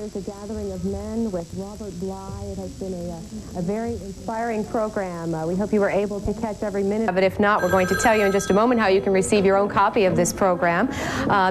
Moyers, A Gathering of Men with Robert Bly. It has been a very inspiring program. We hope you were able to catch every minute of it. If not, we're going to tell you in just a moment how you can receive your own copy of this program.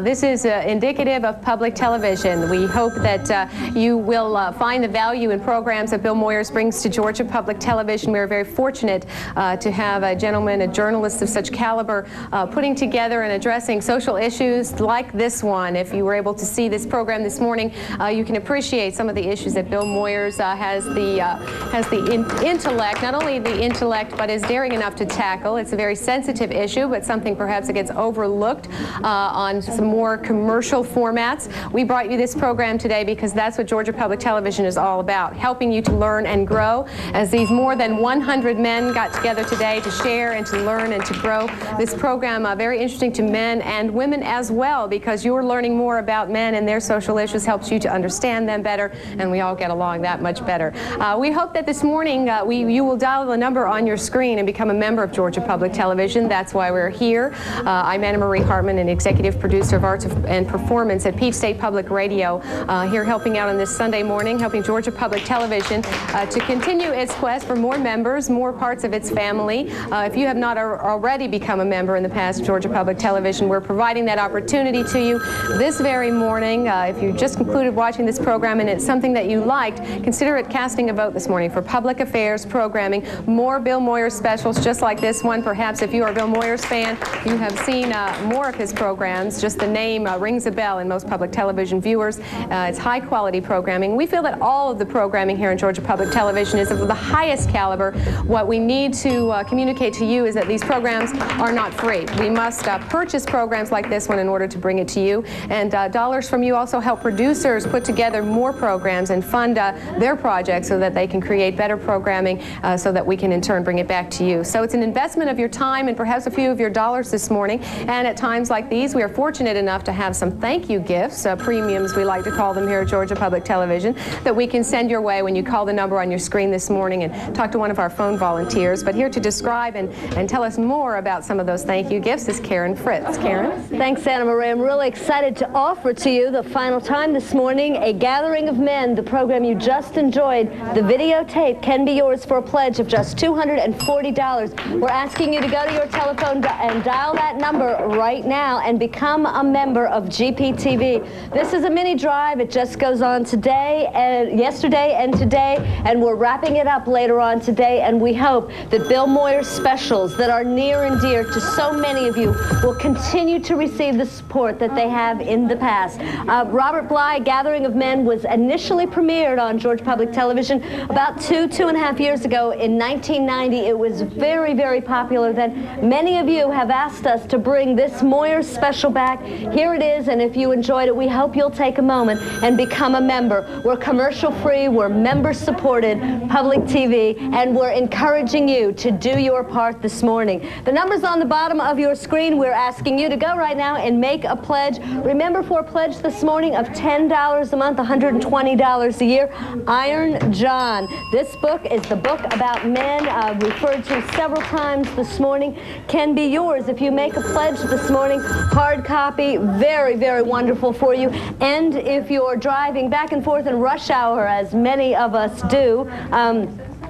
This is indicative of public television. We hope that you will find the value in programs that Bill Moyers brings to Georgia Public Television. We are very fortunate to have a gentleman, a journalist of such caliber, putting together and addressing social issues like this one. If you were able to see this program this morning, you can appreciate some of the issues that Bill Moyers has the intellect, not only the intellect, but is daring enough to tackle. It's a very sensitive issue, but something perhaps that gets overlooked on some more commercial formats. We brought you this program today because that's what Georgia Public Television is all about, helping you to learn and grow. As these more than 100 men got together today to share and to learn and to grow this program, very interesting to men and women as well, because you're learning more about men and their social issues helps you to understand them better, and we all get along that much better. We hope that this morning you will dial the number on your screen and become a member of Georgia Public Television. That's why we're here. I'm Anna Marie Hartman, an executive producer of Arts and Performance at Peach State Public Radio, here helping out on this Sunday morning, helping Georgia Public Television to continue its quest for more members, more parts of its family. If you have not already become a member in the past of Georgia Public Television, we're providing that opportunity to you this very morning. If you just concluded watching this program and it's something that you liked, consider it casting a vote this morning for public affairs programming, more Bill Moyers specials just like this one. Perhaps if you are a Bill Moyers fan, you have seen more of his programs. Just the name rings a bell in most public television viewers. It's high quality programming. We feel that all of the programming here in Georgia Public Television is of the highest caliber. What we need to communicate to you is that these programs are not free. We must purchase programs like this one in order to bring it to you, and dollars from you also help producers put together more programs and fund their projects so that they can create better programming so that we can in turn bring it back to you. So it's an investment of your time and perhaps a few of your dollars this morning, and at times like these we are fortunate enough to have some thank you gifts, premiums we like to call them here at Georgia Public Television, that we can send your way when you call the number on your screen this morning and talk to one of our phone volunteers. But here to describe and tell us more about some of those thank you gifts is Karen Fritz. Karen? Thanks, Anna Marie. I'm really excited to offer to you the final time this morning, A Gathering of Men, the program you just enjoyed. The videotape can be yours for a pledge of just $240. We're asking you to go to your telephone and dial that number right now and become a member of GPTV. This is a mini drive. It just goes on today and yesterday and today, and we're wrapping it up later on today, and we hope that Bill Moyers specials that are near and dear to so many of you will continue to receive the support that they have in the past. Robert Bly, Gathering of Men, was initially premiered on Georgia Public Television about two and a half years ago in 1990. It was very, very popular then. Many of you have asked us to bring this Moyers special back. Here it is, and if you enjoyed it, we hope you'll take a moment and become a member. We're commercial free, we're member supported public TV, and we're encouraging you to do your part this morning. The number's on the bottom of your screen. We're asking you to go right now and make a pledge. Remember, for a pledge this morning of $10 a month, $120 a year, Iron John. This book is the book about men, referred to several times this morning, can be yours if you make a pledge this morning. Hard copy, very, very wonderful for you. And if you're driving back and forth in rush hour, as many of us do,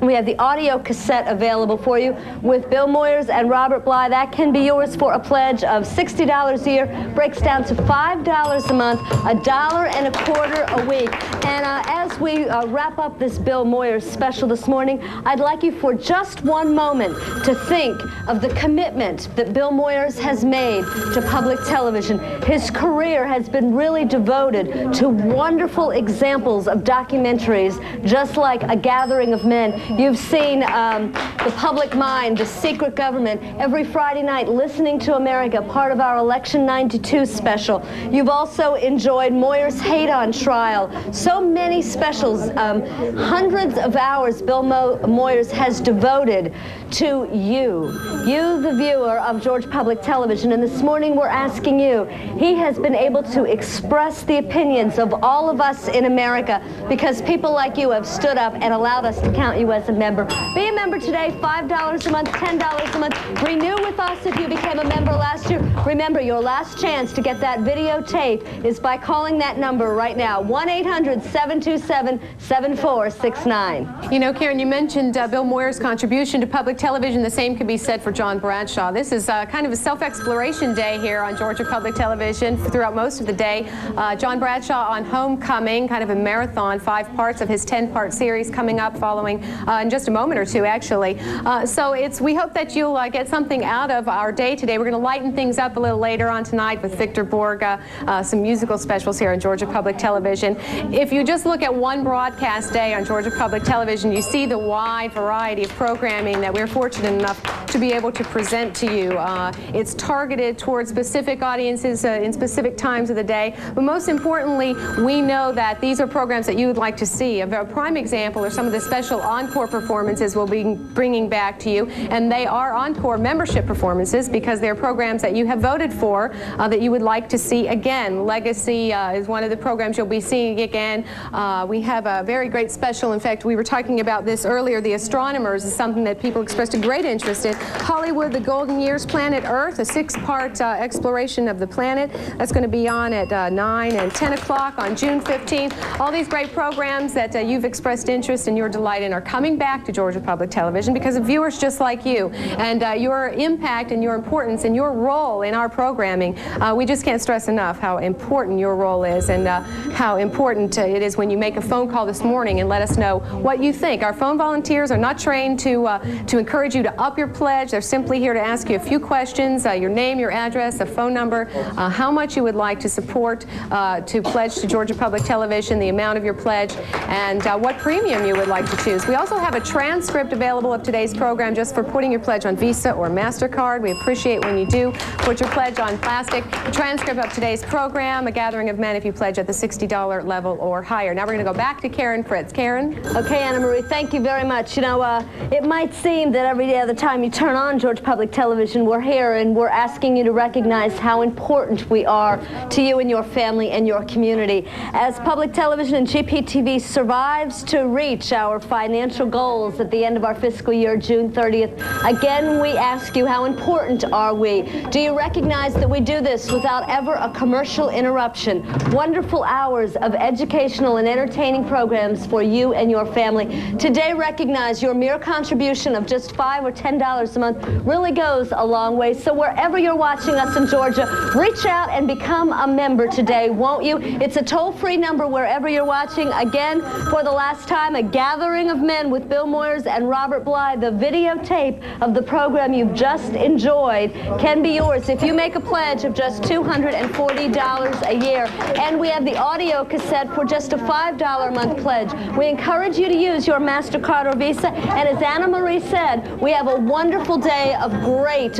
we have the audio cassette available for you with Bill Moyers and Robert Bly. That can be yours for a pledge of $60 a year. Breaks down to $5 a month, $1.25 a week. And as we wrap up this Bill Moyers special this morning, I'd like you for just one moment to think of the commitment that Bill Moyers has made to public television. His career has been really devoted to wonderful examples of documentaries, just like A Gathering of Men. You've seen The Public Mind, The Secret Government, every Friday night, Listening to America, part of our Election 92 special. You've also enjoyed Moyers' Hate on Trial. So many specials, hundreds of hours Bill Moyers has devoted to you, the viewer of Georgia Public Television. And this morning we're asking you, he has been able to express the opinions of all of us in America because people like you have stood up and allowed us to count you as a member. Be a member today, $5 a month, $10 a month. Renew with us if you became a member last year. Remember, your last chance to get that videotape is by calling that number right now, 1-800-727-7469. You know, Karen, you mentioned Bill Moyer's contribution to public television. The same could be said for John Bradshaw. This is kind of a self-exploration day here on Georgia Public Television throughout most of the day. John Bradshaw on Homecoming, kind of a marathon, 5 parts of his 10-part series coming up following in just a moment or two, actually. So we hope that you'll get something out of our day today. We're going to lighten things up a little later on tonight with Victor Borga, some musical specials here on Georgia Public Television. If you just look at one broadcast day on Georgia Public Television, you see the wide variety of programming that we're fortunate enough to be able to present to you. It's targeted towards specific audiences in specific times of the day, but most importantly, we know that these are programs that you would like to see. A prime example are some of the special encore performances we'll be bringing back to you, and they are encore membership performances because they're programs that you have voted for that you would like to see again. Legacy is one of the programs you'll be seeing again. We have a very great special. In fact, we were talking about this earlier. The Astronomers is something that people expressed a great interest in. Hollywood, The Golden Years, Planet Earth, a 6-part exploration of the planet. That's going to be on at 9 and 10 o'clock on June 15th. All these great programs that you've expressed interest and your delight in are coming back to Georgia Public Television because of viewers just like you and your impact and your importance and your role in our programming. We just can't stress enough how important your role is and how important it is when you make a phone call this morning and let us know what you think. Our phone volunteers are not trained to encourage you to up your pledge. They're simply here to ask you a few questions, your name, your address, a phone number, how much you would like to support to pledge to Georgia Public Television, the amount of your pledge, and what premium you would like to choose. We also have a transcript available of today's program just for putting your pledge on Visa or MasterCard. We appreciate when you do put your pledge on plastic. A transcript of today's program, a gathering of men if you pledge at the $60 level or higher. Now we're going to go back to Karen Fritz. Karen? Okay, Anna Marie, thank you very much. You know, it might seem that every other time you turn on Georgia Public Television, we're here and we're asking you to recognize how important we are to you and your family and your community. As public television and GPTV survives to reach our financial goals at the end of our fiscal year, June 30th, again, we ask you, how important are we? Do you recognize that we do this without ever a commercial interruption? Wonderful hours of educational and entertaining programs for you and your family. Today, recognize your mere contribution of just $5 or $10 a month really goes a long way. So wherever you're watching us in Georgia, reach out and become a member today, won't you? It's a toll-free number wherever you're watching. Again, for the last time, a gathering of men with Bill Moyers and Robert Bly. The videotape of the program you've just enjoyed can be yours if you make a pledge of just $240 a year. And we have the audio cassette for just a $5 a month pledge. We encourage you to use your MasterCard or Visa. And as Anna Marie said, we have a wonderful day of great,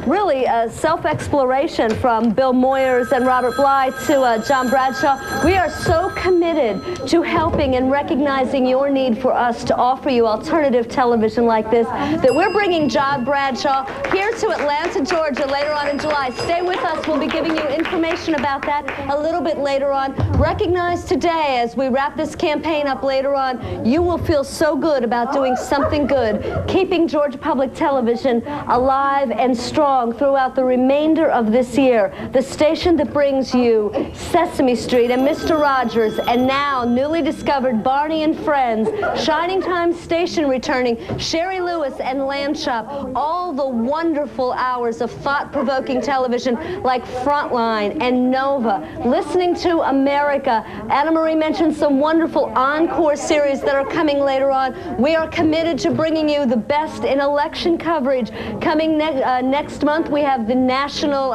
really self-exploration from Bill Moyers and Robert Bly to John Bradshaw. We are so committed to helping and recognizing your need for us to offer you alternative television like this that we're bringing John Bradshaw here to Atlanta, Georgia later on in July. Stay with us. We'll be giving you information about that a little bit later on. Recognize today, as we wrap this campaign up later on, you will feel so good about doing something good, keeping Georgia Public Television alive and strong throughout the remainder of this year. The station that brings you Sesame Street and Mr. Rogers, and now newly discovered Barney and Friends, Shining Time Station returning, Sherry Lewis and Lamb Chop, all the wonderful hours of thought-provoking television like Frontline and Nova, Listening to America. Anna Marie mentioned some wonderful encore series that are coming later on. We are committed to bringing you the best in election coverage. Coming next month, we have the national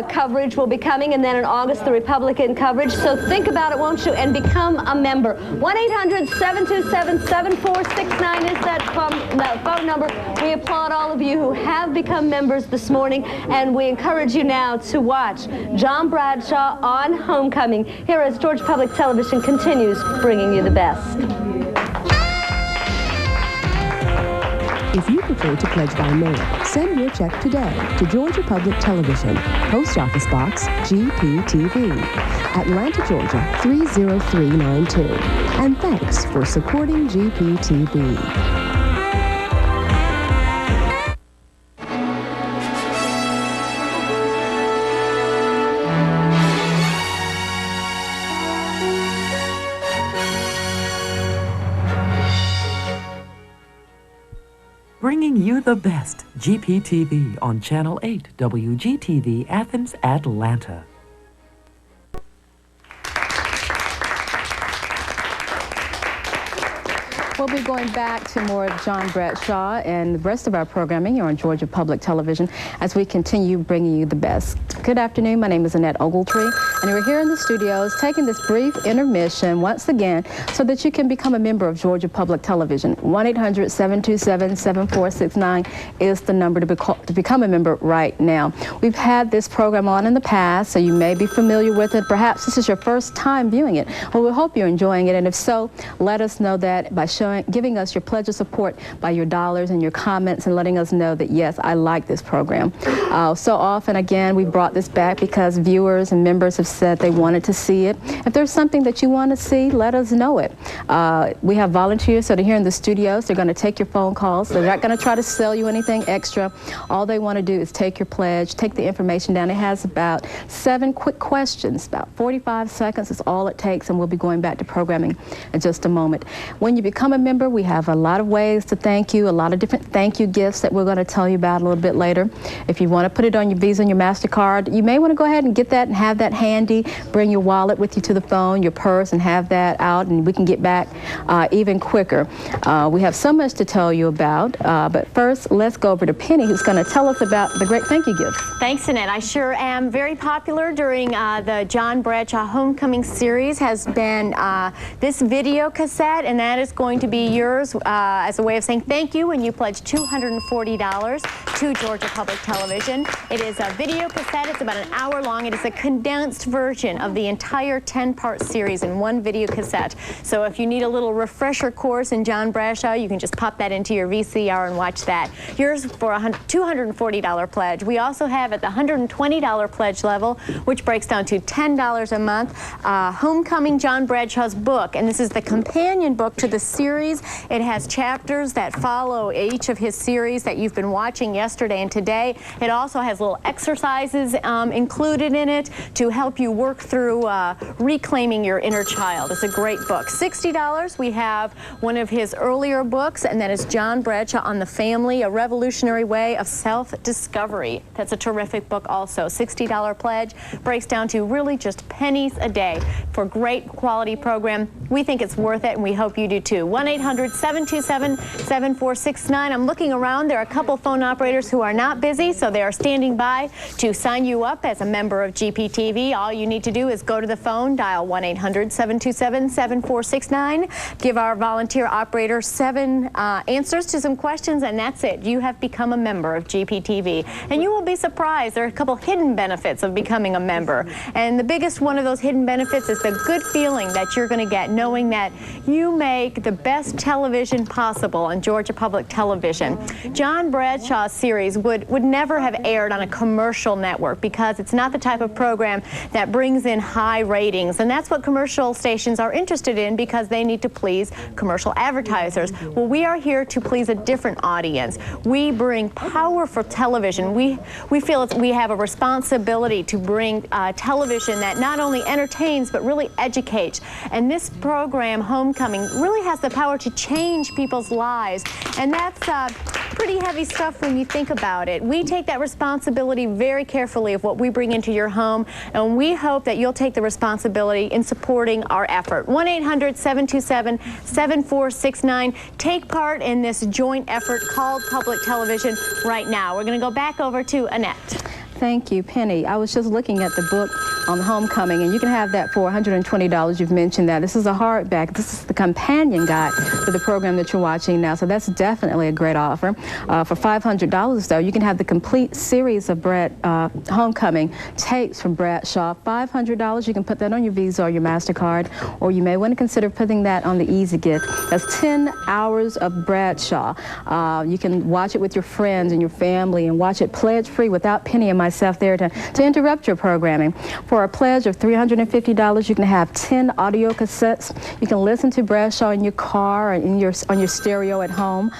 coverage will be coming, and then in August, the Republican coverage. So think about it, won't you, and become a member. 1-800-727-7469 is that phone number. We applaud all of you who have become members this morning, and we encourage you now to watch John Bradshaw on Homecoming here as Georgia Public Television continues bringing you the best. If you prefer to pledge by mail, send your check today to Georgia Public Television, Post Office Box GPTV, Atlanta, Georgia 30392. And thanks for supporting GPTV. you the best GPTV on Channel 8, WGTV Athens, Atlanta. We'll be going back to more of John Bradshaw and the rest of our programming here on Georgia Public Television as we continue bringing you the best. Good afternoon. My name is Annette Ogletree, and we're here in the studios taking this brief intermission once again so that you can become a member of Georgia Public Television. 1-800-727-7469 is the number to become a member right now. We've had this program on in the past, so you may be familiar with it. Perhaps this is your first time viewing it. Well, we hope you're enjoying it, and if so, let us know that by giving us your pledge of support by your dollars and your comments and letting us know that, yes, I like this program. So often, again, we brought this back because viewers and members have said they wanted to see it. If there's something that you want to see, let us know it. We have volunteers that are here in the studios. They're going to take your phone calls. They're not going to try to sell you anything extra. All they want to do is take your pledge, take the information down. It has about 7 quick questions, about 45 seconds is all it takes, and we'll be going back to programming in just a moment. When you become a member, we have a lot of ways to thank you, a lot of different thank you gifts that we're going to tell you about a little bit later. If you want to put it on your Visa and your MasterCard, you may want to go ahead and get that and have that handy. Bring your wallet with you to the phone, your purse, and have that out, and we can get back even quicker. We have so much to tell you about, but first, let's go over to Penny, who's going to tell us about the great thank you gifts. Thanks, Annette. I sure am. Very popular during the John Bradshaw Homecoming series has been this video cassette, and that is going to be yours as a way of saying thank you when you pledge $240 to Georgia Public Television. It is a video cassette. It's about an hour long. It is a condensed version of the entire 10-part series in one video cassette. So if you need a little refresher course in John Bradshaw, you can just pop that into your VCR and watch that. Yours for a $240 pledge. We also have at the $120 pledge level, which breaks down to $10 a month, Homecoming John Bradshaw's book. And this is the companion book to the series. It has chapters that follow each of his series that you've been watching yesterday and today. It also has little exercises included in it to help you work through reclaiming your inner child. It's a great book. $60, we have one of his earlier books, and that is John Bradshaw on the Family, A Revolutionary Way of Self-Discovery. That's a terrific book also. $60 pledge breaks down to really just pennies a day for great quality program. We think it's worth it, and we hope you do too. 1-800-727-7469. I'm looking around. There are a couple phone operators who are not busy, so they are standing by to sign you up as a member of GPTV. All you need to do is go to the phone, dial 1-800-727-7469, give our volunteer operator 7 answers to some questions, and that's it. You have become a member of GPTV. And you will be surprised. There are a couple hidden benefits of becoming a member. And the biggest one of those hidden benefits is the good feeling that you're going to get knowing that you make the best television possible on Georgia Public Television. John Bradshaw's series would never have aired on a commercial network because it's not the type of program that brings in high ratings, and that's what commercial stations are interested in because they need to please commercial advertisers. Well, we are here to please a different audience. We bring powerful television. We feel we have a responsibility to bring television that not only entertains but really educates, and this program, Homecoming, really has the power to change people's lives, and that's pretty heavy stuff when you think about it. We take that responsibility very carefully of what we bring into your home, and we hope that you'll take the responsibility in supporting our effort. 1-800-727-7469. Take part in this joint effort called Public Television right now. We're going to go back over to Annette. Thank you, Penny. I was just looking at the book on Homecoming, and you can have that for $120. You've mentioned that. This is a hardback. This is the companion guide to the program that you're watching now, so that's definitely a great offer. For $500, though, you can have the complete series of Homecoming tapes from Bradshaw. $500, you can put that on your Visa or your MasterCard, or you may want to consider putting that on the Easy Gift. That's 10 hours of Bradshaw. You can watch it with your friends and your family and watch it pledge-free without Penny and myself there to interrupt your programming. For For a pledge of $350, you can have 10 audio cassettes. You can listen to Bradshaw in your car or on your stereo at home.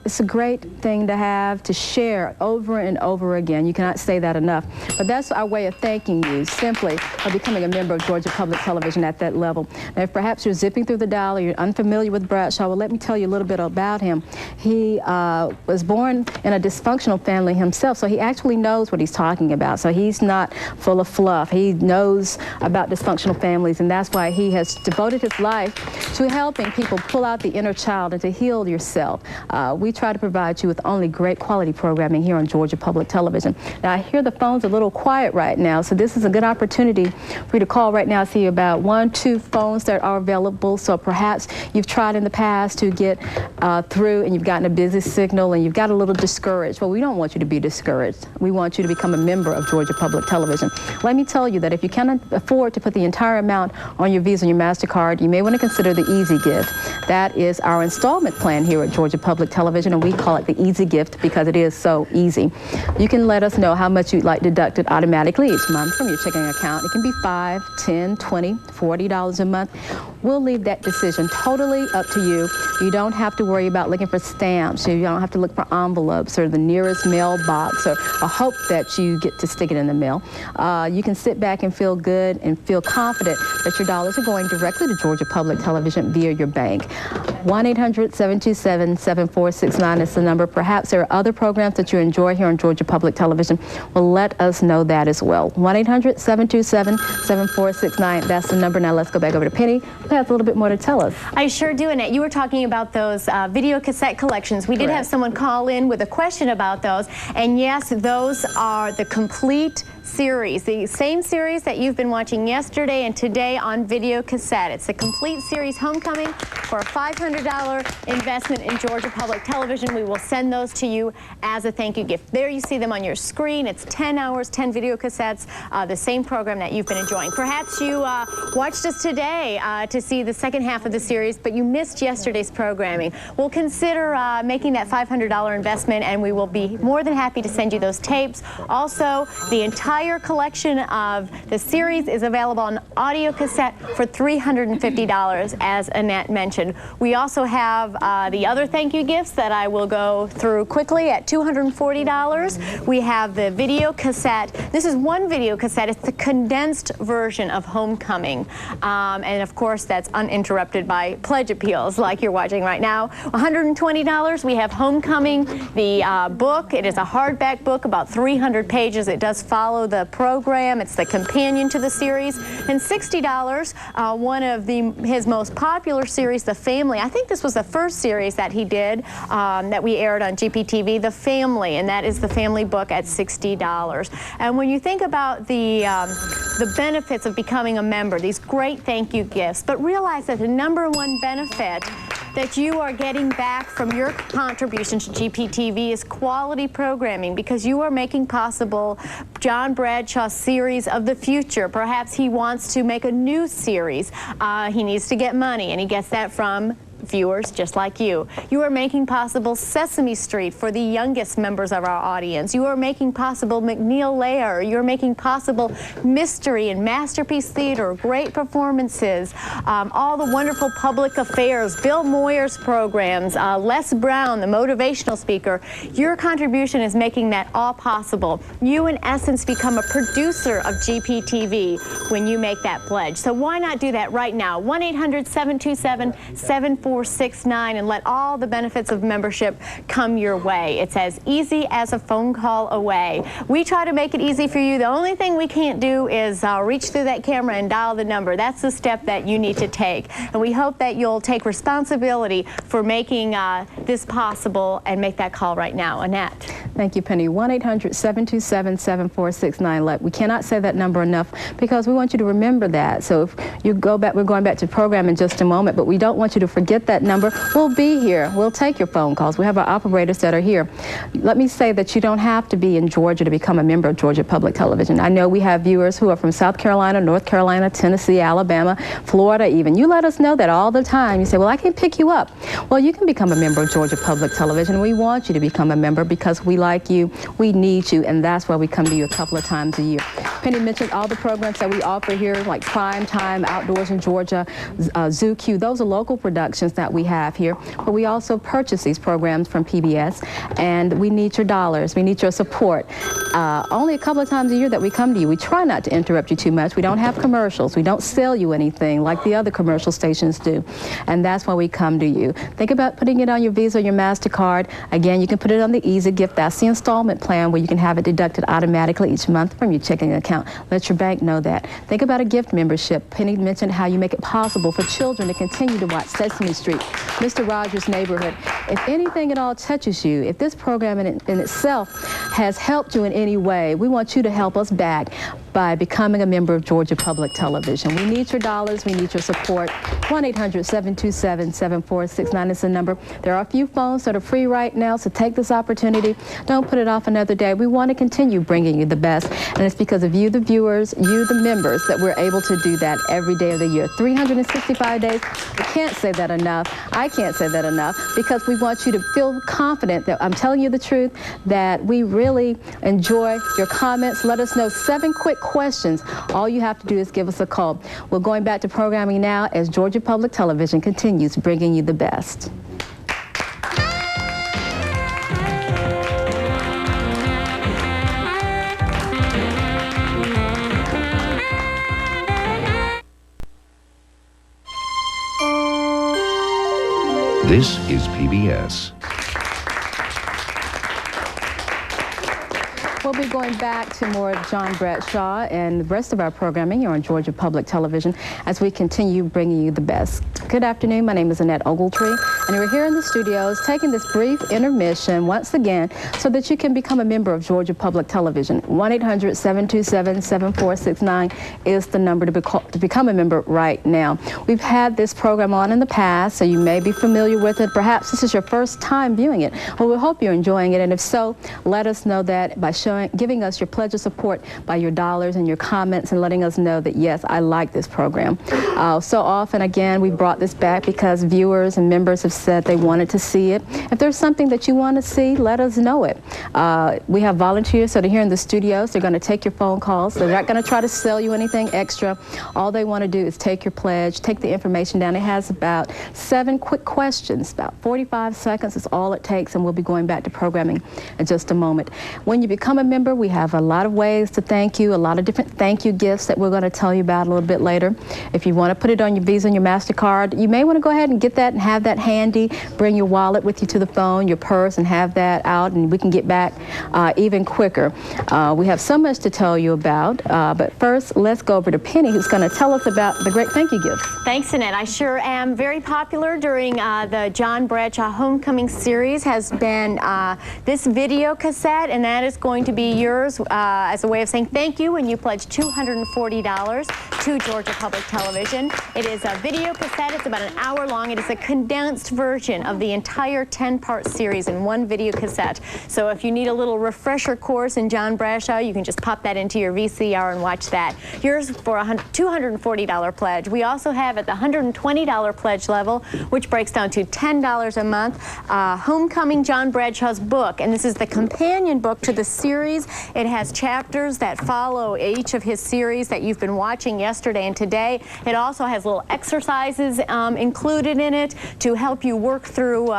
It's a great thing to have, to share over and over again. You cannot say that enough. But that's our way of thanking you, simply for becoming a member of Georgia Public Television at that level. Now, if perhaps you're zipping through the dial or you're unfamiliar with Bradshaw, well, let me tell you a little bit about him. He was born in a dysfunctional family himself, so he actually knows what he's talking about. So he's not full of fluff. He knows about dysfunctional families, and that's why he has devoted his life to helping people pull out the inner child and to heal yourself. We try to provide you with only great quality programming here on Georgia Public Television. Now, I hear the phone's a little quiet right now, so this is a good opportunity for you to call right now. I see about 1-2 phones that are available, so perhaps you've tried in the past to get through and you've gotten a busy signal and you've got a little discouraged. Well, we don't want you to be discouraged. We want you to become a member of Georgia Public Television. Let me tell you that if you cannot afford to put the entire amount on your Visa and your MasterCard, you may want to consider the Easy Gift. That is our installment plan here at Georgia Public Television, and we call it the Easy Gift because it is so easy. You can let us know how much you'd like deducted automatically each month from your checking account. It can be $5, $10, $20, $40 a month. We'll leave that decision totally up to you. You don't have to worry about looking for stamps. You don't have to look for envelopes or the nearest mailbox or hope that you get to stick it in the mail. You can sit back and feel good and feel confident that your dollars are going directly to Georgia Public Television via your bank. 1-800-727-7469 is the number. Perhaps there are other programs that you enjoy here on Georgia Public Television. Well, let us know that as well. 1-800-727-7469. That's the number. Now let's go back over to Penny, who has a little bit more to tell us. I sure do, Annette. You were talking about those video cassette collections. We did have someone call in with a question about those. And yes, those are the complete series, the same series that you've been watching yesterday and today on video cassette. It's the complete series Homecoming for a $500 investment in Georgia Public Television. We will send those to you as a thank you gift. There you see them on your screen. It's 10 hours, 10 video cassettes, the same program that you've been enjoying. Perhaps you watched us today to see the second half of the series, but you missed yesterday's programming. We'll consider making that $500 investment, and we will be more than happy to send you those tapes. Also, the entire collection of the series is available on audio cassette for $350, as Annette mentioned. We also have the other thank you gifts that I will go through quickly at $240. We have the video cassette. This is one video cassette. It's the condensed version of Homecoming. And of course, that's uninterrupted by pledge appeals like you're watching right now. $120. We have Homecoming, the book. It is a hardback book, about 300 pages. It does follow the program. It's the companion to the series. And $60, one of his most popular series, The Family. I think this was the first series that he did that we aired on GPTV, The Family, and that is the family book at $60. And when you think about the benefits of becoming a member, these great thank you gifts, but realize that the #1 benefit that you are getting back from your contribution to GPTV is quality programming, because you are making possible John Bradshaw's series of the future. Perhaps he wants to make a new series. He needs to get money, and he gets that from viewers just like you. You are making possible Sesame Street for the youngest members of our audience. You are making possible McNeil Lair. You're making possible Mystery and Masterpiece Theater, great performances, all the wonderful public affairs, Bill Moyer's programs, Les Brown, the motivational speaker. Your contribution is making that all possible. You, in essence, become a producer of GPTV when you make that pledge. So why not do that right now? 1-800-727-7469 and let all the benefits of membership come your way. It's as easy as a phone call away. We try to make it easy for you. The only thing we can't do is reach through that camera and dial the number. That's the step that you need to take. And we hope that you'll take responsibility for making this possible and make that call right now. Annette. Thank you, Penny. 1-800-727-7469. We cannot say that number enough because we want you to remember that. So if you go back, we're going back to the program in just a moment, but we don't want you to forget that number. We'll be here. We'll take your phone calls. We have our operators that are here. Let me say that you don't have to be in Georgia to become a member of Georgia Public Television. I know we have viewers who are from South Carolina, North Carolina, Tennessee, Alabama, Florida even. You let us know that all the time. You say, well, I can pick you up. Well, you can become a member of Georgia Public Television. We want you to become a member because we like you, we need you, and that's why we come to you a couple of times a year. Penny mentioned all the programs that we offer here, like Prime Time, Outdoors in Georgia, Zoo Q. Those are local productions that we have here. But we also purchase these programs from PBS, and we need your dollars. We need your support. Only a couple of times a year that we come to you. We try not to interrupt you too much. We don't have commercials. We don't sell you anything like the other commercial stations do. And that's why we come to you. Think about putting it on your Visa or your MasterCard. Again, you can put it on the Easy Gift. That's the installment plan where you can have it deducted automatically each month from your checking account. Let your bank know that. Think about a gift membership. Penny mentioned how you make it possible for children to continue to watch Sesame Street, Mr. Rogers' Neighborhood. If anything at all touches you, if this program in itself has helped you in any way, we want you to help us back by becoming a member of Georgia Public Television. We need your dollars. We need your support. 1-800-727-7469 is the number. There are a few phones that are free right now, so take this opportunity. Don't put it off another day. We want to continue bringing you the best, and it's because of you, the viewers, you, the members, that we're able to do that every day of the year. 365 days. We can't say that enough. I can't say that enough, because we want you to feel confident that I'm telling you the truth, that we really enjoy your comments. Let us know 7 quick questions. All you have to do is give us a call. We're going back to programming now as Georgia Public Television continues bringing you the best. This is PBS. We'll be going back to more of John Bradshaw and the rest of our programming here on Georgia Public Television as we continue bringing you the best. Good afternoon. My name is Annette Ogletree, and we're here in the studios taking this brief intermission once again so that you can become a member of Georgia Public Television. 1-800-727-7469 is the number to become a member right now. We've had this program on in the past, so you may be familiar with it. Perhaps this is your first time viewing it. Well, we hope you're enjoying it, and if so, let us know that by giving us your pledge of support by your dollars and your comments, and letting us know that, yes, I like this program. So often, again, we brought this back because viewers and members have said they wanted to see it. If there's something that you want to see, let us know it. We have volunteers that are here in the studios. They're going to take your phone calls. They're not going to try to sell you anything extra. All they want to do is take your pledge, take the information down. It has about 7 quick questions, about 45 seconds is all it takes, and we'll be going back to programming in just a moment. When you become a member, we have a lot of ways to thank you, a lot of different thank you gifts that we're going to tell you about a little bit later. If you want to put it on your Visa and your MasterCard, you may want to go ahead and get that and have that handy. Bring your wallet with you to the phone, your purse, and have that out, and we can get back even quicker. We have so much to tell you about, but first, let's go over to Penny, who's going to tell us about the great thank you gifts. Thanks, Annette. I sure am. Very popular during the John Bradshaw Homecoming series has been this video cassette, and that is going to be yours as a way of saying thank you when you pledge $240 to Georgia Public Television. It is a video cassette. It's about an hour long. It is a condensed version of the entire 10-part series in one video cassette. So if you need a little refresher course in John Bradshaw, you can just pop that into your VCR and watch that. Yours for a $240 pledge. We also have at the $120 pledge level, which breaks down to $10 a month, Homecoming John Bradshaw's book. And this is the companion book to the series. It has chapters that follow each of his series that you've been watching yesterday and today. It also has little exercises included in it to help you work through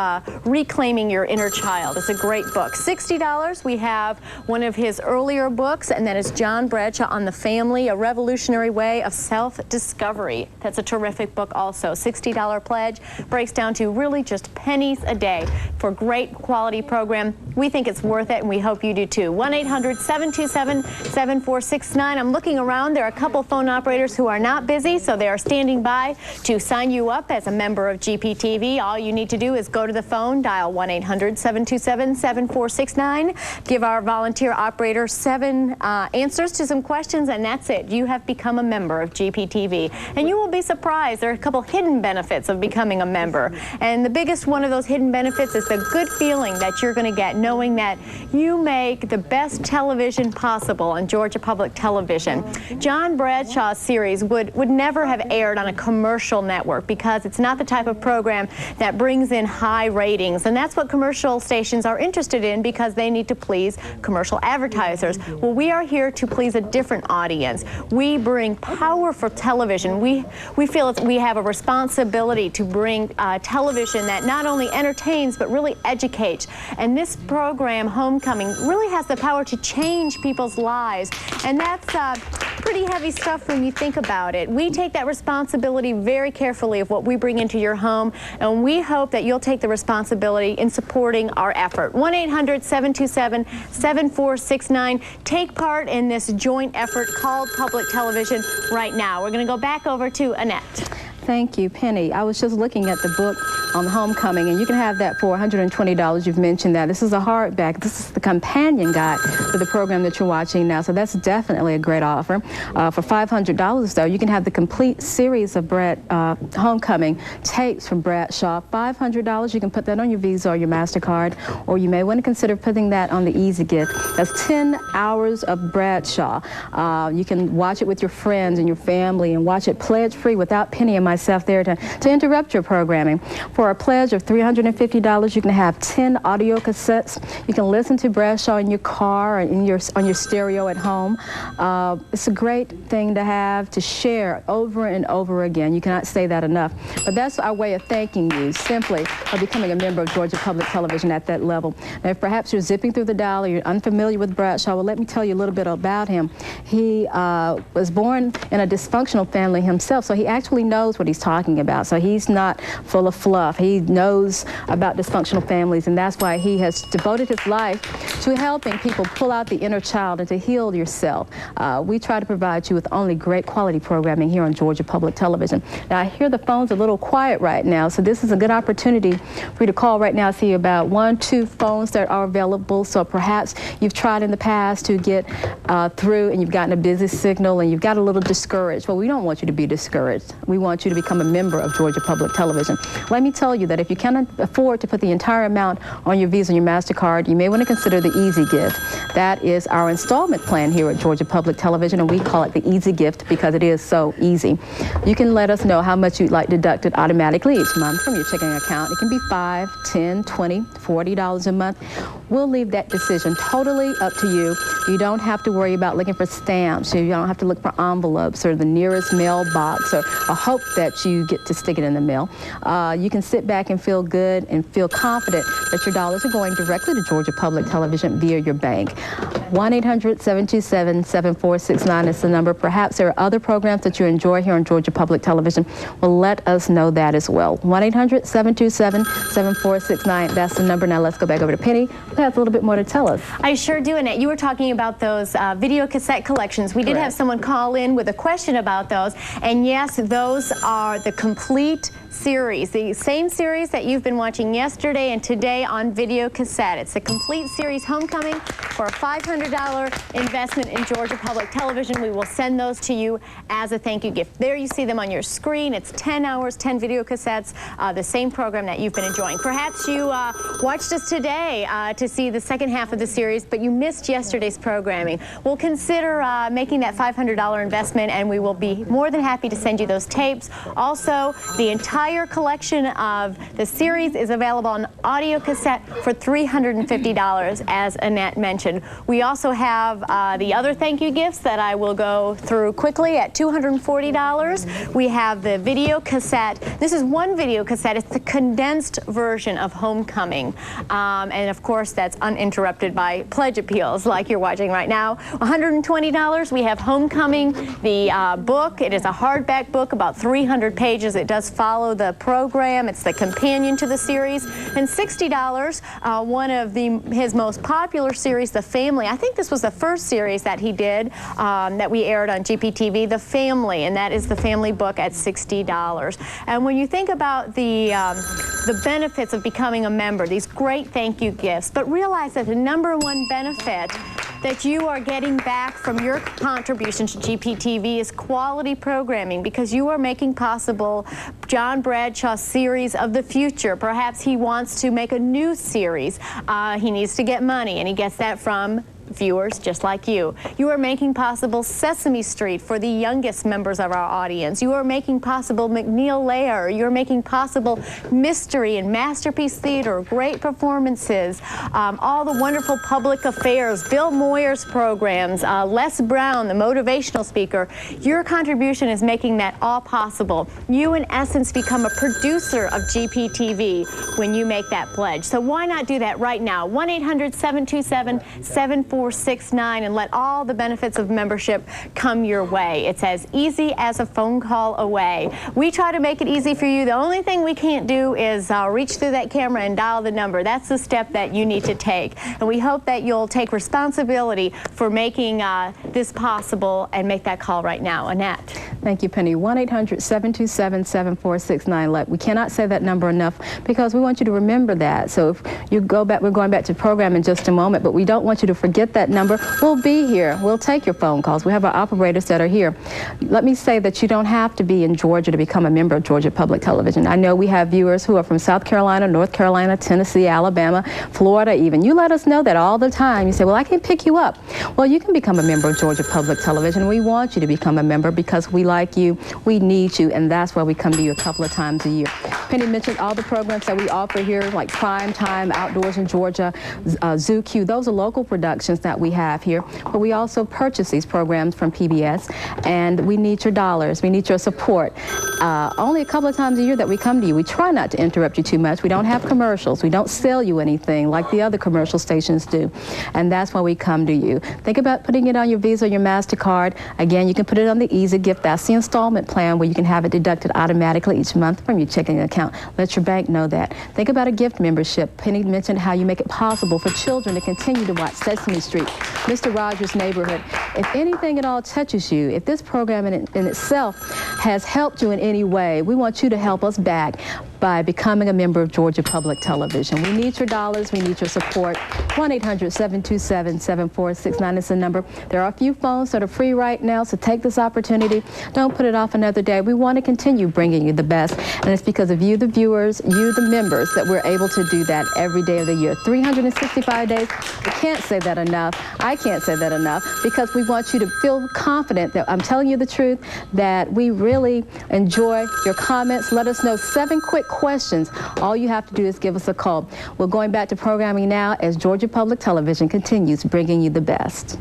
reclaiming your inner child. It's a great book. $60, we have one of his earlier books, and that is John Bradshaw on the Family, A Revolutionary Way of Self-Discovery. That's a terrific book also. $60 pledge breaks down to really just pennies a day for great quality program. We think it's worth it, and we hope you do too. 1-800-727-7469. I'm looking around. There are a couple phone operators who are not busy, so they are standing by to sign you up as a member of GPTV. All you need to do is go to the phone, dial 1-800-727-7469, give our volunteer operator 7 answers to some questions, and that's it. You have become a member of GPTV. And you will be surprised. There are a couple hidden benefits of becoming a member. And the biggest one of those hidden benefits is the good feeling that you're going to get knowing that you make the best best television possible on Georgia Public Television. John Bradshaw's series would never have aired on a commercial network because it's not the type of program that brings in high ratings, and that's what commercial stations are interested in because they need to please commercial advertisers. Well, we are here to please a different audience. We bring powerful television. We feel we have a responsibility to bring television that not only entertains but really educates. And this program, Homecoming, really has the power to change people's lives. And that's pretty heavy stuff when you think about it. We take that responsibility very carefully of what we bring into your home, and we hope that you'll take the responsibility in supporting our effort. 1-800-727-7469. Take part in this joint effort called Public Television right now. We're going to go back over to Annette. Thank you, Penny. I was just looking at the book on Homecoming, and you can have that for $120. You've mentioned that. This is a hardback. This is the companion guide to the program that you're watching now, so that's definitely a great offer. For $500, though, you can have the complete series of Homecoming tapes from Bradshaw. $500, you can put that on your Visa or your MasterCard, or you may want to consider putting that on the Easy Gift. That's 10 hours of Bradshaw. You can watch it with your friends and your family and watch it pledge-free without Penny and myself there to interrupt your programming. For a pledge of $350, you can have 10 audio cassettes. You can listen to Bradshaw in your car or on your stereo at home. It's a great thing to have to share over and over again. You cannot say that enough. But that's our way of thanking you simply for becoming a member of Georgia Public Television at that level. Now, if perhaps you're zipping through the dial or you're unfamiliar with Bradshaw, well, let me tell you a little bit about him. He was born in a dysfunctional family himself, so he actually knows what he's talking about. So he's not full of fluff. He knows about dysfunctional families, and that's why he has devoted his life to helping people pull out the inner child and to heal yourself. We try to provide you with only great quality programming here on Georgia Public Television. Now, I hear the phone's a little quiet right now, so this is a good opportunity for you to call right now, see about 1-2 phones that are available. So perhaps you've tried in the past to get through and you've gotten a busy signal and you've got a little discouraged. Well, we don't want you to be discouraged. We want you to become a member of Georgia Public Television. Let me tell you that if you cannot afford to put the entire amount on your Visa and your MasterCard, you may want to consider the Easy Gift. That is our installment plan here at Georgia Public Television, and we call it the Easy Gift because it is so easy. You can let us know how much you'd like deducted automatically each month from your checking account. It can be $5, $10, $20, $40 a month. We'll leave that decision totally up to you. You don't have to worry about looking for stamps. You don't have to look for envelopes or the nearest mailbox or hope that you get to stick it in the mail. You can sit back and feel good and feel confident that your dollars are going directly to Georgia Public Television via your bank. 1-800-727-7469 is the number. Perhaps there are other programs that you enjoy here on Georgia Public Television. Well, let us know that as well. 1-800-727-7469. That's the number. Now let's go back over to Penny, who has a little bit more to tell us. I sure do, Annette. You were talking about those video cassette collections. We did have someone call in with a question about those, and yes, those are the complete series, the same series that you've been watching yesterday and today on video cassette. It's a complete series, Homecoming, for a $500 investment in Georgia Public Television. We will send those to you as a thank you gift. There you see them on your screen. It's 10 hours, 10 video cassettes, the same program that you've been enjoying. Perhaps you watched us today to see the second half of the series, but you missed yesterday's programming. We'll consider making that $500 investment, and we will be more than happy to send you those tapes. Also, the entire collection of the series is available on audio cassette for $350, as Annette mentioned. We also have the other thank you gifts that I will go through quickly at $240. We have the video cassette. This is one video cassette. It's the condensed version of Homecoming. And of course, that's uninterrupted by pledge appeals like you're watching right now. $120. We have Homecoming, the book. It is a hardback book, about 300 pages. It does follow the program. It's the companion to the series. And $60, one of his most popular series, The Family. I think this was the first series that he did that we aired on GPTV, The Family, and that is the family book at $60. And when you think about the benefits of becoming a member, these great thank you gifts, but realize that the #1 benefit that you are getting back from your contribution to GPTV is quality programming, because you are making possible John Bradshaw's series of the future. Perhaps he wants to make a new series. He needs to get money, and he gets that from viewers just like you. You are making possible Sesame Street for the youngest members of our audience. You are making possible McNeil Lair. You're making possible Mystery and Masterpiece Theater, great performances, all the wonderful public affairs, Bill Moyer's programs, Les Brown, the motivational speaker. Your contribution is making that all possible. You, in essence, become a producer of GPTV when you make that pledge. So why not do that right now? 1-800-727-7469 and let all the benefits of membership come your way. It's as easy as a phone call away. We try to make it easy for you. The only thing we can't do is reach through that camera and dial the number. That's the step that you need to take. And we hope that you'll take responsibility for making this possible and make that call right now. Annette. Thank you, Penny. 1-800-727-7469. We cannot say that number enough because we want you to remember that. So if you go back, we're going back to the program in just a moment, but we don't want you to forget that number. We'll be here. We'll take your phone calls. We have our operators that are here. Let me say that you don't have to be in Georgia to become a member of Georgia Public Television. I know we have viewers who are from South Carolina, North Carolina, Tennessee, Alabama, Florida even. You let us know that all the time. You say, well, I can pick you up. Well, you can become a member of Georgia Public Television. We want you to become a member because we like you, we need you, and that's why we come to you a couple of times a year. Penny mentioned all the programs that we offer here, like Prime Time, Outdoors in Georgia, Zoo Q. Those are local productions that we have here, but we also purchase these programs from PBS, and we need your dollars. We need your support. Only a couple of times a year that we come to you. We try not to interrupt you too much. We don't have commercials. We don't sell you anything like the other commercial stations do, and that's why we come to you. Think about putting it on your Visa or your MasterCard. Again, you can put it on the Easy Gift. That's the installment plan where you can have it deducted automatically each month from your checking account. Let your bank know that. Think about a gift membership. Penny mentioned how you make it possible for children to continue to watch Sesame Street, Mr. Rogers' Neighborhood. If anything at all touches you, if this program in itself has helped you in any way, we want you to help us back by becoming a member of Georgia Public Television. We need your dollars. We need your support. 1-800-727-7469 is the number. There are a few phones that are free right now, so take this opportunity. Don't put it off another day. We want to continue bringing you the best, and it's because of you, the viewers, you, the members, that we're able to do that every day of the year. 365 days. We can't say that enough. I can't say that enough because we want you to feel confident that I'm telling you the truth, that we really enjoy your comments. Let us know 7 quick questions. All you have to do is give us a call. We're going back to programming now as Georgia Public Television continues bringing you the best.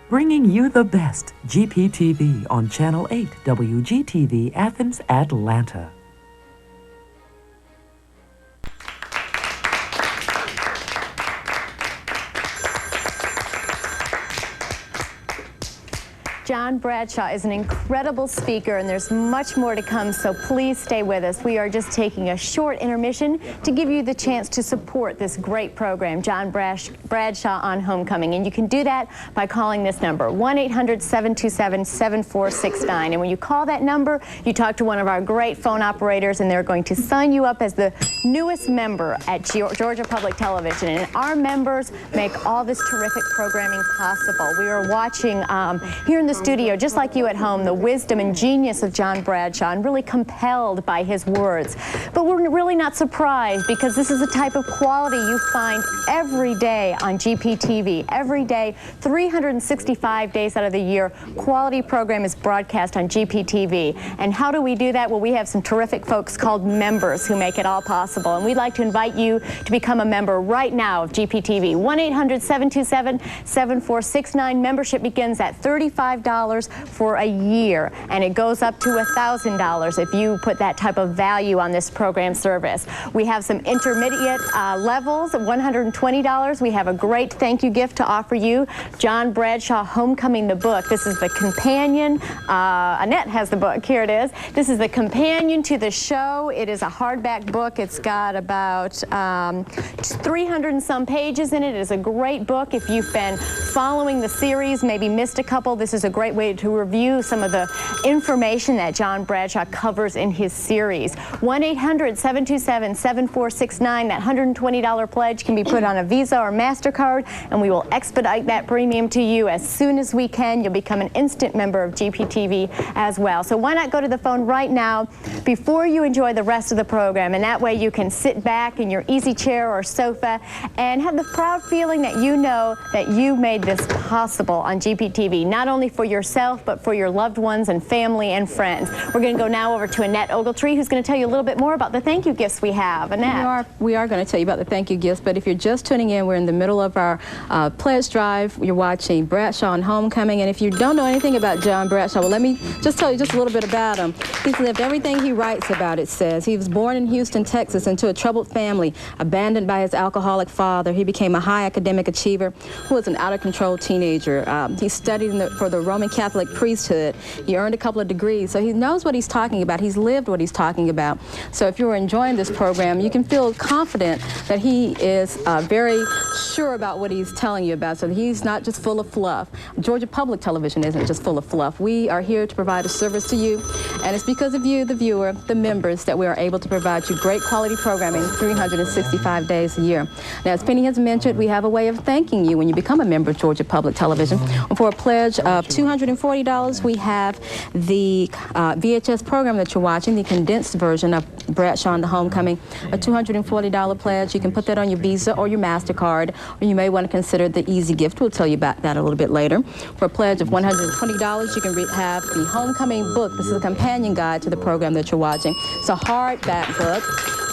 Bringing you the best, GPTV on Channel 8, WGTV Athens, Atlanta. John Bradshaw is an incredible speaker, and there's much more to come, so please stay with us. We are just taking a short intermission to give you the chance to support this great program, John Bradshaw on Homecoming, and you can do that by calling this number, 1-800-727-7469. And when you call that number, you talk to one of our great phone operators, and they're going to sign you up as the newest member at Georgia Public Television. And our members make all this terrific programming possible. We are watching here in the studio, just like you at home, the wisdom and genius of John Bradshaw, and really compelled by his words. But we're really not surprised, because this is the type of quality you find every day on GPTV. Every day, 365 days out of the year, quality program is broadcast on GPTV. And how do we do that? Well, we have some terrific folks called members who make it all possible. And we'd like to invite you to become a member right now of GPTV. 1-800-727-7469. Membership begins at $35 for a year, and it goes up to $1,000 if you put that type of value on this program service. We have some intermediate levels, $120. We have a great thank you gift to offer you, John Bradshaw Homecoming, the book. This is the companion. Annette has the book. Here it is. This is the companion to the show. It is a hardback book. It's got about 300 and some pages in it. It is a great book. If you've been following the series, maybe missed a couple, this is a great way to review some of the information that John Bradshaw covers in his series. 1-800-727-7469. That $120 pledge can be put on a Visa or MasterCard, and we will expedite that premium to you as soon as we can. You'll become an instant member of GPTV as well. So why not go to the phone right now before you enjoy the rest of the program, and that way you can sit back in your easy chair or sofa and have the proud feeling that you know that you made this possible on GPTV, not only for yourself but for your loved ones and family and friends. We're going to go now over to Annette Ogletree, who's going to tell you a little bit more about the thank you gifts we have. Annette. We are going to tell you about the thank you gifts, but if you're just tuning in, we're in the middle of our pledge drive. You're watching Bradshaw and Homecoming, and if you don't know anything about John Bradshaw, well, let me just tell you just a little bit about him. He's lived everything he writes about, it says. He was born in Houston, Texas, into a troubled family, abandoned by his alcoholic father. He became a high academic achiever who was an out-of-control teenager. He studied for the Roman Catholic priesthood. He earned a couple of degrees, so he knows what he's talking about. He's lived what he's talking about. So if you're enjoying this program, you can feel confident that he is very sure about what he's telling you about, so that he's not just full of fluff. Georgia Public Television isn't just full of fluff. We are here to provide a service to you, and it's because of you, the viewer, the members, that we are able to provide you great quality programming 365 days a year. Now, as Penny has mentioned, we have a way of thanking you when you become a member of Georgia Public Television. For a pledge of $240, we have the VHS program that you're watching, the condensed version of Bradshaw and the Homecoming, a $240 pledge. You can put that on your Visa or your MasterCard, or you may want to consider the Easy Gift. We'll tell you about that a little bit later. For a pledge of $120, you can have the Homecoming book. This is a companion guide to the program that you're watching. It's a hardback book.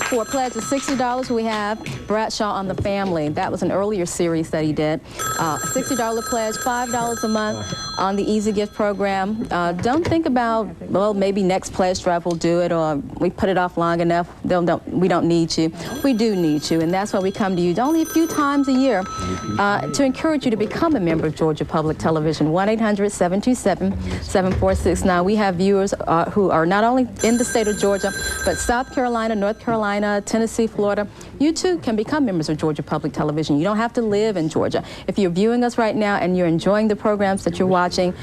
For a pledge of $60, we have Bradshaw on the Family. That was an earlier series that he did. A $60 pledge, $5 a month on the Easy Gift program. Don't think about, well, maybe next pledge drive will do it, or we put it off long enough. We don't need you. We do need you, and that's why we come to you only a few times a year to encourage you to become a member of Georgia Public Television. 1-800-727-7469. We have viewers who are not only in the state of Georgia, but South Carolina, North Carolina, Tennessee, Florida. You too can become members of Georgia Public Television. You don't have to live in Georgia. If you're viewing us right now and you're enjoying the programs that you're watching,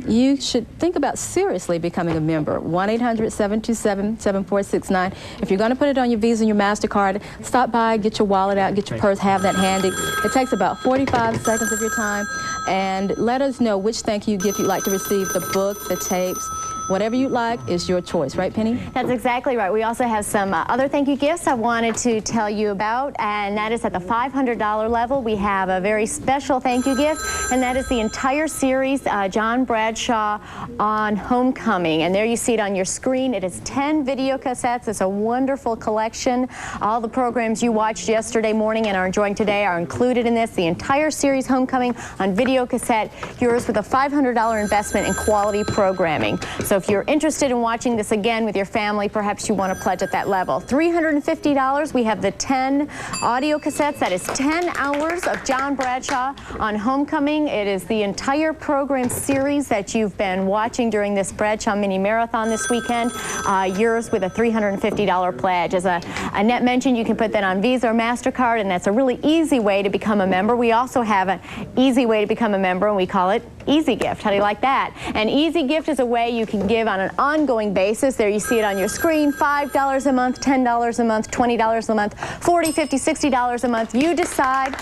you should think about seriously becoming a member. 1-800-727-7469. If you're going to put it on your Visa and your MasterCard, stop by, get your wallet out, get your purse, have that handy. It takes about 45 seconds of your time, and let us know which thank you gift you'd like to receive, the book, the tapes. Whatever you like is your choice, right, Penny? That's exactly right. We also have some other thank you gifts I wanted to tell you about, and that is at the $500 level. We have a very special thank you gift, and that is the entire series, John Bradshaw on Homecoming. And there you see it on your screen. It is 10 video cassettes. It's a wonderful collection. All the programs you watched yesterday morning and are enjoying today are included in this. The entire series, Homecoming, on video cassette, yours with a $500 investment in quality programming. So if you're interested in watching this again with your family, perhaps you want to pledge at that level. $350, we have the 10 audio cassettes. That is 10 hours of John Bradshaw on Homecoming. It is the entire program series that you've been watching during this Bradshaw mini marathon this weekend. Yours with a $350 pledge. As Annette mentioned, you can put that on Visa or MasterCard, and that's a really easy way to become a member. We also have an easy way to become a member, and we call it Easy Gift. How do you like that? An Easy Gift is a way you can give on an ongoing basis. There you see it on your screen. $5 a month, $10 a month, $20 a month, $40, $50, $60 a month. You decide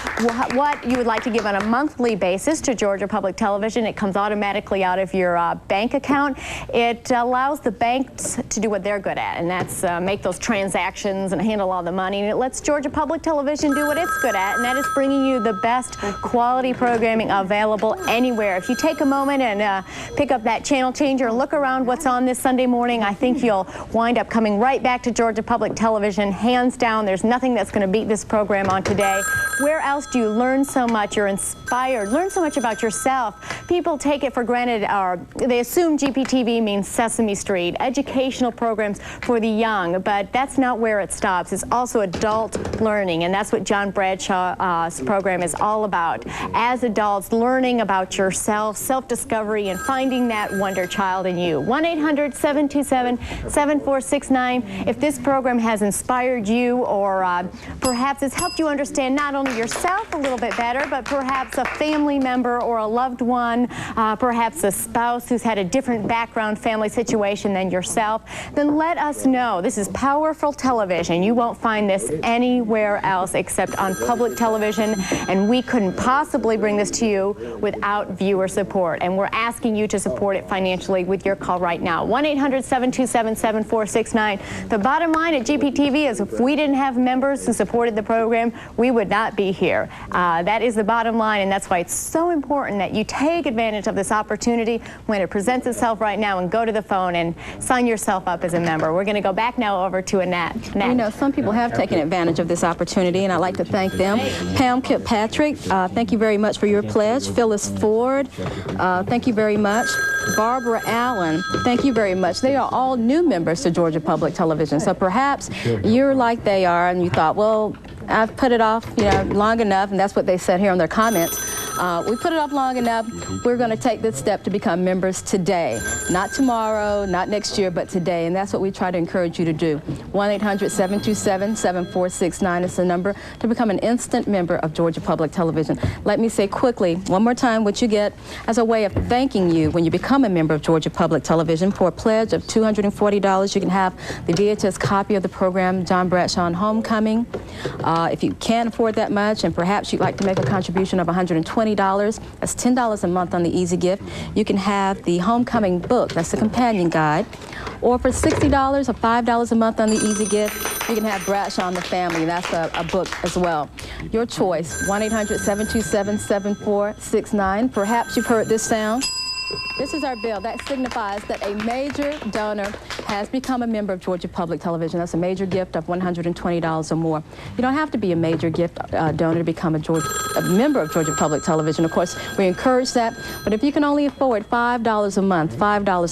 what you would like to give on a monthly basis to Georgia Public Television. It comes automatically out of your bank account. It allows the banks to do what they're good at, and that's make those transactions and handle all the money. And it lets Georgia Public Television do what it's good at, and that is bringing you the best quality programming available anywhere. If you take a moment and pick up that channel changer and look around what's on this Sunday morning, I think you'll wind up coming right back to Georgia Public Television, hands down. There's nothing that's going to beat this program on today. Where else do you learn so much? You're inspired. Learn so much about yourself. People take it for granted, or they assume GPTV means Sesame Street, educational programs for the young, but that's not where it stops. It's also adult learning, and that's what John Bradshaw's program is all about. As adults, learning about yourself, health, self-discovery, and finding that wonder child in you. 1-800-727-7469. If this program has inspired you, or perhaps it's helped you understand not only yourself a little bit better, but perhaps a family member or a loved one, perhaps a spouse who's had a different background family situation than yourself, then let us know. This is powerful television. You won't find this anywhere else except on public television, and we couldn't possibly bring this to you without viewer support, and we're asking you to support it financially with your call right now. 1-800-727-7469. The bottom line at GPTV is if we didn't have members who supported the program, we would not be here. That is the bottom line, and that's why it's so important that you take advantage of this opportunity when it presents itself right now, and go to the phone and sign yourself up as a member. We're going to go back now over to Annette. You know, some people have taken advantage of this opportunity, and I'd like to thank them. Pam Kilpatrick, thank you very much for your pledge. Phyllis Ford, thank you very much. Barbara Allen, thank you very much. They are all new members to Georgia Public Television, so perhaps you're like they are and you thought, well, I've put it off, long enough, and that's what they said here in their comments. We put it off long enough. We're going to take this step to become members today. Not tomorrow, not next year, but today. And that's what we try to encourage you to do. 1-800-727-7469 is the number to become an instant member of Georgia Public Television. Let me say quickly, one more time, what you get as a way of thanking you when you become a member of Georgia Public Television. For a pledge of $240, you can have the VHS copy of the program, John Bradshaw on Homecoming. If you can't afford that much, and perhaps you'd like to make a contribution of $120, that's $10 a month on the Easy Gift, you can have the Homecoming book, that's the companion guide. Or for $60 or $5 a month on the Easy Gift, you can have Bradshaw and the Family, that's a book as well. Your choice, 1-800-727-7469. Perhaps you've heard this sound. This is our bill. That signifies that a major donor has become a member of Georgia Public Television. That's a major gift of $120 or more. You don't have to be a major gift donor to become a member of Georgia Public Television. Of course, we encourage that, but if you can only afford $5 a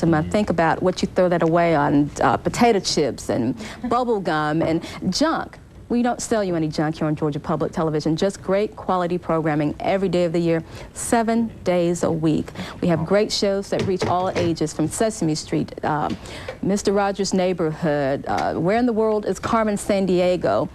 month, think about what you throw that away on potato chips and bubble gum and junk. We don't sell you any junk here on Georgia Public Television, just great quality programming every day of the year, 7 days a week. We have great shows that reach all ages, from Sesame Street, Mr. Rogers' Neighborhood, Where in the World is Carmen Sandiego?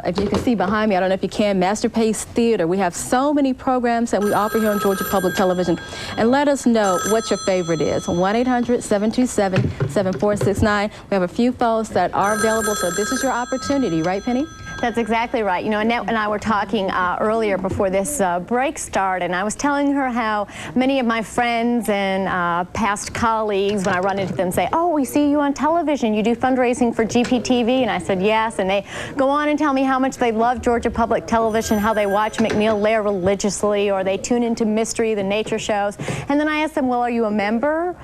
If you can see behind me, I don't know if you can, Masterpiece Theater. We have so many programs that we offer here on Georgia Public Television. And let us know what your favorite is. 1-800-727-7469. We have a few phones that are available, so this is your opportunity, right, Penny? That's exactly right. Annette and I were talking earlier before this break started, and I was telling her how many of my friends and past colleagues, when I run into them, say, oh, we see you on television. You do fundraising for GPTV. And I said, yes. And they go on and tell me how much they love Georgia Public Television, how they watch McNeil Lair religiously, or they tune into Mystery, the nature shows. And then I ask them, well, are you a member?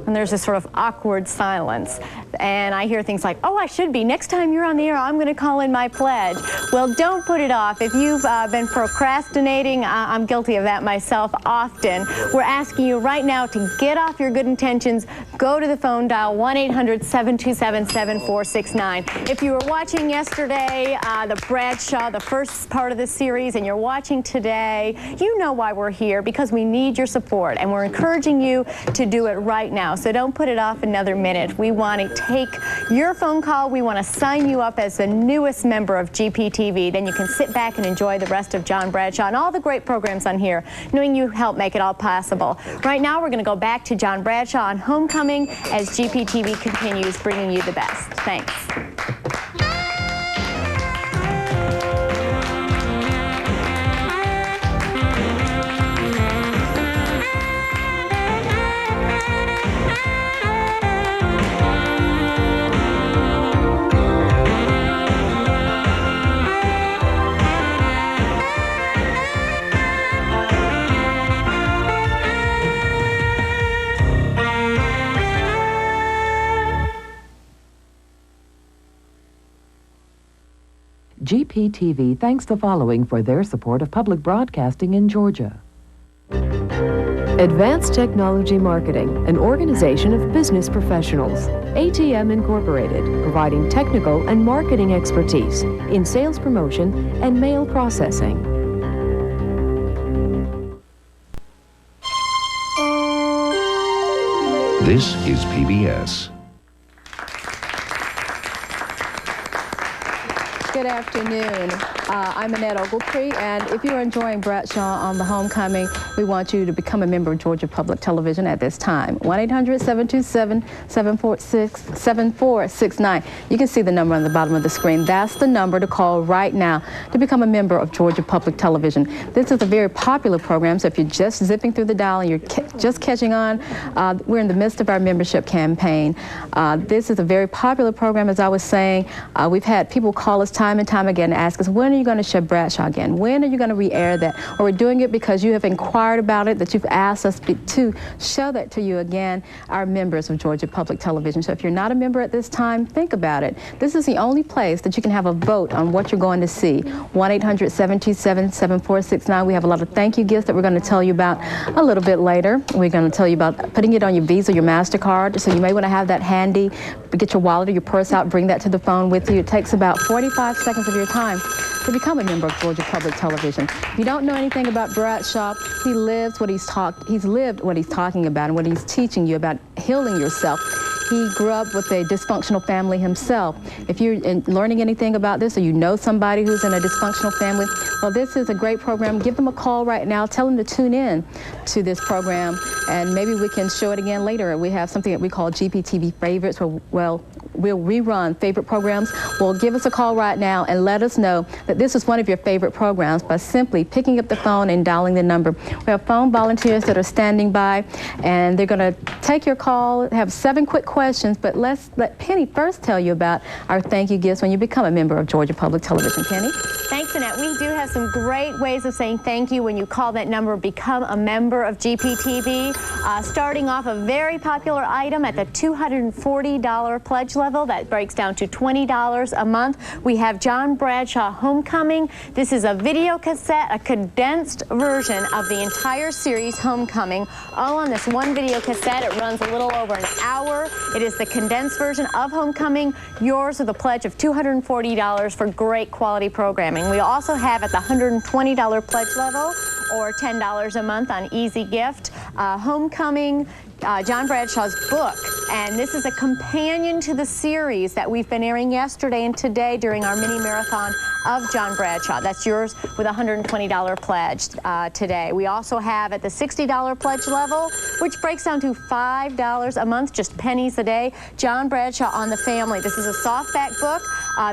And there's this sort of awkward silence. And I hear things like, oh, I should be. Next time you're on the air, I'm going to call in my pledge. Well, don't put it off. If you've been procrastinating, I'm guilty of that myself often. We're asking you right now to get off your good intentions. Go to the phone, dial 1-800-727-7469. If you were watching yesterday, the Bradshaw, the first part of the series, and you're watching today, you know why we're here, because we need your support, and we're encouraging you to do it right now. So don't put it off another minute. We want to take your phone call. We want to sign you up as the newest member of GPTV. Then you can sit back and enjoy the rest of John Bradshaw and all the great programs on here, knowing you help make it all possible. Right now, we're going to go back to John Bradshaw on Homecoming as GPTV continues bringing you the best. Thanks. GPTV thanks the following for their support of public broadcasting in Georgia. Advanced Technology Marketing, an organization of business professionals. ATM Incorporated, providing technical and marketing expertise in sales promotion and mail processing. This is PBS. Good afternoon. I'm Annette Ogletree, and if you're enjoying Bradshaw on the Homecoming, we want you to become a member of Georgia Public Television at this time. 1-800-727-7469. You can see the number on the bottom of the screen. That's the number to call right now to become a member of Georgia Public Television. This is a very popular program, so if you're just zipping through the dial and you're just catching on, we're in the midst of our membership campaign. This is a very popular program, as I was saying. We've had people call us time and time again and ask us, when are you going to show Bradshaw again? When are you going to re-air that? Or we're doing it because you have inquired about it, that you've asked us to show that to you again, our members of Georgia Public Television. So if you're not a member at this time, think about it. This is the only place that you can have a vote on what you're going to see. 1-800-727-7469. We have a lot of thank you gifts that we're going to tell you about a little bit later. We're going to tell you about putting it on your Visa, your MasterCard, so you may want to have that handy. Get your wallet or your purse out, bring that to the phone with you. It takes about 45 seconds of your time to become a member of Georgia Public Television. If you don't know anything about Bradshaw, he lives what he's lived what he's talking about and what he's teaching you about healing yourself. He grew up with a dysfunctional family himself. If you're learning anything about this or you know somebody who's in a dysfunctional family, well, this is a great program. Give them a call right now. Tell them to tune in to this program, and maybe we can show it again later. We have something that we call GPTV favorites, where, well, we'll rerun favorite programs. Well, give us a call right now and let us know that this is one of your favorite programs by simply picking up the phone and dialing the number. We have phone volunteers that are standing by, and they're going to take your call, have 7 quick questions, but let's let Penny first tell you about our thank you gifts when you become a member of Georgia Public Television. Penny? Thanks, Annette. We do have some great ways of saying thank you when you call that number, become a member of GPTV. Starting off a very popular item at the $240 pledge level. That breaks down to $20 a month. We have John Bradshaw Homecoming. This is a video cassette, a condensed version of the entire series Homecoming, all on this one video cassette. It runs a little over an hour. It is the condensed version of Homecoming, yours with a pledge of $240 for great quality programming. We also have at the $120 pledge level, or $10 a month on Easy Gift, Homecoming, John Bradshaw's book, and this is a companion to the series that we've been airing yesterday and today during our mini marathon of John Bradshaw. That's yours with a $120 pledge today. We also have at the $60 pledge level, which breaks down to $5 a month, just pennies a day, John Bradshaw on the Family. This is a softback book.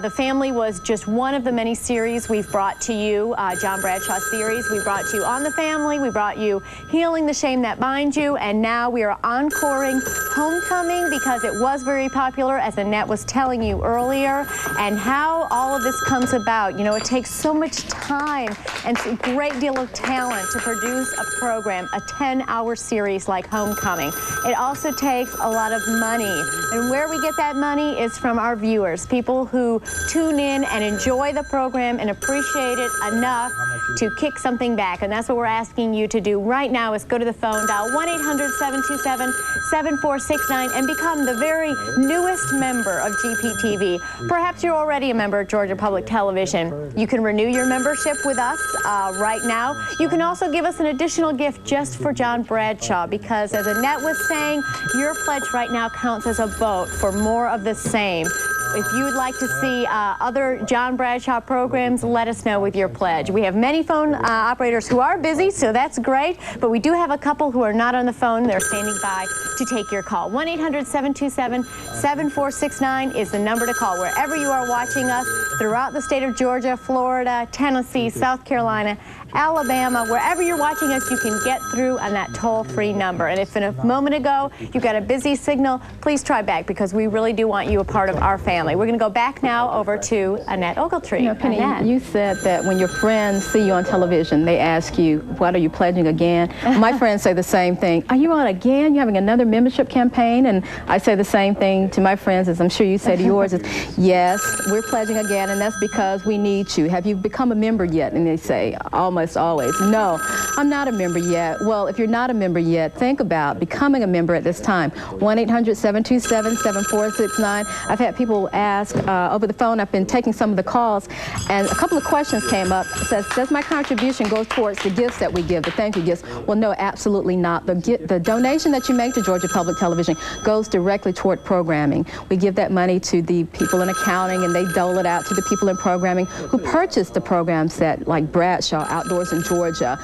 The Family was just one of the many series we've brought to you, John Bradshaw series. We brought you On the Family, we brought you Healing the Shame That Binds You, and now we are encoring Homecoming because it was very popular, as Annette was telling you earlier, and how all of this comes about. You know, it takes so much time and a great deal of talent to produce a program, a 10-hour series like Homecoming. It also takes a lot of money, and where we get that money is from our viewers, people who tune in and enjoy the program and appreciate it enough to kick something back, and that's what we're asking you to do right now. Is go to the phone, dial 1-800-727-7469 and become the very newest member of GPTV. Perhaps you're already a member of Georgia Public Television. You can renew your membership with us right now. You can also give us an additional gift just for John Bradshaw, because as Annette was saying, your pledge right now counts as a vote for more of the same. If you would like to see other John Bradshaw programs, let us know with your pledge. We have many phone operators who are busy, so that's great, but we do have a couple who are not on the phone. They're standing by to take your call. 1-800-727-7469 is the number to call wherever you are watching us throughout the state of Georgia, Florida, Tennessee, South Carolina, Alabama. Wherever you're watching us, you can get through on that toll-free number. And if in a moment ago you got a busy signal, please try back, because we really do want you a part of our family. We're going to go back now over to Annette Ogletree. You know, Penny, you said that when your friends see you on television, they ask you, what are you pledging again? My friends say the same thing. Are you on again? You're having another membership campaign? And I say the same thing to my friends, as I'm sure you say to yours, is yes, we're pledging again. that, and that's because we need you. Have you become a member yet? And they say, almost always, no, I'm not a member yet. Well, if you're not a member yet, think about becoming a member at this time. 1-800-727-7469. I've had people ask over the phone. I've been taking some of the calls, and a couple of questions came up. It says, does my contribution go towards the gifts that we give, the thank you gifts? Well, no, absolutely not. The donation that you make to Georgia Public Television goes directly toward programming. We give that money to the people in accounting, and they dole it out to the people in programming who purchase the program set, like Bradshaw, Outdoors in Georgia,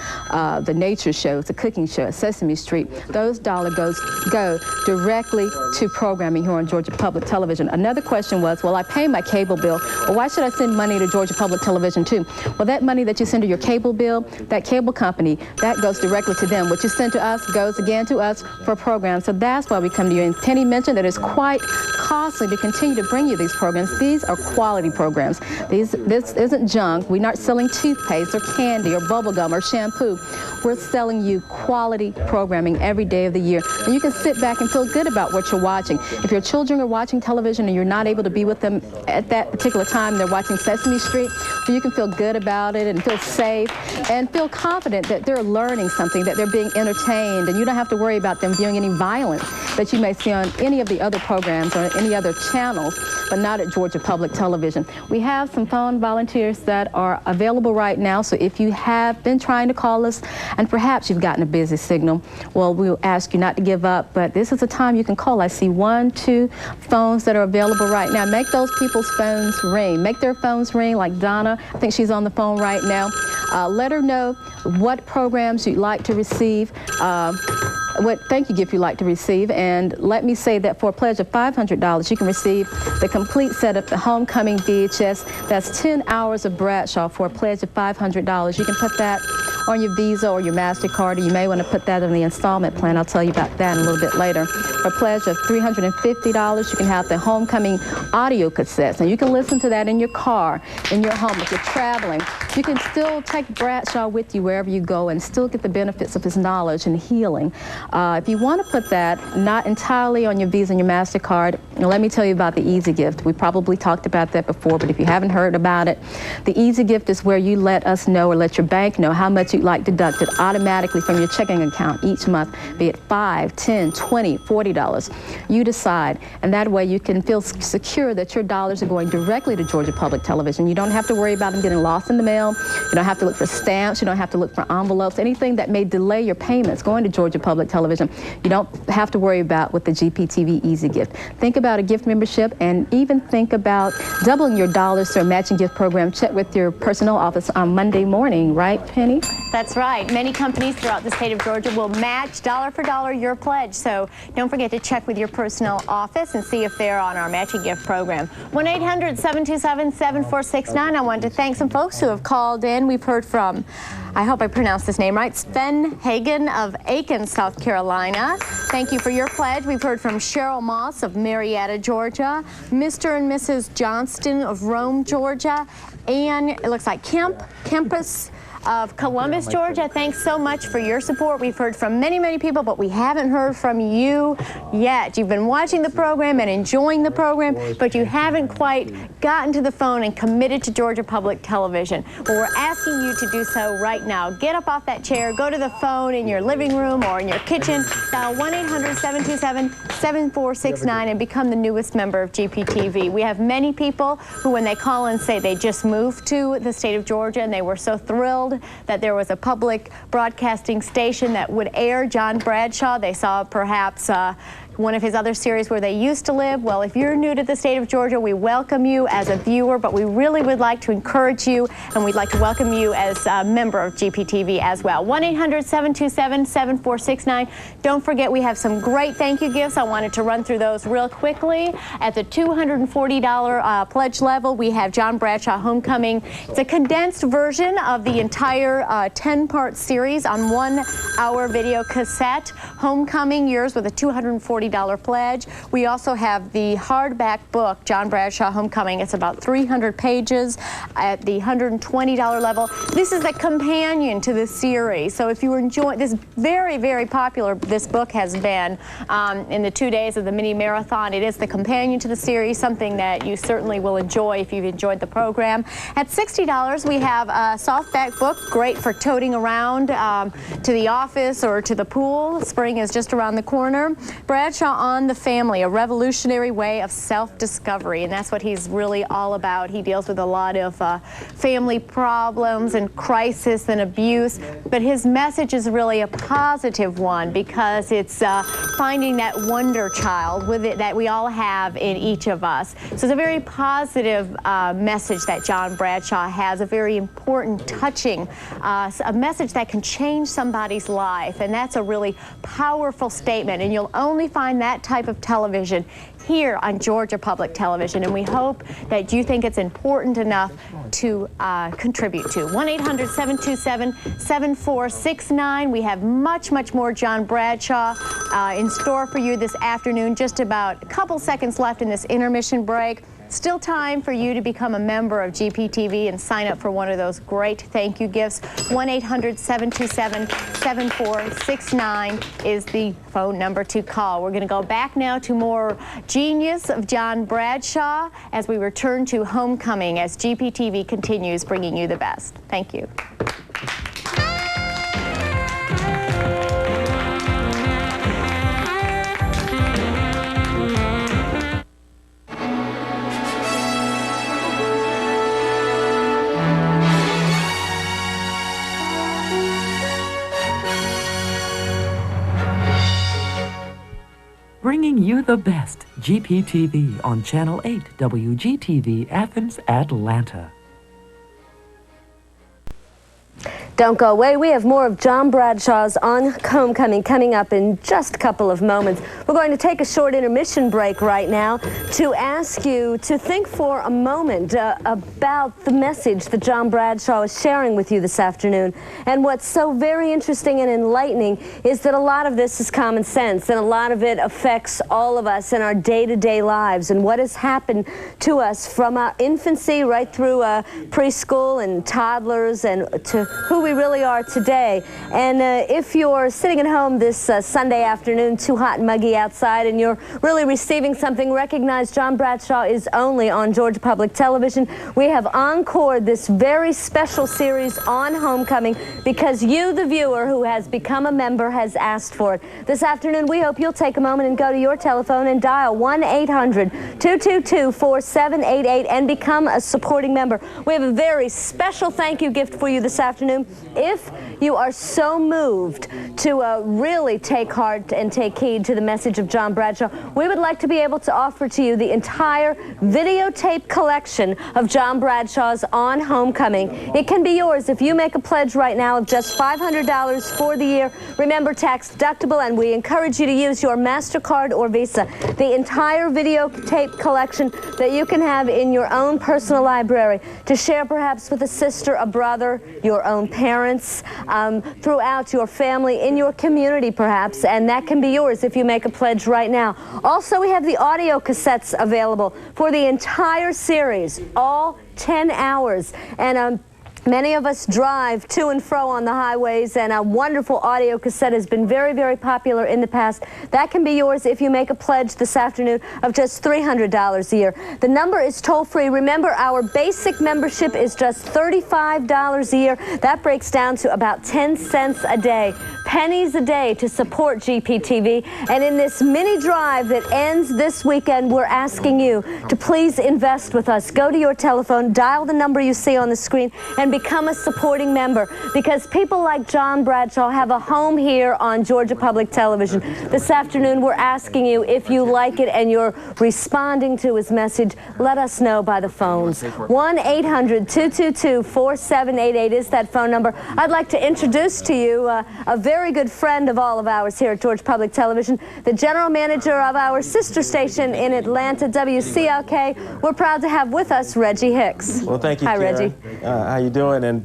the nature shows, the cooking show at Sesame Street. Those dollars go directly to programming here on Georgia Public Television. Another question was, well, I pay my cable bill. Well, why should I send money to Georgia Public Television too? Well, that money that you send to your cable bill, that cable company, that goes directly to them. What you send to us goes again to us for programs. So that's why we come to you. And Penny mentioned that it's quite costly to continue to bring you these programs. These are quality programs. This isn't junk. We're not selling toothpaste or candy or bubble gum or shampoo. We're selling you quality programming every day of the year. And you can sit back and feel good about what you're watching. If your children are watching television and you're not able to be with them at that particular time, they're watching Sesame Street, so you can feel good about it and feel safe and feel confident that they're learning something, that they're being entertained, and you don't have to worry about them viewing any violence that you may see on any of the other programs or any other channels, but not at Georgia Public Television. We have some phone volunteers that are available right now, so if you have been trying to call us and perhaps you've gotten a busy signal, well, we'll ask you not to give up, but this is a time you can call. I see 1, 2 phones that are available right now. Make those people's phones ring. Make their phones ring, like Donna. I think she's on the phone right now. Let her know what programs you'd like to receive, what thank you gift you'd like to receive, and let me say that for a pledge of $500, you can receive the complete set of the Homecoming VHS. That's 10 hours of Bradshaw for a pledge of $500. You can put that on your Visa or your MasterCard, or you may want to put that on the installment plan. I'll tell you about that in a little bit later. For a pledge of $350, you can have the Homecoming audio cassettes, and you can listen to that in your car, in your home, if you're traveling. You can still take Bradshaw with you wherever you go and still get the benefits of his knowledge and healing. If you want to put that not entirely on your Visa and your MasterCard, let me tell you about the Easy Gift. We probably talked about that before, but if you haven't heard about it, the Easy Gift is where you let us know, or let your bank know, how much you'd like deducted automatically from your checking account each month, be it $5, $10, $20, $40. You decide, and that way you can feel secure that your dollars are going directly to Georgia Public Television. You don't have to worry about them getting lost in the mail. You don't have to look for stamps. You don't have to look for envelopes. Anything that may delay your payments going to Georgia Public Television, you don't have to worry about with the GPTV Easy Gift. Think about a gift membership, and even think about doubling your dollars through a matching gift program. Check with your personnel office on Monday morning, right, Penny? That's right. Many companies throughout the state of Georgia will match dollar for dollar your pledge. So don't forget to check with your personnel office and see if they're on our matching gift program. 1-800-727-7469. I wanted to thank some folks who have called in. We've heard from, I hope I pronounced this name right, Sven Hagen of Aiken, South Carolina. Thank you for your pledge. We've heard from Cheryl Moss of Marietta, Georgia, Mr. and Mrs. Johnston of Rome, Georgia, and it looks like Campus of Columbus, Georgia. Thanks so much for your support. We've heard from many, many people, but we haven't heard from you yet. You've been watching the program and enjoying the program, but you haven't quite gotten to the phone and committed to Georgia Public Television. Well, we're asking you to do so right now. Get up off that chair, go to the phone in your living room or in your kitchen, dial 1-800-727-7469 and become the newest member of GPTV. We have many people who, when they call and say they just moved to the state of Georgia and they were so thrilled that there was a public broadcasting station that would air John Bradshaw. They saw perhaps one of his other series where they used to live. Well, if you're new to the state of Georgia, we welcome you as a viewer, but we really would like to encourage you, and we'd like to welcome you as a member of GPTV as well. 1-800-727-7469. Don't forget, we have some great thank you gifts. I wanted to run through those real quickly. At the $240 pledge level, we have John Bradshaw Homecoming. It's a condensed version of the entire 10-part series on 1 hour video cassette. Homecoming, yours with a $240 $240 pledge. We also have the hardback book, John Bradshaw Homecoming. It's about 300 pages at the $120 level. This is a companion to the series. So if you enjoy this, very, very popular this book has been in the 2 days of the mini marathon. It is the companion to the series, something that you certainly will enjoy if you've enjoyed the program. At $60, we have a softback book, great for toting around to the office or to the pool. Spring is just around the corner. Bradshaw on the Family, a revolutionary way of self-discovery, and that's what he's really all about. He deals with a lot of family problems and crisis and abuse, but his message is really a positive one because it's finding that wonder child with it that we all have in each of us. So it's a very positive message that John Bradshaw has, a very important, touching, a message that can change somebody's life, and that's a really powerful statement, and you'll only find that type of television here on Georgia Public Television, and we hope that you think it's important enough to contribute to. 1-800-727-7469. We have much, much more John Bradshaw in store for you this afternoon. Just about a couple seconds left in this intermission break. Still time for you to become a member of GPTV and sign up for one of those great thank you gifts. 1-800-727-7469 is the phone number to call. We're going to go back now to more genius of John Bradshaw as we return to Homecoming as GPTV continues bringing you the best. Thank you. Bringing you the best, GPTV on Channel 8, WGTV Athens, Atlanta. Don't go away. We have more of John Bradshaw's On Homecoming coming up in just a couple of moments. We're going to take a short intermission break right now to ask you to think for a moment about the message that John Bradshaw is sharing with you this afternoon. And what's so very interesting and enlightening is that a lot of this is common sense, and a lot of it affects all of us in our day-to-day lives and what has happened to us from our infancy right through preschool and toddlers and to who we really are today. And if you're sitting at home this Sunday afternoon, too hot and muggy outside, and you're really receiving something, recognize John Bradshaw is only on Georgia Public Television. We have encored this very special series on Homecoming because you, the viewer who has become a member, has asked for it. This afternoon, we hope you'll take a moment and go to your telephone and dial 1-800-222-4788 and become a supporting member. We have a very special thank you gift for you this afternoon. If you are so moved to really take heart and take heed to the message of John Bradshaw, we would like to be able to offer to you the entire videotape collection of John Bradshaw's On Homecoming. It can be yours if you make a pledge right now of just $500 for the year. Remember, tax deductible, and we encourage you to use your MasterCard or Visa. The entire videotape collection that you can have in your own personal library to share perhaps with a sister, a brother, your own parents, throughout your family, in your community perhaps, and that can be yours if you make a pledge right now. Also, we have the audio cassettes available for the entire series, all 10 hours, and many of us drive to and fro on the highways, and a wonderful audio cassette has been very, very popular in the past. That can be yours if you make a pledge this afternoon of just $300 a year. The number is toll-free. Remember, our basic membership is just $35 a year. That breaks down to about 10 cents a day, pennies a day to support GPTV. And in this mini drive that ends this weekend, we're asking you to please invest with us. Go to your telephone, dial the number you see on the screen, and become a supporting member, because people like John Bradshaw have a home here on Georgia Public Television. This afternoon, we're asking you, if you like it and you're responding to his message, let us know by the phones. 1-800-222-4788 is that phone number. I'd like to introduce to you a very very good friend of all of ours here at Georgia Public Television, the general manager of our sister station in Atlanta, WCLK. We're proud to have with us Reggie Hicks. Well, thank you, Hi, Karen. Reggie. How you doing? And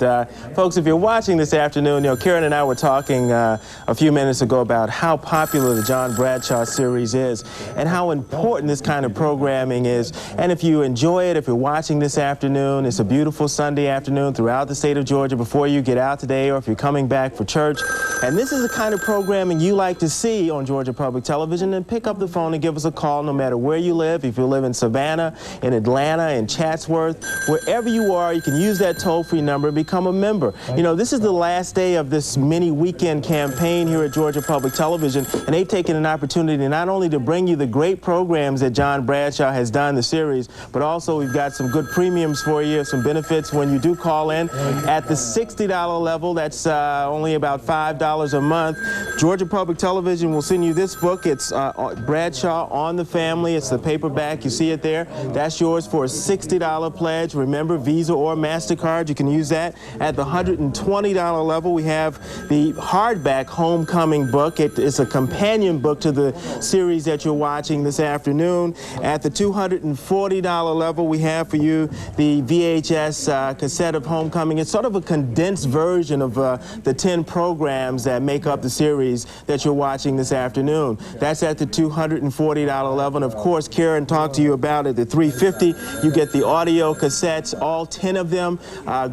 folks, if you're watching this afternoon, Karen and I were talking a few minutes ago about how popular the John Bradshaw series is and how important this kind of programming is. And if you enjoy it, if you're watching this afternoon, it's a beautiful Sunday afternoon throughout the state of Georgia before you get out today, or if you're coming back for church. And this is the kind of programming you like to see on Georgia Public Television, then pick up the phone and give us a call no matter where you live. If you live in Savannah, in Atlanta, in Chatsworth, wherever you are, you can use that toll-free number and become a member. This is the last day of this mini weekend campaign here at Georgia Public Television, and they've taken an opportunity not only to bring you the great programs that John Bradshaw has done, the series, but also we've got some good premiums for you, some benefits when you do call in. At the $60 level, that's only about $5 a month. Georgia Public Television will send you this book. It's Bradshaw on the Family. It's the paperback. You see it there. That's yours for a $60 pledge. Remember, Visa or MasterCard, you can use that. At the $120 level, we have the hardback Homecoming book. It's a companion book to the series that you're watching this afternoon. At the $240 level, we have for you the VHS cassette of Homecoming. It's sort of a condensed version of the 10 programs that make up the series that you're watching this afternoon. That's at the $240 level. And of course, Karen talked to you about it. At the $350, you get the audio cassettes, all 10 of them,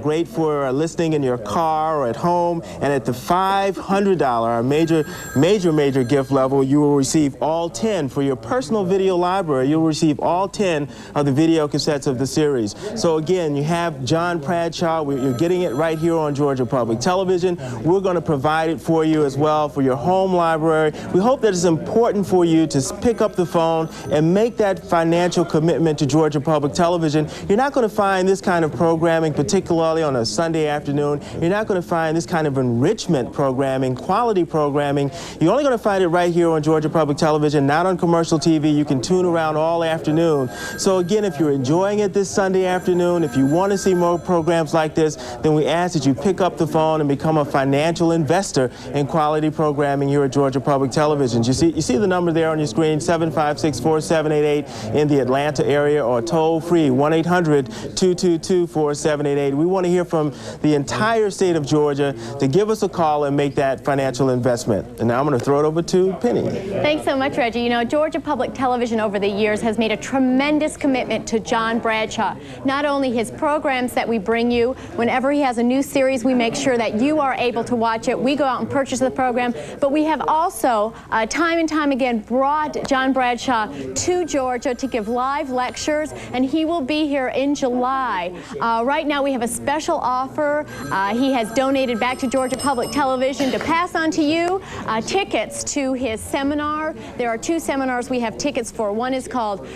great for listening in your car or at home. And at the $500, major gift level, you will receive all 10 for your personal video library. You'll receive all 10 of the video cassettes of the series. So again, you have John Bradshaw. You're getting it right here on Georgia Public Television. We're going to provide it for you as well for your home library. We hope that it's important for you to pick up the phone and make that financial commitment to Georgia Public Television. You're not going to find this kind of programming, particularly on a Sunday afternoon. You're not going to find this kind of enrichment programming, quality programming. You're only going to find it right here on Georgia Public Television, not on commercial TV. You can tune around all afternoon. So again, if you're enjoying it this Sunday afternoon, if you want to see more programs like this, then we ask that you pick up the phone and become a financial investor in quality programming here at Georgia Public Television. You see the number there on your screen, 756-4788 in the Atlanta area, or toll free 1-800-222-4788. We want to hear from the entire state of Georgia to give us a call and make that financial investment. And now I'm going to throw it over to Penny. Thanks so much, Reggie. Georgia Public Television over the years has made a tremendous commitment to John Bradshaw. Not only his programs that we bring you, whenever he has a new series, we make sure that you are able to watch it. We go out and purchase the program, but we have also time and time again brought John Bradshaw to Georgia to give live lectures, and he will be here in July. Right now we have a special offer. He has donated back to Georgia Public Television to pass on to you tickets to his seminar. There are two seminars we have tickets for. One is called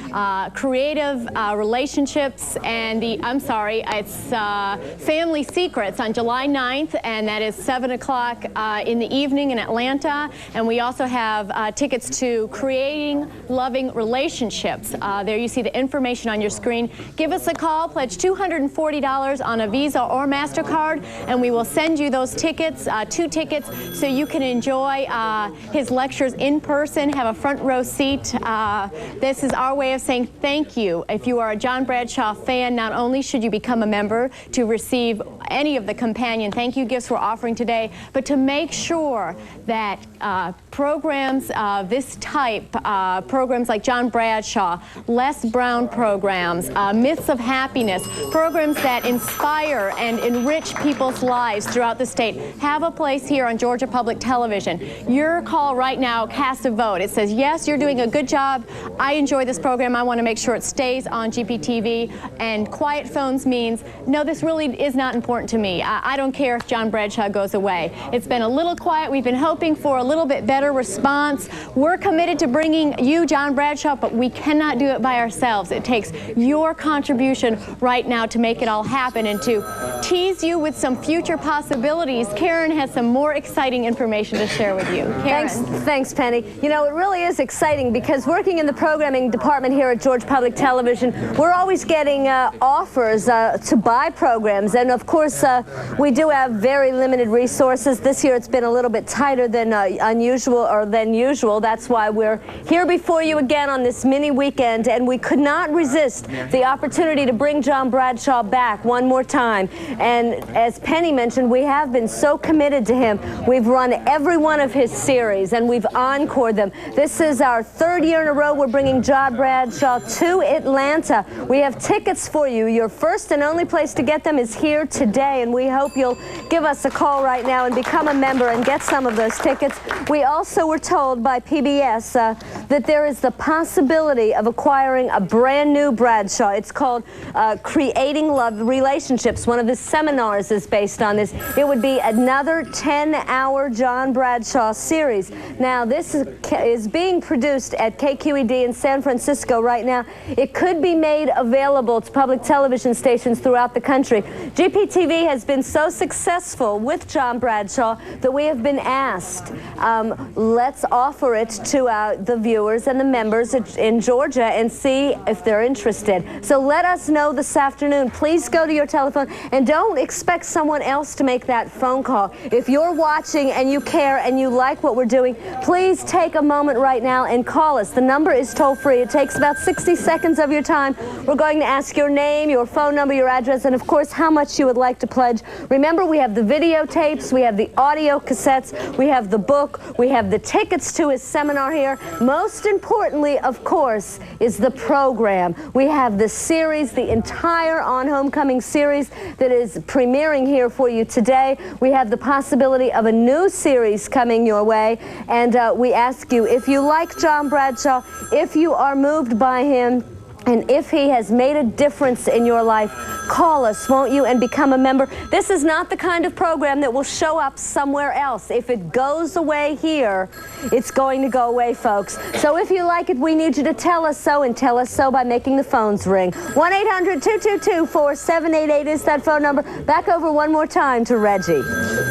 Creative Relationships, and it's Family Secrets on July 9th, and that is 7 o'clock in the evening in Atlanta. And we also have tickets to Creating Loving Relationships. There you see the information on your screen. Give us a call, pledge $240 on a Visa or MasterCard, and we will send you those tickets, 2 tickets, so you can enjoy his lectures in person, have a front row seat. This is our way of saying thank you. If you are a John Bradshaw fan, not only should you become a member to receive any of the companion thank you gifts we're offering today, but to make sure that programs of this type, programs like John Bradshaw, Les Brown programs, Myths of Happiness, programs that inspire and enrich people's lives throughout the state, have a place here on Georgia Public Television. Your call right now casts a vote. It says, yes, you're doing a good job. I enjoy this program. I want to make sure it stays on GPTV. And quiet phones means, no, this really is not important to me. I don't care if John Bradshaw goes away. It's been a little quiet. We've been hoping for a little bit better response. We're committed to bringing you John Bradshaw, but we cannot do it by ourselves. It takes your contribution right now to make it all happen. And to tease you with some future possibilities, Karen has some more exciting information to share with you. Karen. Thanks, Penny. You know, it really is exciting because working in the programming department here at Georgia Public Television, we're always getting offers to buy programs. And of course, course, we do have very limited resources. This year it's been a little bit tighter than usual. That's why we're here before you again on this mini weekend, and we could not resist the opportunity to bring John Bradshaw back one more time. And as Penny mentioned, we have been so committed to him. We've run every one of his series, and we've encored them. This is our third year in a row we're bringing John Bradshaw to Atlanta. We have tickets for you. Your first and only place to get them is here today, and we hope you'll give us a call right now and become a member and get some of those tickets. We also were told by PBS that there is the possibility of acquiring a brand new Bradshaw. It's called Creating Love Relationships. One of his seminars is based on this. It would be another 10-hour John Bradshaw series. Now, this is being produced at KQED in San Francisco right now. It could be made available to public television stations throughout the country. GPTV has been so successful with John Bradshaw that we have been asked, let's offer it to the viewers and the members in Georgia and see if they're interested. So let us know this afternoon. Please go to your telephone and don't expect someone else to make that phone call. If you're watching and you care and you like what we're doing, please take a moment right now and call us. The number is toll-free. It takes about 60 seconds of your time. We're going to ask your name, your phone number, your address, and of course how much you would like to pledge. Remember, we have the videotapes, we have the audio cassettes, we have the book, we have the tickets to his seminar here. Most importantly, of course, is the program. We have the series, the entire On Homecoming series that is premiering here for you today. We have the possibility of a new series coming your way, and we ask you, if you like John Bradshaw, if you are moved by him, and if he has made a difference in your life, call us, won't you, and become a member. This is not the kind of program that will show up somewhere else. If it goes away here, it's going to go away, folks. So if you like it, we need you to tell us so, and tell us so by making the phones ring. 1-800-222-4788 is that phone number. Back over one more time to Reggie.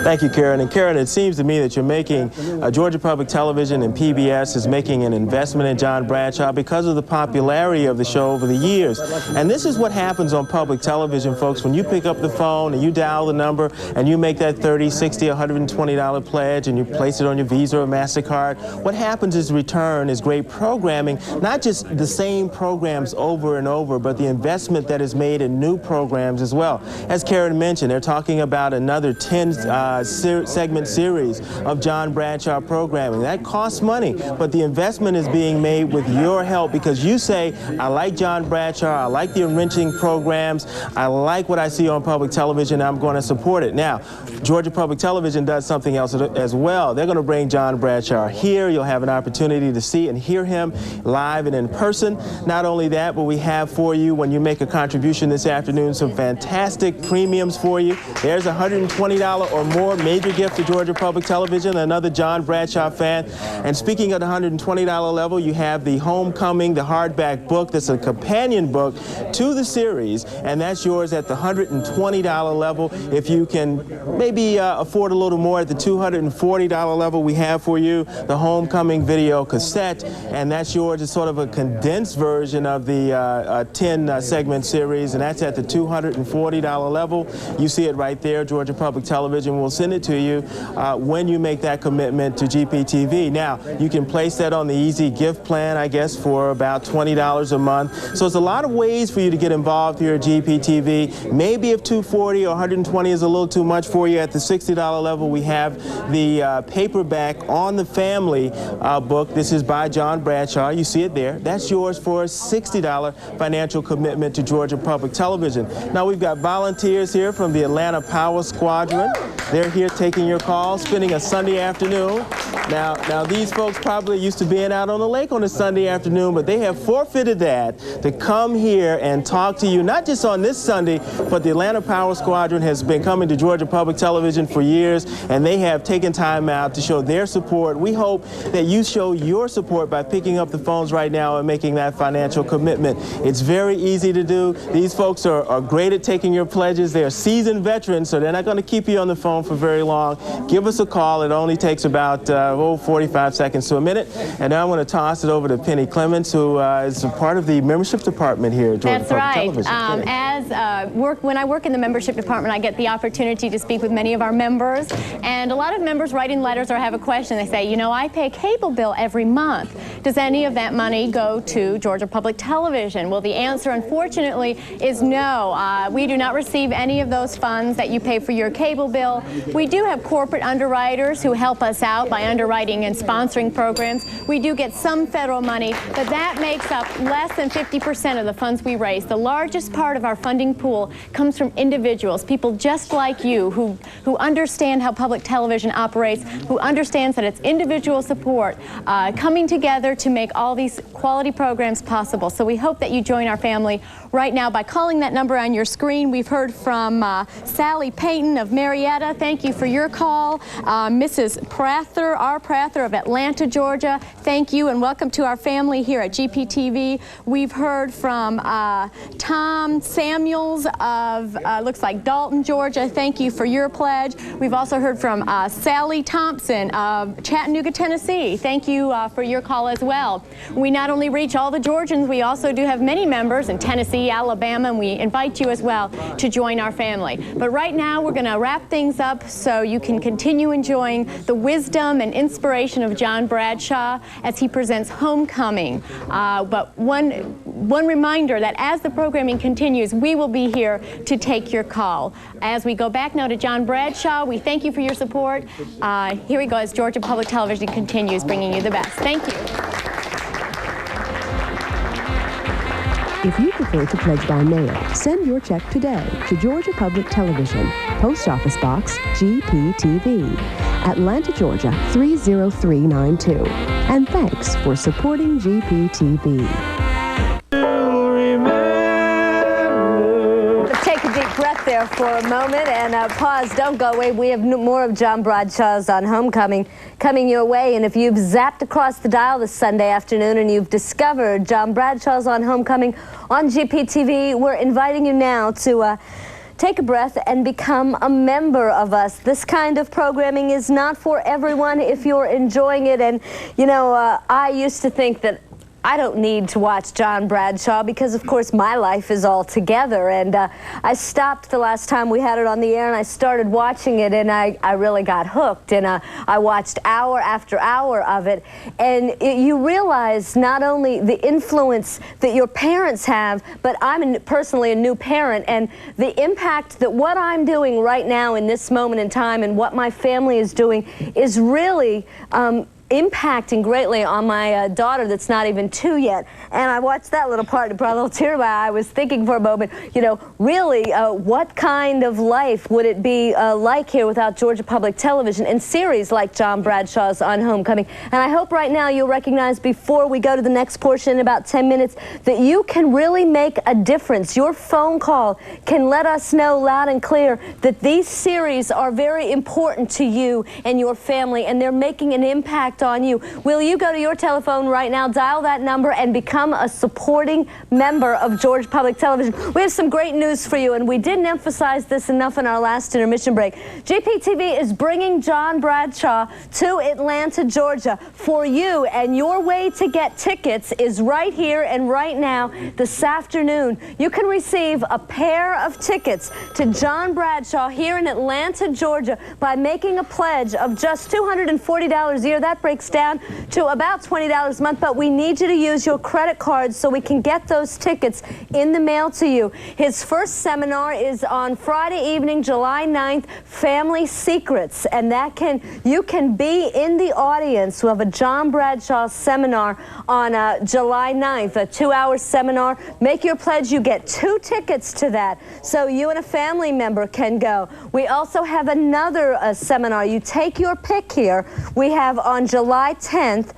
Thank you, Karen. And Karen, it seems to me that you're making, Georgia Public Television and PBS is making an investment in John Bradshaw because of the popularity of the show over the years. And this is what happens on public television, folks. When you pick up the phone and you dial the number and you make that $30, $60, $120 pledge and you place it on your Visa or MasterCard, what happens is return is great programming, not just the same programs over and over, but the investment that is made in new programs as well. As Karen mentioned, they're talking about another 10-segment series of John Bradshaw programming. That costs money, but the investment is being made with your help because you say, I like John Bradshaw, I like the enriching programs, I like what I see on public television, I'm going to support it. Now, Georgia Public Television does something else as well. They're going to bring John Bradshaw here. You'll have an opportunity to see and hear him live and in person. Not only that, but we have for you, when you make a contribution this afternoon, some fantastic premiums for you. There's a $120 or more major gift to Georgia Public Television, another John Bradshaw fan. And speaking of the $120 level, you have the Homecoming, the hardback book that's a companion book to the series, and that's yours at the $120 level. If you can maybe afford a little more at the $240 level, we have for you the Homecoming video cassette, and that's yours. It's sort of a condensed version of the 10-segment series, and that's at the $240 level. You see it right there. Georgia Public Television will send it to you when you make that commitment to GPTV. Now, you can place that on the easy gift plan, I guess, for about $20 a month. So it's a lot of ways for you to get involved here at GPTV. Maybe if $240 or $120 is a little too much for you, at the $60 level, we have the paperback On the Family book. This is by John Bradshaw. You see it there. That's yours for a $60 financial commitment to Georgia Public Television. Now, we've got volunteers here from the Atlanta Power Squadron. They're here taking your calls, spending a Sunday afternoon. Now these folks probably used to being out on the lake on a Sunday afternoon, but they have forfeited that to come here and talk to you, not just on this Sunday, but the Atlanta Power Squadron has been coming to Georgia Public Television for years, and they have taken time out to show their support. We hope that you show your support by picking up the phones right now and making that financial commitment. It's very easy to do. These folks are great at taking your pledges. They are seasoned veterans, so they're not going to keep you on the phone phone for very long, give us a call. It only takes about 45 seconds to a minute. And now I'm going to toss it over to Penny Clements, who is a part of the membership department here at Georgia Public Television. When I work in the membership department, I get the opportunity to speak with many of our members. And a lot of members write in letters or have a question. They say, you know, I pay a cable bill every month. Does any of that money go to Georgia Public Television? Well, the answer, unfortunately, is no. We do not receive any of those funds that you pay for your cable bill. We do have corporate underwriters who help us out by underwriting and sponsoring programs. We do get some federal money, but that makes up less than 50% of the funds we raise. The largest part of our funding pool comes from individuals, people just like you, who understand how public television operates, who understands that it's individual support coming together to make all these quality programs possible. So we hope that you join our family right now by calling that number on your screen. We've heard from Sally Payton of Marietta. Thank you for your call. Mrs. Prather, R. Prather of Atlanta, Georgia. Thank you and welcome to our family here at GPTV. We've heard from Tom Samuels of, looks like Dalton, Georgia. Thank you for your pledge. We've also heard from Sally Thompson of Chattanooga, Tennessee. Thank you for your call as well. We not only reach all the Georgians, we also do have many members in Tennessee, Alabama, and we invite you as well to join our family. But right now we're going to wrap things up so you can continue enjoying the wisdom and inspiration of John Bradshaw as he presents Homecoming. But one reminder that as the programming continues, we will be here to take your call. As we go back now to John Bradshaw, we thank you for your support. Here we go as Georgia Public Television continues bringing you the best. Thank you. If you prefer to pledge by mail, send your check today to Georgia Public Television, Post Office Box GPTV, Atlanta, Georgia 30392. And thanks for supporting GPTV. Take a deep breath there for a moment and pause. Don't go away. We have more of John Bradshaw's on Homecoming coming your way. And if you've zapped across the dial this Sunday afternoon and you've discovered John Bradshaw's on Homecoming on GPTV, we're inviting you now to take a breath and become a member of us. This kind of programming is not for everyone if you're enjoying it. And, you know, I used to think that I don't need to watch John Bradshaw because, of course, my life is all together. And I stopped the last time we had it on the air, and I started watching it, and I really got hooked. And I watched hour after hour of it. And you realize not only the influence that your parents have, but I'm personally a new parent, and the impact that what I'm doing right now in this moment in time and what my family is doing is really impacting greatly on my daughter that's not even 2 yet. And I watched that little part and brought a little tear to my eye. I was thinking for a moment, you know, really, what kind of life would it be like here without Georgia Public Television and series like John Bradshaw's on Homecoming? And I hope right now you'll recognize, before we go to the next portion in about 10 minutes, that you can really make a difference. Your phone call can let us know loud and clear that these series are very important to you and your family, and they're making an impact on you. Will you go to your telephone right now, dial that number, and become a supporting member of Georgia Public Television? We have some great news for you, and we didn't emphasize this enough in our last intermission break. GPTV is bringing John Bradshaw to Atlanta, Georgia for you, and your way to get tickets is right here and right now this afternoon. You can receive a pair of tickets to John Bradshaw here in Atlanta, Georgia by making a pledge of just $240 a year. That breaks down to about $20 a month, but we need you to use your credit card so we can get those tickets in the mail to you. His first seminar is on Friday evening, July 9th, Family Secrets, and you can be in the audience of a John Bradshaw seminar on July 9th, a 2-hour seminar. Make your pledge. You get 2 tickets to that, so you and a family member can go. We also have another seminar. You take your pick here. We have on July 10th,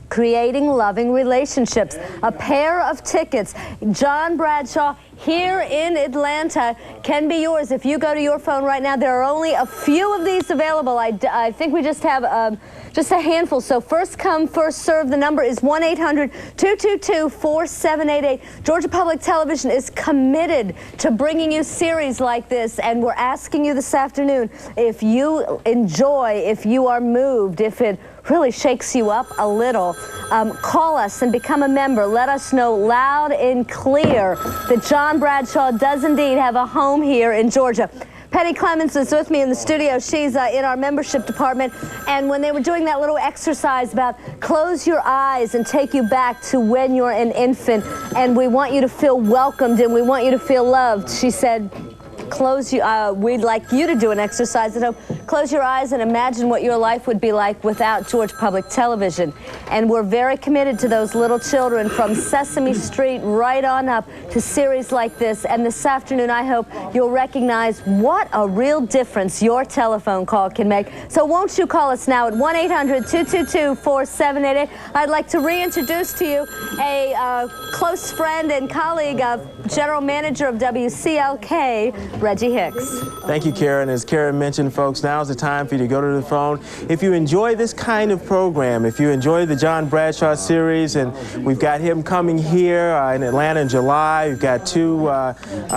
Creating Loving Relationships, a pair of tickets. John Bradshaw, here in Atlanta can be yours. If you go to your phone right now, there are only a few of these available. I think we just have just a handful. So first come, first serve. The number is 1-800-222-4788. Georgia Public Television is committed to bringing you series like this, and we're asking you this afternoon, if you enjoy, if you are moved, if it really shakes you up a little, call us and become a member. Let us know loud and clear that John Bradshaw does indeed have a home here in Georgia. Penny Clemens is with me in the studio. She's in our membership department. And when they were doing that little exercise about close your eyes and take you back to when you're an infant, and we want you to feel welcomed and we want you to feel loved, she said, we'd like you to do an exercise at home. Close your eyes and imagine what your life would be like without Georgia Public Television. And we're very committed to those little children from Sesame Street right on up to series like this. And this afternoon, I hope you'll recognize what a real difference your telephone call can make. So won't you call us now at 1-800-222-4788. I'd like to reintroduce to you a close friend and colleague of General Manager of WCLK, Reggie Hicks. Thank you, Karen. As Karen mentioned, folks, now's the time for you to go to the phone. If you enjoy this kind of program, if you enjoy the John Bradshaw series, and we've got him coming here in Atlanta in July. We've got 2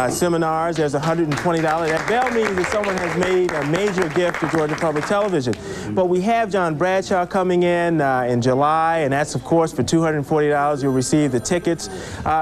seminars. There's $120. That bell means that someone has made a major gift to Georgia Public Television. But we have John Bradshaw coming in July, and that's, of course, for $240. You'll receive the tickets.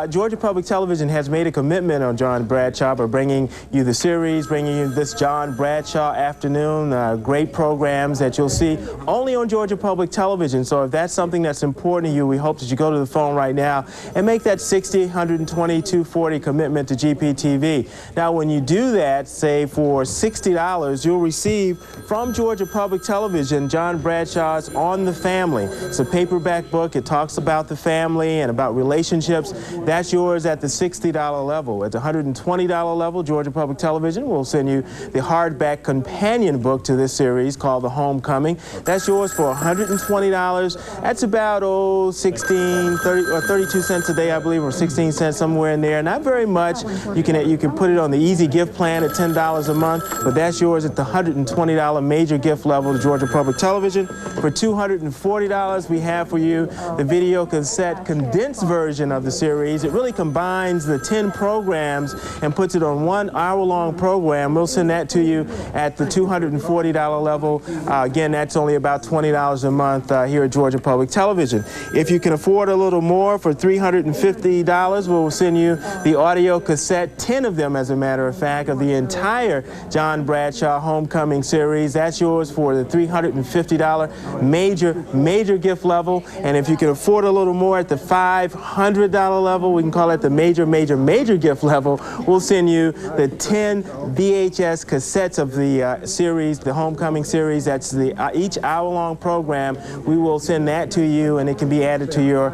Georgia Public Television has made a commitment on John Bradshaw by bringing you the series, bringing you this John Bradshaw afternoon, great programs that you'll see only on Georgia Public Television. So if that's something that's important to you, we hope that you go to the phone right now and make that $60, $120, $240 commitment to GPTV. Now, when you do that, say for $60, you'll receive from Georgia Public Television John Bradshaw's On the Family. It's a paperback book. It talks about the family and about relationships. That's yours at the $60 level. At the $120 level, Georgia Public Television will send you the hardback companion book to this series called The Homecoming. That's yours for $120. That's about 16, 30, or 32 cents a day, I believe, or 16 cents, somewhere in there. Not very much. You can put it on the easy gift plan at $10 a month, but that's yours at the $120 major gift level to Georgia Public Television. For $240, we have for you the video cassette condensed version of the series. It really combines the 10 programs and puts it on 1 hour-long program. We'll send that to you at the $240 level. Again, that's only about $20 a month here at Georgia Public Television. If you can afford a little more, for $350, we'll send you the audio cassette, 10 of them, as a matter of fact, of the entire John Bradshaw Homecoming series. That's yours for the $350 major gift level. And if you can afford a little more at the $500 level, we can call it the major gift level, we'll send you the 10 VHS cassettes of the series, the Homecoming series. That's the each hour-long program. We will send that to you, and it can be added to your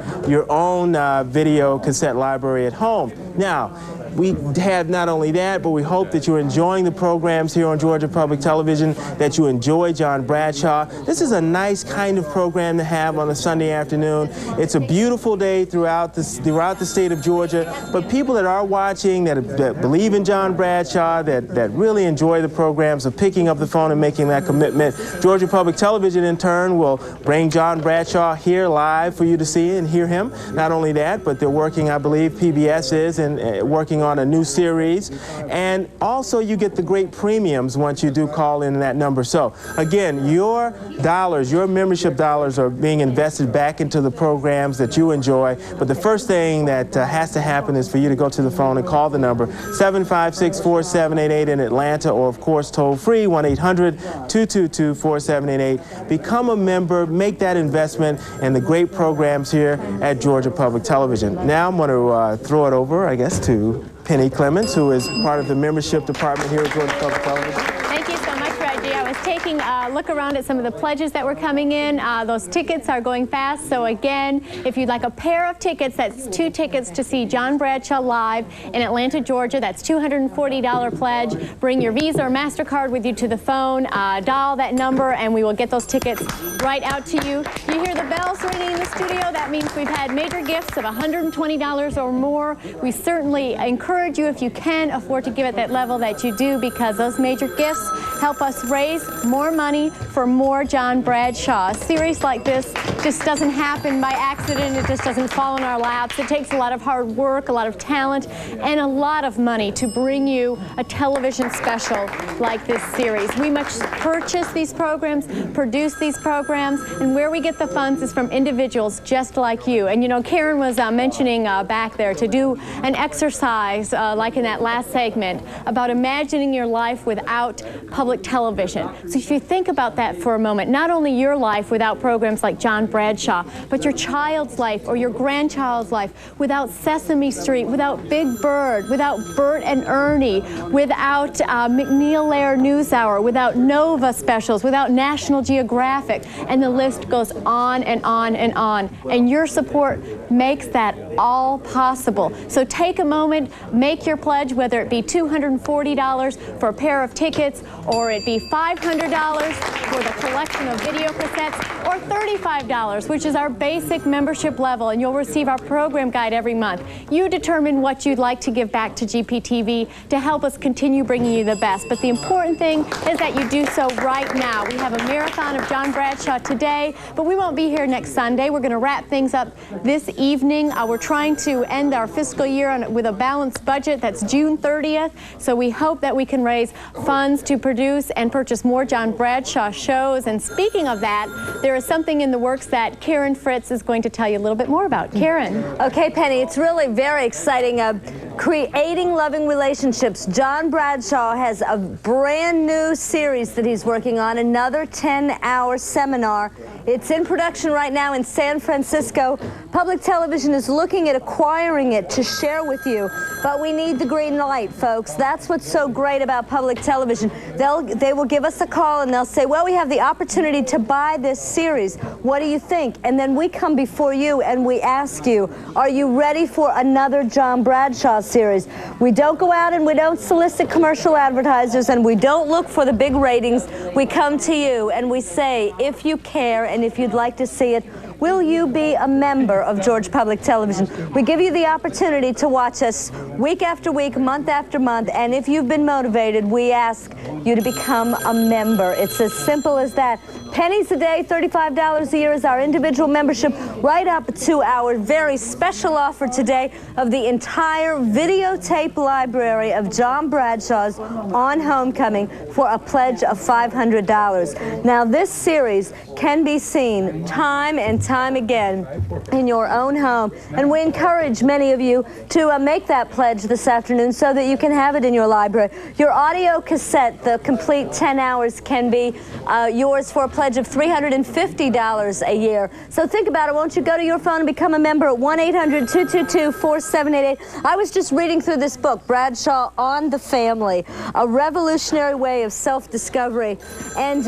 own video cassette library at home. Now, we have not only that, but we hope that you're enjoying the programs here on Georgia Public Television, that you enjoy John Bradshaw. This is a nice kind of program to have on a Sunday afternoon. It's a beautiful day throughout the state of Georgia, but people that are watching, that believe in John Bradshaw, that really enjoy the programs, of picking up the phone and making that commitment. Georgia Public Television, in turn, will bring John Bradshaw here live for you to see and hear him. Not only that, but they're working, I believe PBS is, and working on a new series. And also you get the great premiums once you do call in that number. So again, your dollars, your membership dollars are being invested back into the programs that you enjoy. But the first thing that has to happen is for you to go to the phone and call the number 756-4788 in Atlanta, or of course toll free 1-800-222-4788. Become a member, make that investment in the great programs here at Georgia Public Television. Now I'm going to throw it over, I guess, to Penny Clemens, who is part of the membership department here at Georgia Public Television. Thank you so much, Reggie. I was taking a look around at some of the pledges that were coming in. Those tickets are going fast. So again, if you'd like a pair of tickets, that's 2 tickets to see John Bradshaw live in Atlanta, Georgia. That's $240 pledge. Bring your Visa or MasterCard with you to the phone. Dial that number, and we will get those tickets right out to you. You hear the bells ringing in the studio. That means we've had major gifts of $120 or more. We certainly encourage you, if you can afford to give at that level, that you do, because those major gifts help us raise more money for more John Bradshaw. A series like this just doesn't happen by accident. It just doesn't fall in our laps. It takes a lot of hard work, a lot of talent, and a lot of money to bring you a television special like this series. We must purchase these programs, produce these programs, and where we get the funds is from individuals just like you. And you know, Karen was mentioning back there to do an exercise like in that last segment about imagining your life without public television. So if you think about that for a moment, not only your life without programs like John Bradshaw, but your child's life or your grandchild's life without Sesame Street, without Big Bird, without Bert and Ernie, without McNeil Lehrer NewsHour, without Nova specials, without National Geographic, and the list goes on and on and on. And your support makes that all possible. So take a moment, make your pledge, whether it be $240 for a pair of tickets, or it be $500 for the collection of video cassettes, or $35, which is our basic membership level, and you'll receive our program guide every month. You determine what you'd like to give back to GPTV to help us continue bringing you the best. But the important thing is that you do so right now. We have a marathon of John Bradshaw today, but we won't be here next Sunday. We're going to wrap things up this evening. We're trying to end our fiscal year with a balanced budget. That's June 30th. So we hope that we can raise funds to produce and purchase more John Bradshaw shows. And speaking of that, there is something in the works that Karen Fritz is going to tell you a little bit more about. Karen. Okay, Penny, it's really very exciting. Creating Loving Relationships. John Bradshaw has a brand new series that he's working on, another 10-hour seminar. It's in production right now in San Francisco. Public television is looking at acquiring it to share with you, but we need the green light, folks. That's what's so great about public television. They will give us a call and they'll say, well, we have the opportunity to buy this series. What do you think? And then we come before you and we ask you, are you ready for another John Bradshaw series? We don't go out and we don't solicit commercial advertisers, and we don't look for the big ratings. We come to you and we say, if you care and if you'd like to see it, will you be a member of Georgia Public Television? We give you the opportunity to watch us week after week, month after month, and if you've been motivated, we ask you to become a member. It's as simple as that. Pennies a day, $35 a year is our individual membership, right up to our very special offer today of the entire videotape library of John Bradshaw's On Homecoming for a pledge of $500. Now, this series can be seen time and time again in your own home, and we encourage many of you to make that pledge this afternoon so that you can have it in your library. Your audio cassette, the complete 10 hours, can be yours for a pledge of $350 a year. So think about it. Won't you go to your phone and become a member at 1-800-222-4788. I was just reading through this book, Bradshaw on the Family, a revolutionary way of self-discovery. And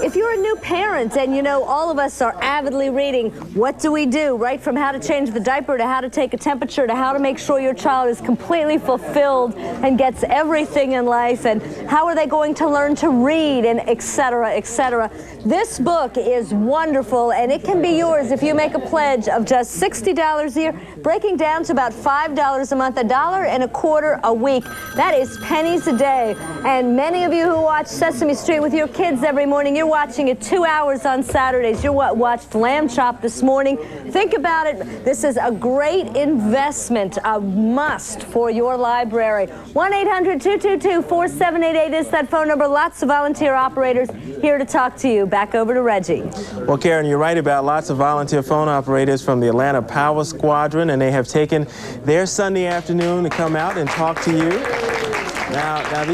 if you're a new parent, and you know all of us are avidly reading, what do we do? Right from how to change the diaper to how to take a temperature to how to make sure your child is completely fulfilled and gets everything in life, and how are they going to learn to read, and et cetera, et cetera. This book is wonderful, and it can be yours if you make a pledge of just $60 a year, breaking down to about $5 a month, $1.25 a week. That is pennies a day. And many of you who watch Sesame Street with your kids every morning, you're watching it 2 hours on Saturdays. You watched Lamb Chop this morning. Think about it. This is a great investment, a must for your library. 1-800-222-4788 is that phone number. Lots of volunteer operators here to talk to you. Back over to Reggie. Well, Karen, you're right about lots of volunteer phone operators from the Atlanta Power Squadron, and they have taken their Sunday afternoon to come out and talk to you. Now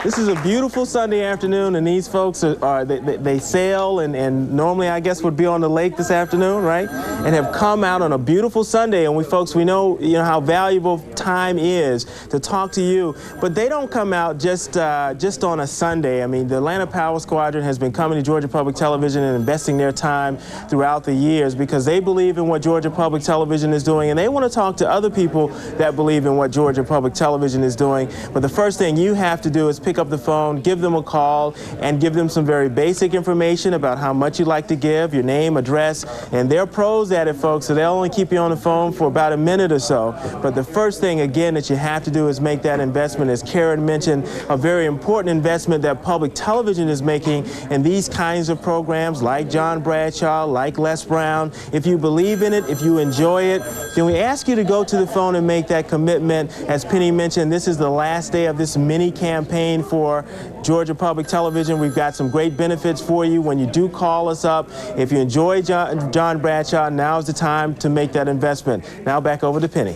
this is a beautiful Sunday afternoon, and these folks they sail and normally I guess would be on the lake this afternoon, right? And have come out on a beautiful Sunday, and we know how valuable time is to talk to you. But they don't come out just on a Sunday. I mean, the Atlanta Power Squadron has been coming to Georgia Public Television and investing their time throughout the years because they believe in what Georgia Public Television is doing, and they want to talk to other people that believe in what Georgia Public Television is doing. But the first thing you have to do is pick up the phone, give them a call, and give them some very basic information about how much you'd like to give, your name, address, and they're pros at it, folks, so they'll only keep you on the phone for about a minute or so. But the first thing, again, that you have to do is make that investment, as Karen mentioned, a very important investment that public television is making in these kinds of programs like John Bradshaw, like Les Brown. If you believe in it, if you enjoy it, then we ask you to go to the phone and make that commitment. As Penny mentioned, this is the last day of this mini campaign for Georgia Public Television. We've got some great benefits for you when you do call us up. If you enjoy John Bradshaw, now's the time to make that investment. Now back over to Penny.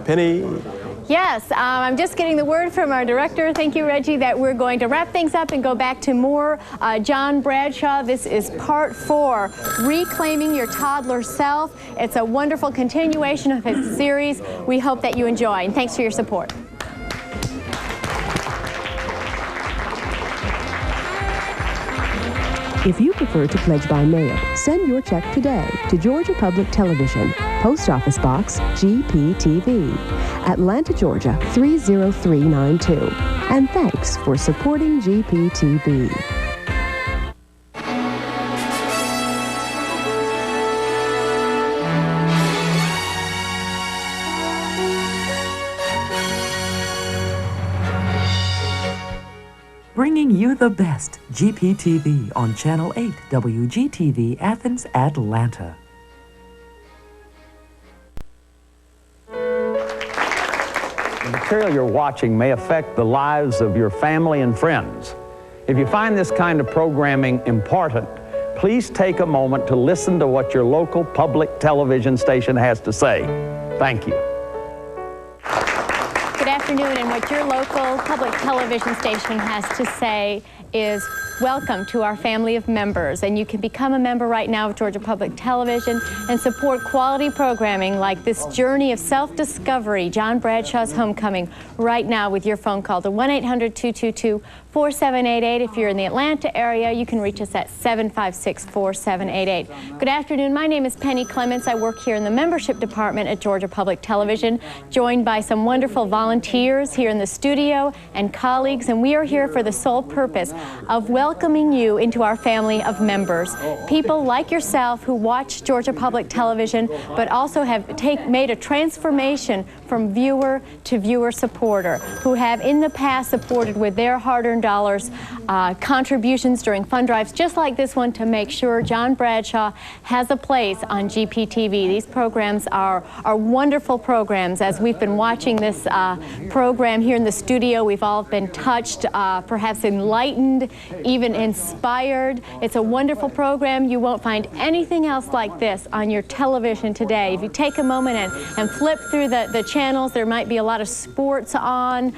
Penny. Yes, I'm just getting the word from our director, thank you, Reggie, that we're going to wrap things up and go back to more John Bradshaw. This is part 4, Reclaiming Your Toddler Self. It's a wonderful continuation of his series. We hope that you enjoy, and thanks for your support. If you prefer to pledge by mail, send your check today to Georgia Public Television, Post Office Box GPTV, Atlanta, Georgia 30392. And thanks for supporting GPTV. Bringing you the best, GPTV on Channel 8, WGTV Athens, Atlanta. The material you're watching may affect the lives of your family and friends. If you find this kind of programming important, please take a moment to listen to what your local public television station has to say. Thank you. Good afternoon, and what your local public television station has to say is welcome to our family of members, and you can become a member right now of Georgia Public Television and support quality programming like this journey of self-discovery, John Bradshaw's Homecoming, right now with your phone call to 1-800-222-4788. If you're in the Atlanta area, you can reach us at 756-4788. Good afternoon. My name is Penny Clements. I work here in the membership department at Georgia Public Television, joined by some wonderful volunteers here in the studio and colleagues, and we are here for the sole purpose of welcoming you into our family of members. People like yourself who watch Georgia Public Television, but also have made a transformation from viewer to viewer supporter, who have in the past supported with their hard-earned dollars contributions during fund drives just like this one to make sure John Bradshaw has a place on GPTV. These programs are wonderful programs. As we've been watching this program here in the studio, we've all been touched, perhaps enlightened, even inspired. It's a wonderful program. You won't find anything else like this on your television today. If you take a moment and flip through the channels, there might be a lot of sports on,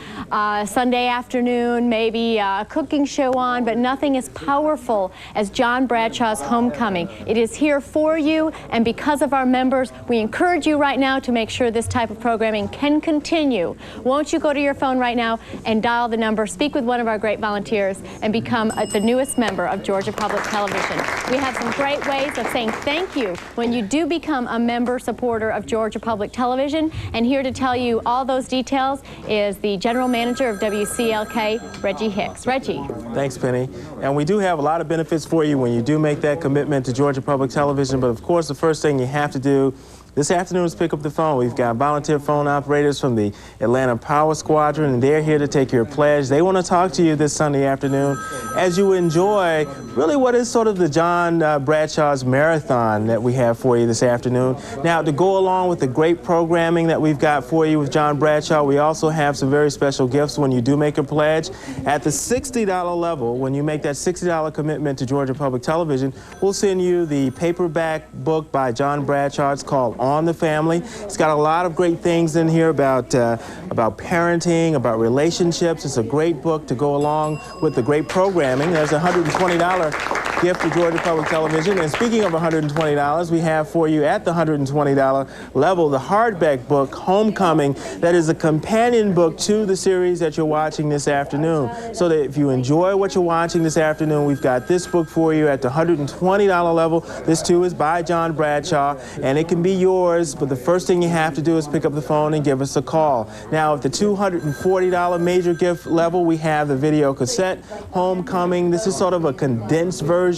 Sunday afternoon, maybe a cooking show on, but nothing as powerful as John Bradshaw's Homecoming. It is here for you, and because of our members, we encourage you right now to make sure this type of programming can continue. Won't you go to your phone right now and dial the number, speak with one of our great volunteers, and become the newest member of Georgia Public Television. We have some great ways of saying thank you when you do become a member supporter of Georgia Public Television, and here to tell you all those details is the General Manager of WCLK, Reggie Hicks. Reggie. Thanks, Penny. And we do have a lot of benefits for you when you do make that commitment to Georgia Public Television, but of course the first thing you have to do this afternoon is pick up the phone. We've got volunteer phone operators from the Atlanta Power Squadron, and they're here to take your pledge. They want to talk to you this Sunday afternoon as you enjoy really what is sort of the John Bradshaw's marathon that we have for you this afternoon. Now, to go along with the great programming that we've got for you with John Bradshaw, we also have some very special gifts when you do make a pledge. At the $60 level, when you make that $60 commitment to Georgia Public Television, we'll send you the paperback book by John Bradshaw. It's called on the family. It's got a lot of great things in here about parenting, about relationships. It's a great book to go along with the great programming. There's a $120 gift to Georgia Public Television. And speaking of $120, we have for you at the $120 level the hardback book, Homecoming, that is a companion book to the series that you're watching this afternoon. So that if you enjoy what you're watching this afternoon, we've got this book for you at the $120 level. This too is by John Bradshaw, and it can be yours, but the first thing you have to do is pick up the phone and give us a call. Now, at the $240 major gift level, we have the video cassette, Homecoming. This is sort of a condensed version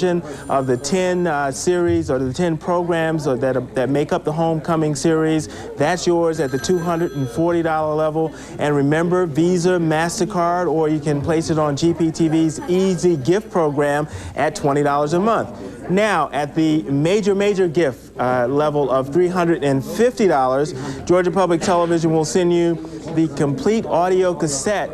of the 10 series or the 10 programs that make up the Homecoming series. That's yours at the $240 level. And remember, Visa, MasterCard, or you can place it on GPTV's Easy Gift program at $20 a month. Now, at the major gift level of $350, Georgia Public Television will send you the complete audio cassette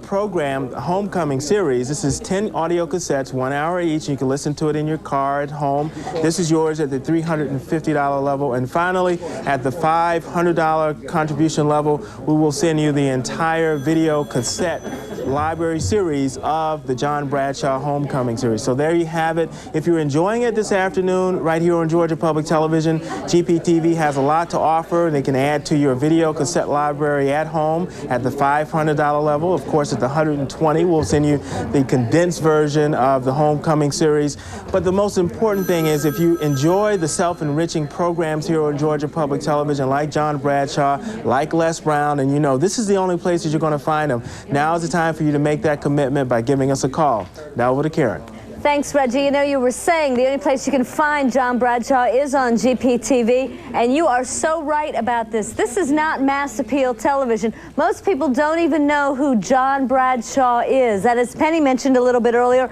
program, Homecoming series. This is 10 audio cassettes, 1 hour each. You can listen to it in your car at home. This is yours at the $350 level. And finally, at the $500 contribution level, we will send you the entire video cassette library series of the John Bradshaw Homecoming series. So there you have it. If you're enjoying it this afternoon right here on Georgia Public Television, GPTV has a lot to offer. They can add to your video cassette library at home at the $500 level. Of course, at the $120, we'll send you the condensed version of the Homecoming series. But the most important thing is, if you enjoy the self-enriching programs here on Georgia Public Television, like John Bradshaw, like Les Brown, and you know this is the only place that you're going to find them, now is the time for you to make that commitment by giving us a call. Now over to Karen. Thanks, Reggie. You know, you were saying the only place you can find John Bradshaw is on GPTV, and you are so right about this. This is not mass appeal television. Most people don't even know who John Bradshaw is. And as Penny mentioned a little bit earlier,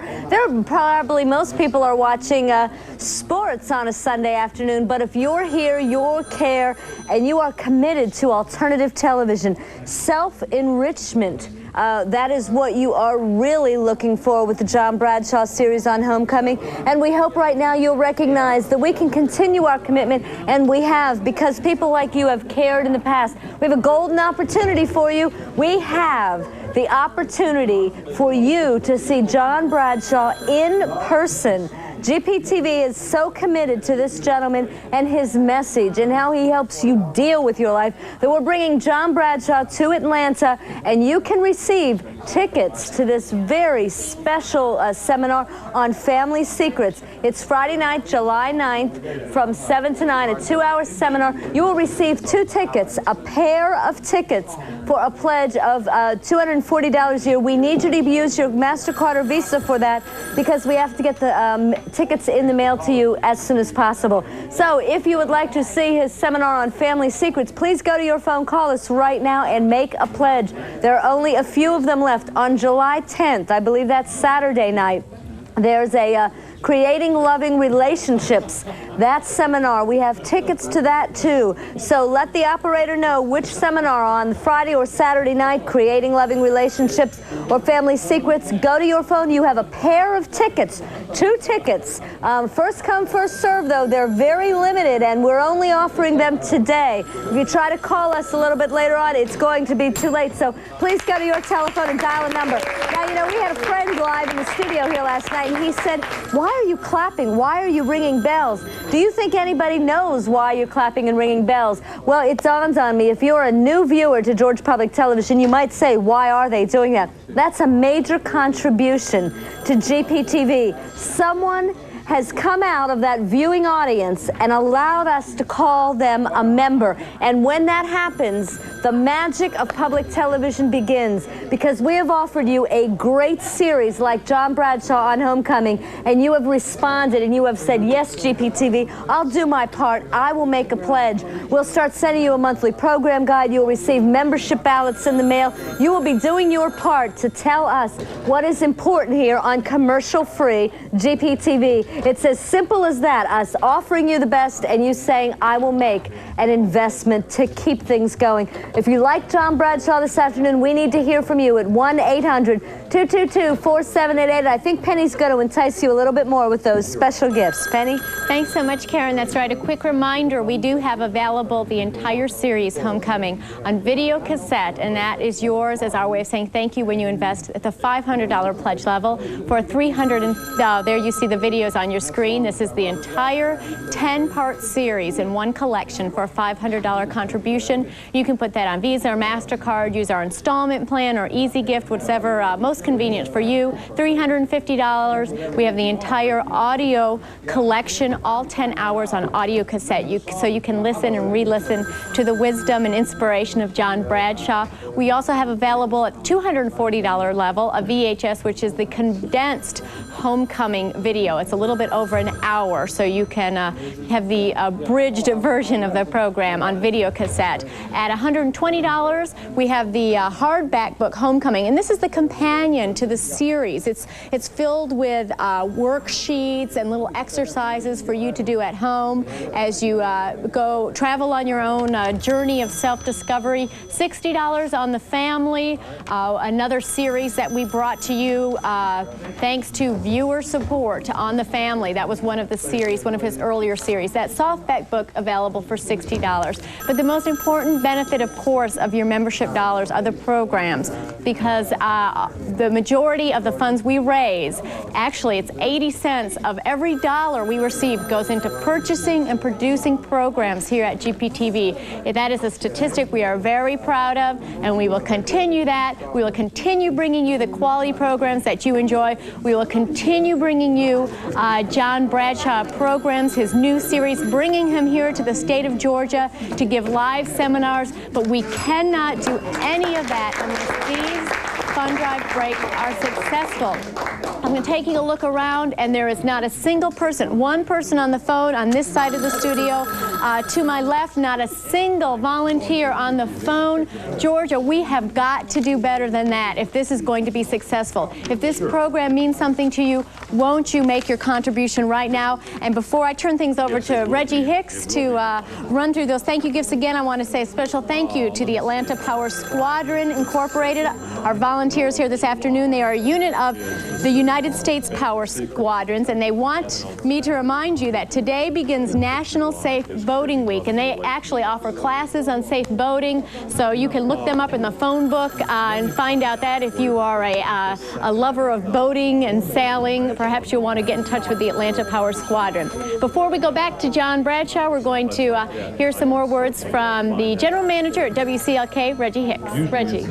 most people are watching sports on a Sunday afternoon, but if you're here, you care, and you are committed to alternative television, self-enrichment, that is what you are really looking for with the John Bradshaw series on Homecoming. And we hope right now you'll recognize that we can continue our commitment, and we have, because people like you have cared in the past. We have a golden opportunity for you. We have the opportunity for you to see John Bradshaw in person. GPTV is so committed to this gentleman and his message and how he helps you deal with your life that we're bringing John Bradshaw to Atlanta, and you can receive tickets to this very special seminar on family secrets. It's Friday night, July 9th from 7 to 9, a 2-hour seminar. You will receive 2 tickets, a pair of tickets for a pledge of $240 a year. We need you to use your MasterCard or Visa for that because we have to get the tickets in the mail to you as soon as possible. So if you would like to see his seminar on family secrets, please go to your phone, call us right now and make a pledge. There are only a few of them left. On July 10th, I believe that's Saturday night, there's a Creating Loving Relationships. That seminar, we have tickets to that too. So let the operator know which seminar on Friday or Saturday night, Creating Loving Relationships or Family Secrets. Go to your phone. You have a pair of tickets, 2 tickets. First come, first serve though. They're very limited and we're only offering them today. If you try to call us a little bit later on, it's going to be too late. So please go to your telephone and dial a number. Now, you know, we had a friend live in the studio here last night and he said, why are you clapping? Why are you ringing bells? Do you think anybody knows why you're clapping and ringing bells? Well, it dawns on me, if you're a new viewer to Georgia Public Television, you might say, why are they doing that? That's a major contribution to GPTV. Someone has come out of that viewing audience and allowed us to call them a member. And when that happens, the magic of public television begins, because we have offered you a great series like John Bradshaw on Homecoming, and you have responded and you have said, yes, GPTV, I'll do my part. I will make a pledge. We'll start sending you a monthly program guide. You'll receive membership ballots in the mail. You will be doing your part to tell us what is important here on commercial-free GPTV. It's as simple as that, us offering you the best and you saying, I will make an investment to keep things going. If you like John Bradshaw this afternoon, we need to hear from you at 1-800-222-4788. I think Penny's going to entice you a little bit more with those special gifts. Penny? Thanks so much, Karen. That's right. A quick reminder, we do have available the entire series, Homecoming, on video cassette, and that is yours as our way of saying thank you when you invest at the $500 pledge level. For $300, there you see the videos on your screen. This is the entire 10-part series in one collection for a $500 contribution. You can put that on Visa or MasterCard, use our installment plan or Easy Gift, whatever most convenient for you. $350. We have the entire audio collection, all 10 hours on audio cassette, so you can listen and re-listen to the wisdom and inspiration of John Bradshaw. We also have available at $240 level a VHS, which is the condensed Homecoming video. It's a little bit over an hour, so you can have the abridged version of the program on video cassette. At $120, we have the hardback book Homecoming, and this is the companion to the series. It's filled with worksheets and little exercises for you to do at home as you go travel on your own journey of self-discovery. $60 on the family, another series that we brought to you thanks to viewer support on the family. That was one of the series, one of his earlier series. That softback book available for $60. But the most important benefit, of course, of your membership dollars are the programs, because the majority of the funds we raise, actually it's 80 cents of every dollar we receive goes into purchasing and producing programs here at GPTV. That is a statistic we are very proud of, and we will continue that. We will continue bringing you the quality programs that you enjoy. We will continue bringing you John Bradshaw programs, his new series, bringing him here to the state of Georgia to give live seminars, but we cannot do any of that unless these fund drive breaks are successful. I'm taking a look around, and there is not a single person, one person on the phone on this side of the studio. To my left, not a single volunteer on the phone. Georgia, we have got to do better than that if this is going to be successful. If this program means something to you, won't you make your contribution right now? And before I turn things over to Reggie Hicks to run through those thank you gifts again, I want to say a special thank you to the Atlanta Power Squadron Incorporated, our volunteers here this afternoon. They are a unit of the United States Power Squadrons, and they want me to remind you that today begins National Safe Boating Week, and they actually offer classes on safe boating, so you can look them up in the phone book and find out that if you are a lover of boating and sailing, perhaps you'll want to get in touch with the Atlanta Power Squadron. Before we go back to John Bradshaw, we're going to hear some more words from the General Manager at WCLK, Reggie Hicks. Reggie.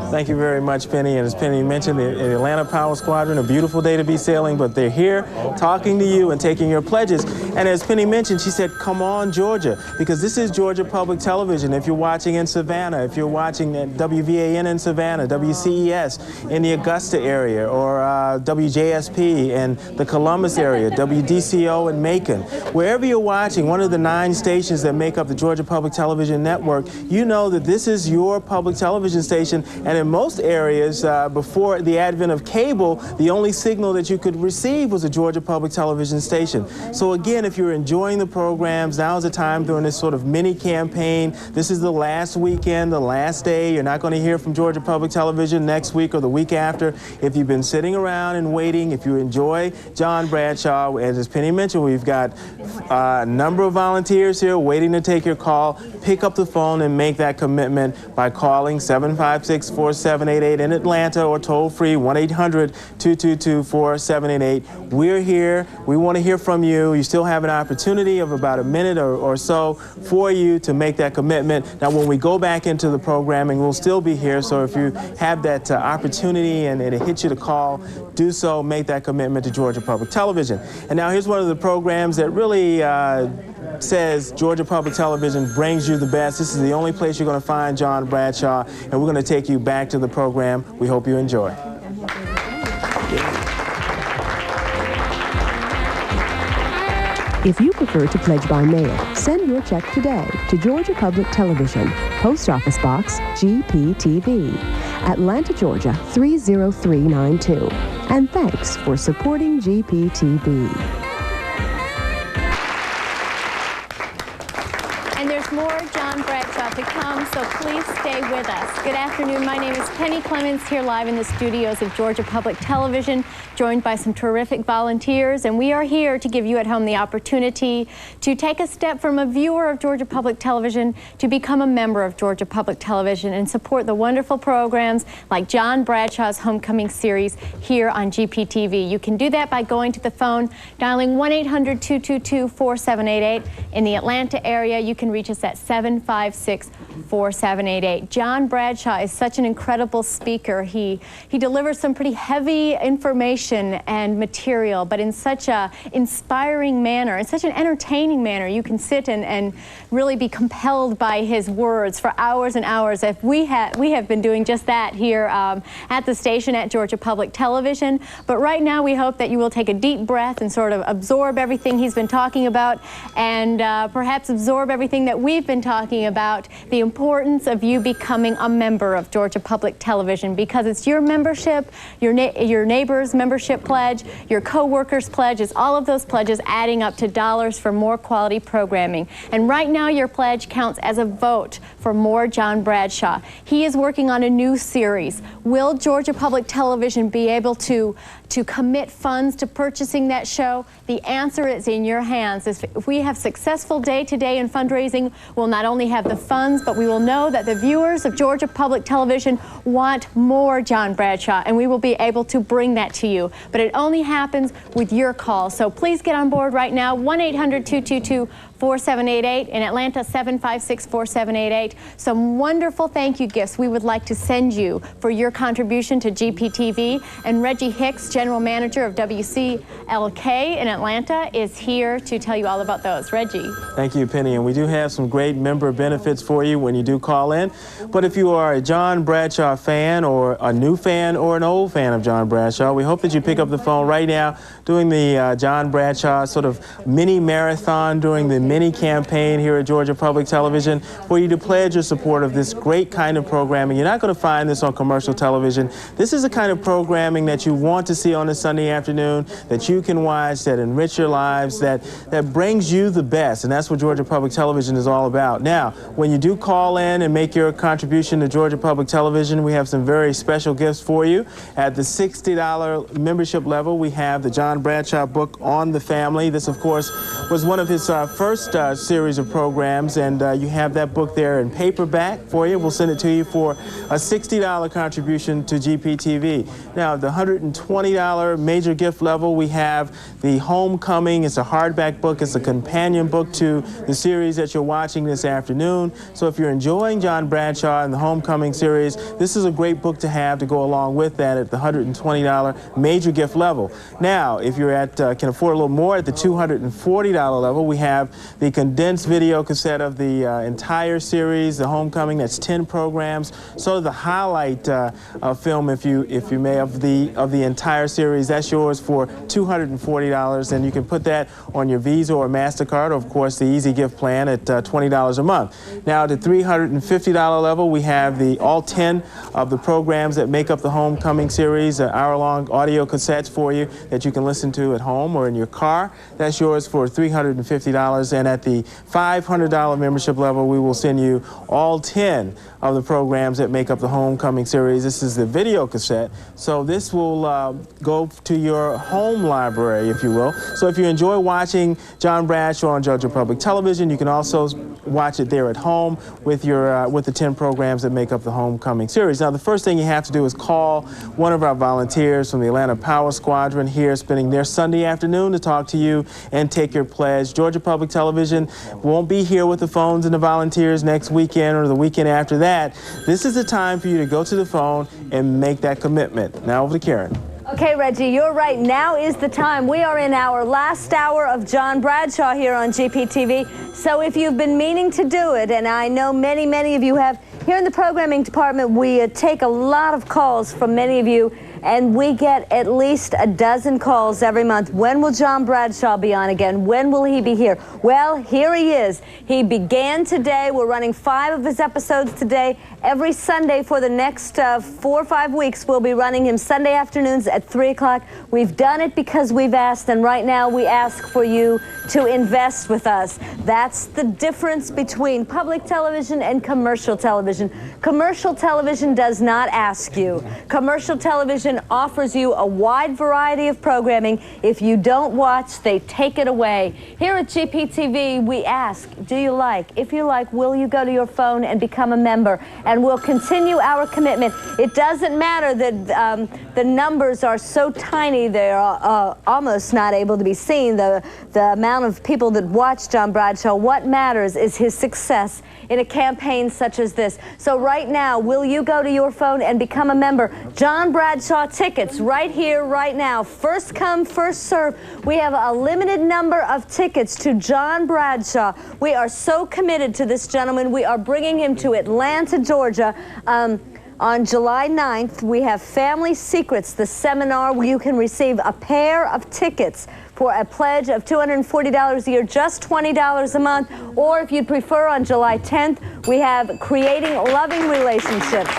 Thank you very much, Penny. And as Penny mentioned, the Atlanta Power Squadron, a beautiful day to be sailing, but they're here talking to you and taking your pledges. And as Penny mentioned, she said, come on, Georgia, because this is Georgia Public Television. If you're watching in Savannah, if you're watching at WVAN in Savannah, WCES in the Augusta area, or WJSP in the Columbus area, WDCO in Macon, wherever you're watching, one of the 9 stations that make up the Georgia Public Television Network, you know that this is your public television station. And in most areas, before the advent of cable, the only signal that you could receive was a Georgia Public Television station. So again, if you're enjoying the programs, now's the time during this sort of mini campaign. This is the last weekend, the last day. You're not going to hear from Georgia Public Television next week or the week after. If you've been sitting around and waiting, if you enjoy John Bradshaw, as Penny mentioned, we've got a number of volunteers here waiting to take your call. Pick up the phone and make that commitment by calling 756-4788 in Atlanta, or toll free 1-800-222-4788. We're here. We want to hear from you. You still have an opportunity of about a minute or so for you to make that commitment. Now, when we go back into the programming, we'll still be here. So if you have that opportunity and it hits you to call, do so. Make that commitment to Georgia Public Television. And now here's one of the programs that really says Georgia Public Television brings you the best. This is the only place you're going to find John Bradshaw, and we're going to take you back to the program. We hope you enjoy. If you prefer to pledge by mail, send your check today to Georgia Public Television, Post Office Box GPTV, Atlanta, Georgia 30392. And thanks for supporting GPTV. John Bradshaw to come, so please stay with us. Good afternoon. My name is Penny Clements, here live in the studios of Georgia Public Television, joined by some terrific volunteers, and we are here to give you at home the opportunity to take a step from a viewer of Georgia Public Television to become a member of Georgia Public Television and support the wonderful programs like John Bradshaw's Homecoming series here on GPTV. You can do that by going to the phone, dialing 1-800-222-4788. In the Atlanta area, you can reach us at 756-4788. John Bradshaw is such an incredible speaker. He delivers some pretty heavy information and material, but in such a inspiring manner, in such an entertaining manner. You can sit and really be compelled by his words for hours and hours. If we have been doing just that here at the station at Georgia Public Television. But right now, we hope that you will take a deep breath and sort of absorb everything he's been talking about, and perhaps absorb everything that we've been talking about, the importance of you becoming a member of Georgia Public Television, because it's your membership, your neighbor's membership pledge, your co-worker's pledge, is all of those pledges adding up to dollars for more quality programming. And right now, your pledge counts as a vote for more John Bradshaw. He is working on a new series. Will Georgia Public Television be able to commit funds to purchasing that show? The answer is in your hands. If we have successful day-to-day in fundraising, we'll not only have the funds, but we will know that the viewers of Georgia Public Television want more John Bradshaw, and we will be able to bring that to you. But it only happens with your call. So please get on board right now, 1-800-222-4788, in Atlanta, 756-4788. Some wonderful thank you gifts we would like to send you for your contribution to GPTV. And Reggie Hicks, General Manager of WCLK in Atlanta, is here to tell you all about those. Reggie. Thank you, Penny. And we do have some great member benefits for you when you do call in. But if you are a John Bradshaw fan, or a new fan, or an old fan of John Bradshaw, we hope that you pick up the phone right now doing the John Bradshaw sort of mini marathon during the mini campaign here at Georgia Public Television, for you to pledge your support of this great kind of programming. You're not going to find this on commercial television. This is the kind of programming that you want to see on a Sunday afternoon, that you can watch, that enrich your lives, that brings you the best. And that's what Georgia Public Television is all about. Now, when you do call in and make your contribution to Georgia Public Television, we have some very special gifts for you. At the $60 membership level, we have the John Bradshaw book on the family. This, of course, was one of his first series of programs, and you have that book there in paperback for you. We'll send it to you for a $60 contribution to GPTV. Now, the $120 major gift level, we have the Homecoming. It's a hardback book. It's a companion book to the series that you're watching this afternoon. So if you're enjoying John Bradshaw and the Homecoming series, this is a great book to have to go along with that at the $120 major gift level. Now, if you're can afford a little more at the $240 level, we have the condensed video cassette of the entire series, the Homecoming. That's 10 programs. So the highlight film, if you may, of the entire series. That's yours for $240, and you can put that on your Visa or MasterCard, or of course the Easy Gift plan at $20 a month. Now, at the $350 level, we have all 10 of the programs that make up the Homecoming series, hour-long audio cassettes for you that you can listen to at home or in your car. That's yours for $350. And at the $500 membership level, we will send you all 10 of the programs that make up the Homecoming series. This is the video cassette, so this will go to your home library, if you will. So if you enjoy watching John Bradshaw on Georgia Public Television, you can also watch it there at home with the 10 programs that make up the Homecoming series. Now, the first thing you have to do is call one of our volunteers from the Atlanta Power Squadron here, spending their Sunday afternoon to talk to you and take your pledge. Georgia Public Television won't be here with the phones and the volunteers next weekend or the weekend after that. This is the time for you to go to the phone and make that commitment. Now over to Karen. Okay, Reggie, you're right. Now is the time. We are in our last hour of John Bradshaw here on GPTV. So if you've been meaning to do it, and I know many of you have, here in the programming department, we take a lot of calls from many of you and we get at least a dozen calls every month. When will John Bradshaw be on again? When will he be here? Well, here he is. He began today. We're running 5 of his episodes today. Every Sunday for the next 4 or 5 weeks, we'll be running him Sunday afternoons at 3 o'clock. We've done it because we've asked, and right now we ask for you to invest with us. That's the difference between public television and commercial television. Commercial television does not ask you. Commercial television offers you a wide variety of programming. If you don't watch, they take it away. Here at GPTV, we ask, do you like? If you like, will you go to your phone and become a member? And we'll continue our commitment. It doesn't matter that the numbers are so tiny, they're almost not able to be seen, the amount of people that watch John Bradshaw. What matters is his success in a campaign such as this. So right now, will you go to your phone and become a member? John Bradshaw tickets right here, right now. First come, first serve. We have a limited number of tickets to John Bradshaw. We are so committed to this gentleman. We are bringing him to Atlanta, Georgia. On July 9th, we have Family Secrets, the seminar where you can receive a pair of tickets for a pledge of $240 a year, just $20 a month. Or if you'd prefer, on July 10th, we have Creating Loving Relationships.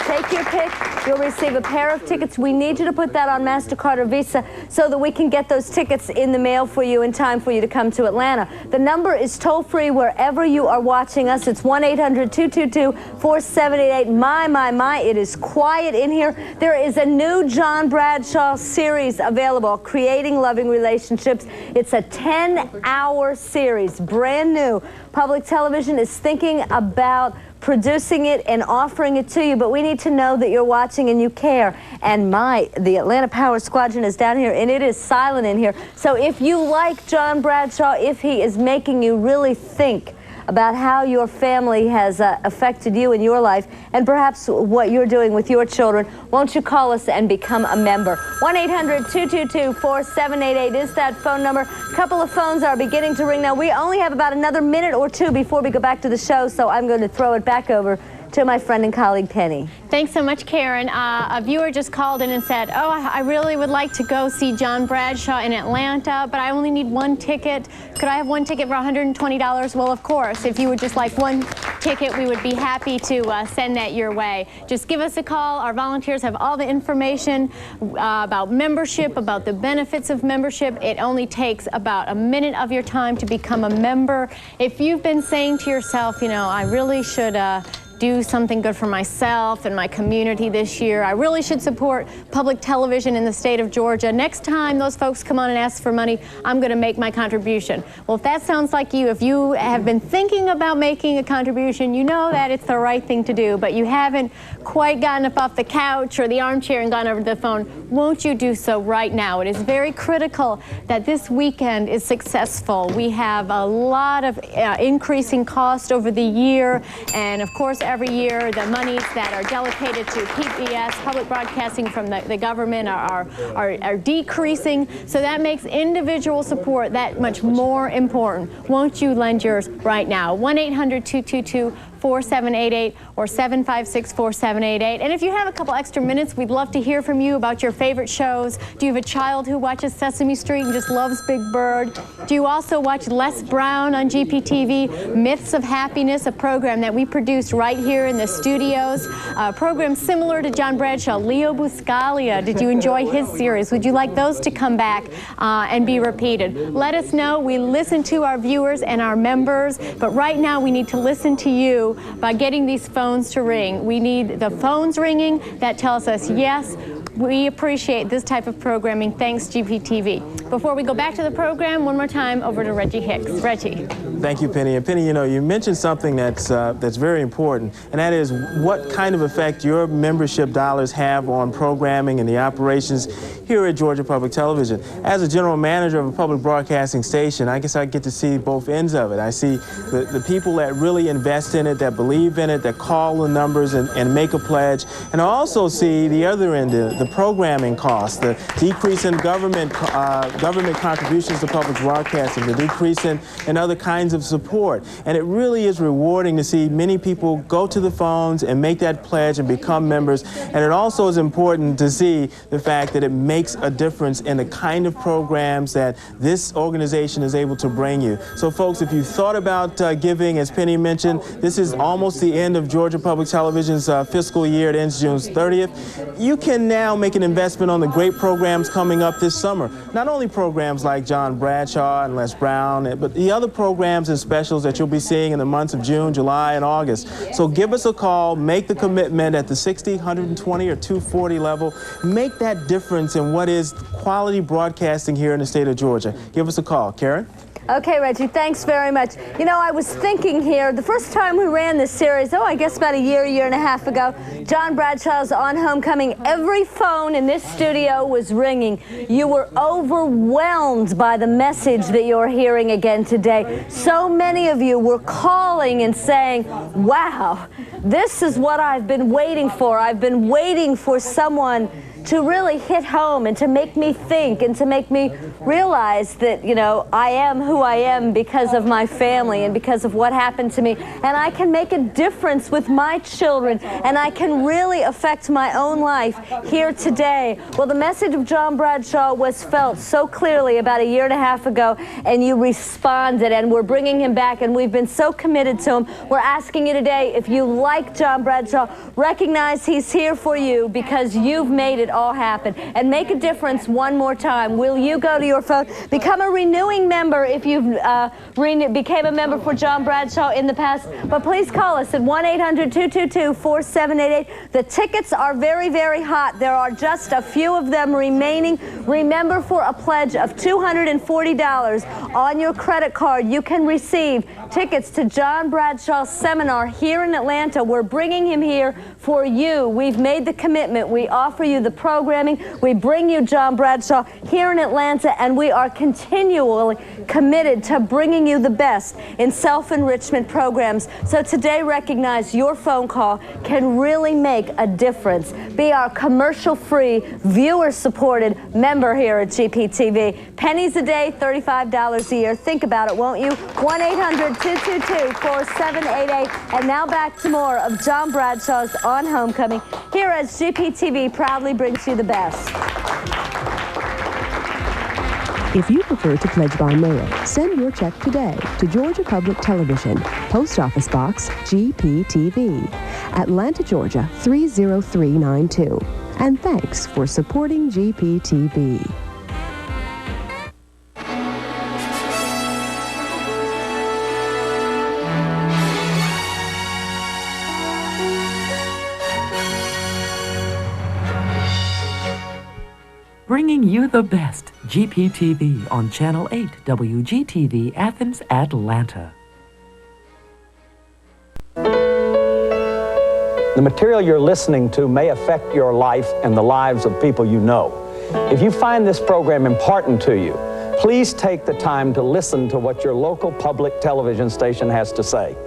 Take your pick. You'll receive a pair of tickets. We need you to put that on MasterCard or Visa so that we can get those tickets in the mail for you in time for you to come to Atlanta. The number is toll-free wherever you are watching us. It's 1-800-222-4788. My, it is quiet in here. There is a new John Bradshaw series available, Creating Loving Relationships. It's a 10-hour series, brand new. Public television is thinking about producing it and offering it to you, but we need to know that you're watching and you care. And the Atlanta Power Squadron is down here, and it is silent in here. So if you like John Bradshaw, if he is making you really think about how your family has affected you in your life and perhaps what you're doing with your children, won't you call us and become a member? 1-800-222-4788 is that phone number. A couple of phones are beginning to ring now. We only have about another minute or two before we go back to the show, so I'm going to throw it back over to my friend and colleague, Penny. Thanks so much, Karen. A viewer just called in and said, oh, I really would like to go see John Bradshaw in Atlanta, but I only need one ticket. Could I have one ticket for $120? Well, of course. If you would just like one ticket, we would be happy to send that your way. Just give us a call. Our volunteers have all the information about membership, about the benefits of membership. It only takes about a minute of your time to become a member. If you've been saying to yourself, you know, I really should do something good for myself and my community this year. I really should support public television in the state of Georgia. Next time those folks come on and ask for money, I'm going to make my contribution. Well, if that sounds like you, if you have been thinking about making a contribution, you know that it's the right thing to do, but you haven't quite gotten up off the couch or the armchair and gone over to the phone, won't you do so right now? It is very critical that this weekend is successful. We have a lot of increasing cost over the year, and of course, every year, the monies that are delegated to PBS, public broadcasting from the government, are decreasing. So that makes individual support that much more important. Won't you lend yours right now? 1-800-222-4788 or 756-4788. And if you have a couple extra minutes, we'd love to hear from you about your favorite shows. Do you have a child who watches Sesame Street and just loves Big Bird? Do you also watch Les Brown on GPTV? Myths of Happiness, a program that we produced right here in the studios. A program similar to John Bradshaw. Leo Buscaglia, did you enjoy his series? Would you like those to come back and be repeated? Let us know. We listen to our viewers and our members, but right now we need to listen to you by getting these phones to ring. We need the phones ringing that tells us, yes, we appreciate this type of programming. Thanks, GPTV. Before we go back to the program, one more time, over to Reggie Hicks. Reggie. Thank you, Penny. And Penny, you know, you mentioned something that's very important, and that is what kind of effect your membership dollars have on programming and the operations here at Georgia Public Television. As a general manager of a public broadcasting station, I guess I get to see both ends of it. I see the people that really invest in it, that believe in it, that call the numbers and make a pledge, and I also see the other end, the programming costs, the decrease in government contributions to public broadcasting, the decrease in other kinds of support. And it really is rewarding to see many people go to the phones and make that pledge and become members. And it also is important to see the fact that it makes a difference in the kind of programs that this organization is able to bring you. So folks, if you thought about giving, as Penny mentioned, this is almost the end of Georgia Public Television's fiscal year. It ends June 30th. You can now make an investment on the great programs coming up this summer. Not only programs like John Bradshaw and Les Brown, but the other programs and specials that you'll be seeing in the months of June, July, and August. So give us a call, make the commitment at the 60, 120, or 240 level. Make that difference in what is quality broadcasting here in the state of Georgia. Give us a call. Karen? Okay, Reggie, thanks very much. You know, I was thinking here, the first time we ran this series, I guess about a year and a half ago, John Bradshaw's On Homecoming, every phone in this studio was ringing. You were overwhelmed by the message that you're hearing again today. So many of you were calling and saying, wow, this is what I've been waiting for. I've been waiting for someone to really hit home and to make me think and to make me realize that, you know, I am who I am because of my family and because of what happened to me. And I can make a difference with my children and I can really affect my own life here today. Well, the message of John Bradshaw was felt so clearly about a year and a half ago, and you responded, and we're bringing him back, and we've been so committed to him. We're asking you today, if you like John Bradshaw, recognize he's here for you because you've made it all happen, and make a difference one more time. Will you go to your phone, become a renewing member if you've became a member for John Bradshaw in the past? But please call us at 1-800-222-4788. The tickets are very, very hot. There are just a few of them remaining. Remember, for a pledge of $240 on your credit card, you can receive tickets to John Bradshaw's seminar here in Atlanta. We're bringing him here for you. We've made the commitment. We offer you the programming. We bring you John Bradshaw here in Atlanta, and we are continually committed to bringing you the best in self-enrichment programs. So today, recognize your phone call can really make a difference. Be our commercial-free, viewer-supported member here at GPTV. Pennies a day, $35 a year. Think about it, won't you? 1-800-222-4788. And now back to more of John Bradshaw's On Homecoming here as GPTV proudly brings you the best. If you prefer to pledge by mail, send your check today to Georgia Public Television, Post Office Box GPTV, Atlanta, Georgia 30392. And thanks for supporting GPTV. Bringing you the best, GPTV on Channel 8, WGTV Athens, Atlanta. The material you're listening to may affect your life and the lives of people you know. If you find this program important to you, please take the time to listen to what your local public television station has to say.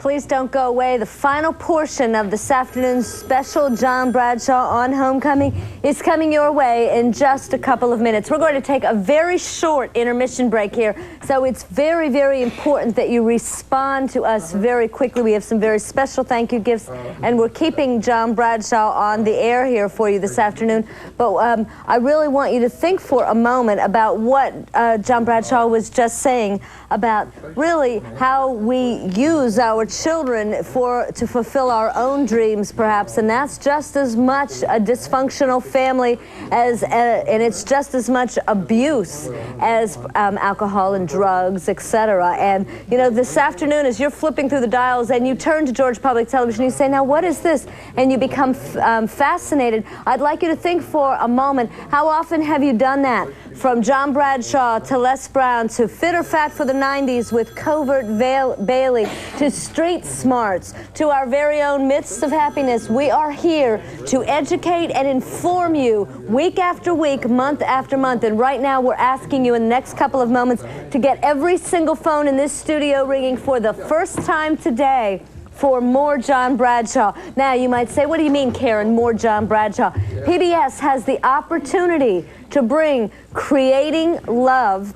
Please don't go away. The final portion of this afternoon's special John Bradshaw on Homecoming is coming your way in just a couple of minutes. We're going to take a very short intermission break here, so it's very, very important that you respond to us very quickly. We have some very special thank you gifts, and we're keeping John Bradshaw on the air here for you this afternoon. But I really want you to think for a moment about what John Bradshaw was just saying about really how we use our children to fulfill our own dreams, perhaps, and that's just as much a dysfunctional family as and it's just as much abuse as alcohol and drugs, etc. And you know, this afternoon, as you're flipping through the dials and you turn to Georgia Public Television, you say, now what is this? And you become fascinated. I'd like you to think for a moment, how often have you done that? From John Bradshaw to Les Brown to Fit or Fat for the 90s with Covert Bailey to Street Smarts to our very own Myths of Happiness. We are here to educate and inform you week after week, month after month. And right now we're asking you in the next couple of moments to get every single phone in this studio ringing for the first time today for more John Bradshaw. Now, you might say, what do you mean, Karen, more John Bradshaw? PBS has the opportunity to bring Creating Love,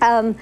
a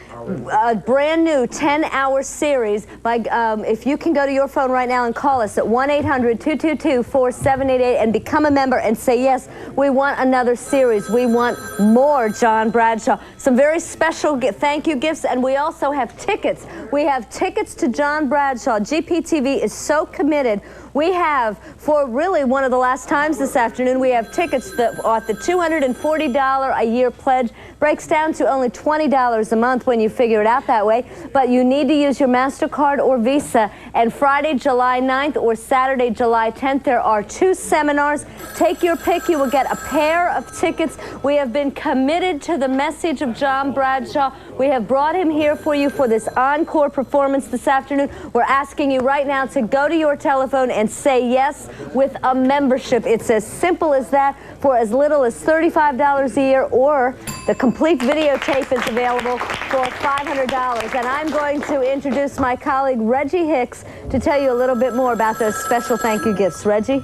brand new 10-hour series. If you can go to your phone right now and call us at 1-800-222-4788 and become a member and say, yes, we want another series. We want more John Bradshaw. Some very special thank you gifts, and we also have tickets. We have tickets to John Bradshaw. GPTV is so committed. We have, for really one of the last times this afternoon, we have tickets that at the $240 a year pledge breaks down to only $20 a month when you figure it out that way. But you need to use your MasterCard or Visa. And Friday, July 9th or Saturday, July 10th, there are 2 seminars. Take your pick. You will get a pair of tickets. We have been committed to the message of John Bradshaw. We have brought him here for you for this encore performance this afternoon. We're asking you right now to go to your telephone and say yes with a membership. It's as simple as that, for as little as $35 a year, or the complete videotape is available for $500. And I'm going to introduce my colleague Reggie Hicks to tell you a little bit more about those special thank you gifts. Reggie?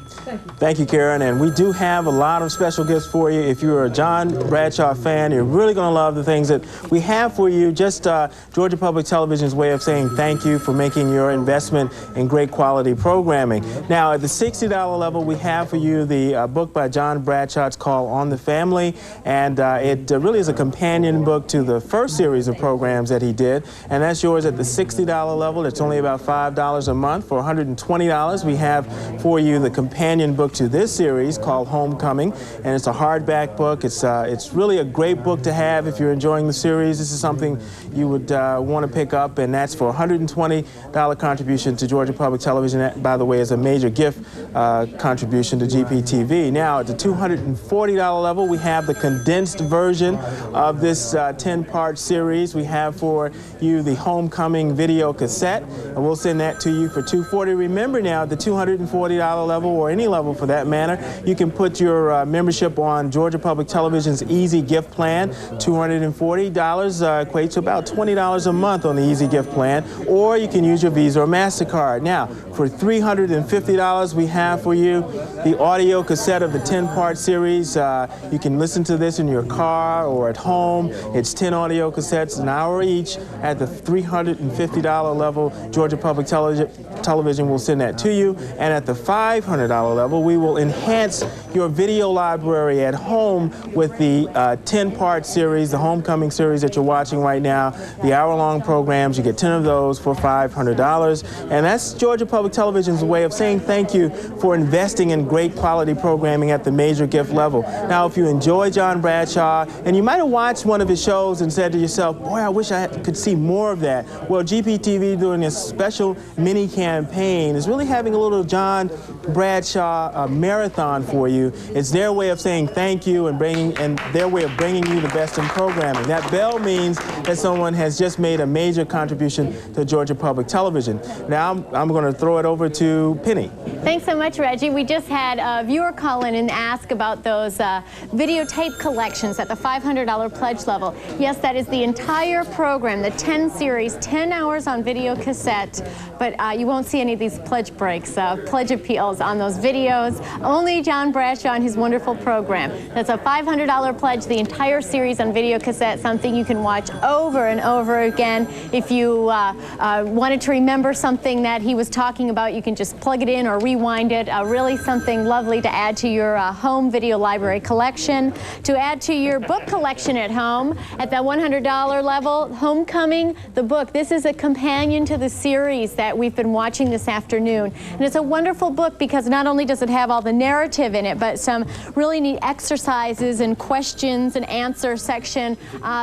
Thank you, Karen. And we do have a lot of special gifts for you. If you're a John Bradshaw fan, you're really going to love the things that we have for you. Just Georgia Public Television's way of saying thank you for making your investment in great quality programming. Now, at the $60 level, we have for you the book by John Bradshaw. It's called On the Family, and it really is a companion book to the first series of programs that he did, and that's yours at the $60 level. It's only about $5 a month. For $120, we have for you the companion book to this series called Homecoming, and it's a hardback book. It's really a great book to have if you're enjoying the series. This is something you would want to pick up, and that's for $120 contribution to Georgia Public Television. That, by the way, is a major gift contribution to GPTV. Now, at the $240 level, we have the condensed version of this 10-part series. We have for you the Homecoming video cassette, and we'll send that to you for $240. Remember now, at the $240 level, or any level for that matter, you can put your membership on Georgia Public Television's Easy Gift Plan. $240 equates to about $20 a month on the Easy Gift Plan, or you can use your Visa or MasterCard. Now, for $350, we have for you the audio cassette of the 10-part series. You can listen to this in your car or at home. It's 10 audio cassettes, an hour each. At the $350 level, Georgia Public Television will send that to you. And at the $500 level, we will enhance your video library at home with the 10-part series, the Homecoming series that you're watching right now, the hour-long programs. You get 10 of those for $500. And that's Georgia Public Television's way of saying thank you for investing in great quality programming at the major gift level. Now, if you enjoy John Bradshaw, and you might have watched one of his shows and said to yourself, boy, I wish I could see more of that. Well, GPTV, doing this special mini campaign, is really having a little John Bradshaw marathon for you. It's their way of saying thank you and their way of bringing you the best in programming. That bell means that someone has just made a major contribution to Georgia Public Television. Now, I'm going to throw it over to Penny. Thanks so much, Reggie. We just had a viewer call in and ask about those videotape collections at the $500 pledge level. Yes, that is the entire program, the 10 series, 10 hours on video cassette, but you won't see any of these pledge breaks, pledge appeals on those videos. Only John Bradshaw and his wonderful program. That's a $500 pledge, the entire series on video cassette, something you can watch over and over again. If you wanted to remember something that he was talking about, you can just plug it in or rewind it. Really something lovely to add to your home video library collection, to add to your book collection at home. At that $100 level, Homecoming, the book. This is a companion to the series that we've been watching this afternoon. And it's a wonderful book because not only does it have all the narrative in it, but some really neat exercises and questions and answer section,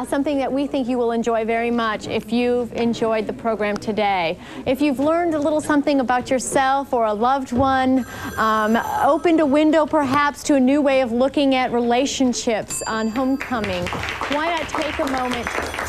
something that we think you will enjoy very much if you've enjoyed the program today. If you've learned a little something about yourself or a loved one, opened a window perhaps to a new way of looking at relationships on Homecoming, why not take a moment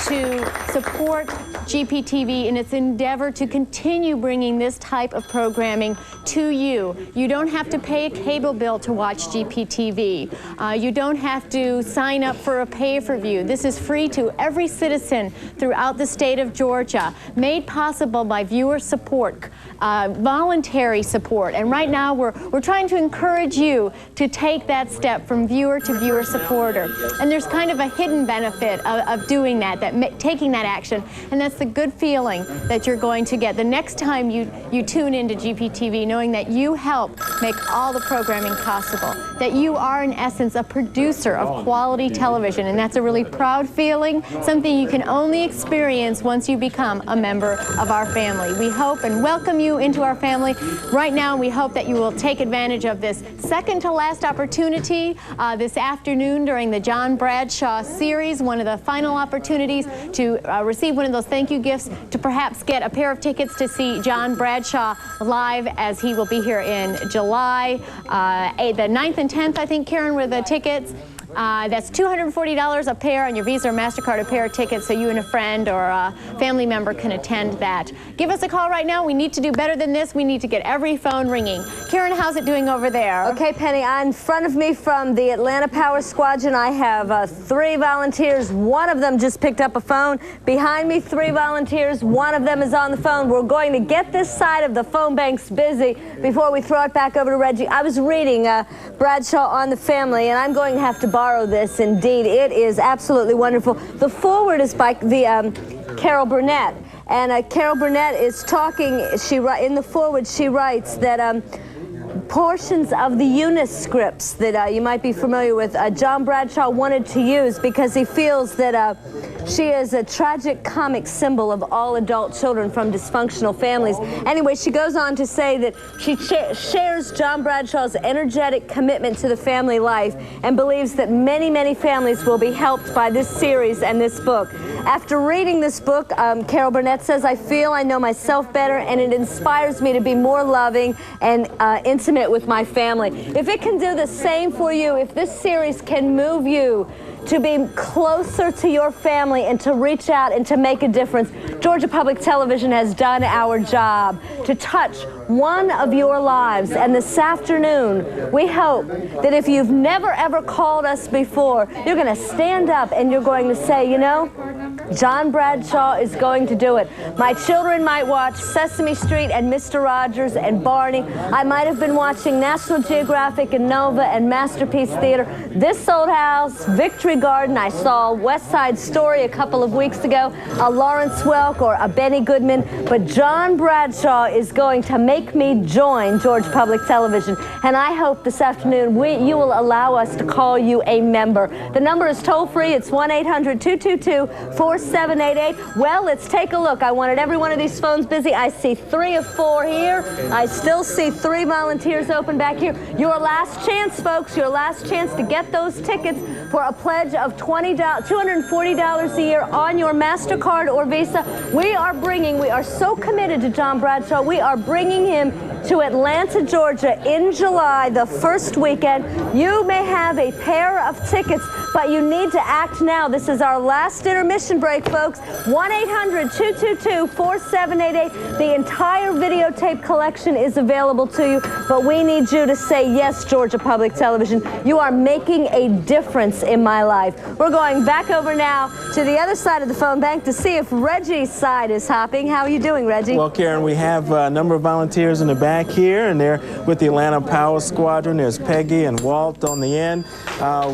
to support GPTV in its endeavor to continue bringing this type of programming to you. You don't have to pay a cable bill to watch GPTV. You don't have to sign up for a pay-per-view. This is free to every citizen throughout the state of Georgia, made possible by viewer support, voluntary support. And right now we're trying to encourage you to take that step from viewer to viewer supporter. And there's kind of a hidden benefit of doing that, taking that action. And that's the good feeling that you're going to get the next time you tune into GPTV, knowing that you help make all the programming possible, that you are in essence a producer of quality television. And that's a really proud feeling, something you can only experience once you become a member of our family. We hope and welcome you into our family. Right now, we hope that you will take advantage of this second to last opportunity this afternoon during the John Bradshaw series, one of the final opportunities to receive one of those thank you gifts, to perhaps get a pair of tickets to see John Bradshaw live, as he will be here in July, the 9th and 10th, I think, Karen, were the tickets. That's $240 a pair on your Visa or MasterCard, a pair of tickets, so you and a friend or a family member can attend that. Give us a call right now. We need to do better than this. We need to get every phone ringing. Karen, how's it doing over there? Okay, Penny, in front of me from the Atlanta Power Squadron, I have 3 volunteers. One of them just picked up a phone. Behind me, 3 volunteers. One of them is on the phone. We're going to get this side of the phone banks busy before we throw it back over to Reggie. I was reading Bradshaw on the Family, and I'm going to have to borrow this. Indeed, it is absolutely wonderful. The foreword is by Carol Burnett, and Carol Burnett is talking. In the foreword, she writes that portions of the Eunice scripts that you might be familiar with, John Bradshaw wanted to use because he feels that she is a tragic comic symbol of all adult children from dysfunctional families. Anyway, she goes on to say that she shares John Bradshaw's energetic commitment to the family life and believes that many, many families will be helped by this series and this book. After reading this book, Carol Burnett says, I feel I know myself better, and it inspires me to be more loving and intimate with my family. If it can do the same for you, if this series can move you to be closer to your family and to reach out and to make a difference, Georgia Public Television has done our job to touch one of your lives. And this afternoon, we hope that if you've never ever called us before, you're going to stand up and you're going to say, you know, John Bradshaw is going to do it. My children might watch Sesame Street and Mr. Rogers and Barney. I might have been watching National Geographic and Nova and Masterpiece Theater. This Old House, Victory Garden. I saw West Side Story a couple of weeks ago, a Lawrence Welk or a Benny Goodman. But John Bradshaw is going to make me join Georgia Public Television. And I hope this afternoon you will allow us to call you a member. The number is toll free. It's 1-800-222-4788. Well, let's take a look. I wanted every one of these phones busy. I see 3 of 4 here. I still see 3 volunteers open back here. Your last chance, folks. Your last chance to get those tickets for a pledge of $240 a year on your MasterCard or Visa. We are so committed to John Bradshaw. We are bringing him to Atlanta, Georgia in July, the first weekend. You may have a pair of tickets, but you need to act now. This is our last intermission break, folks. 1-800-222-4788. The entire videotape collection is available to you, but we need you to say yes, Georgia Public Television. You are making a difference in my life. We're going back over now to the other side of the phone bank to see if Reggie's side is hopping. How are you doing, Reggie? Well, Karen, we have a number of volunteers in the back here, and they're with the Atlanta Power Squadron. There's Peggy and Walt on the end.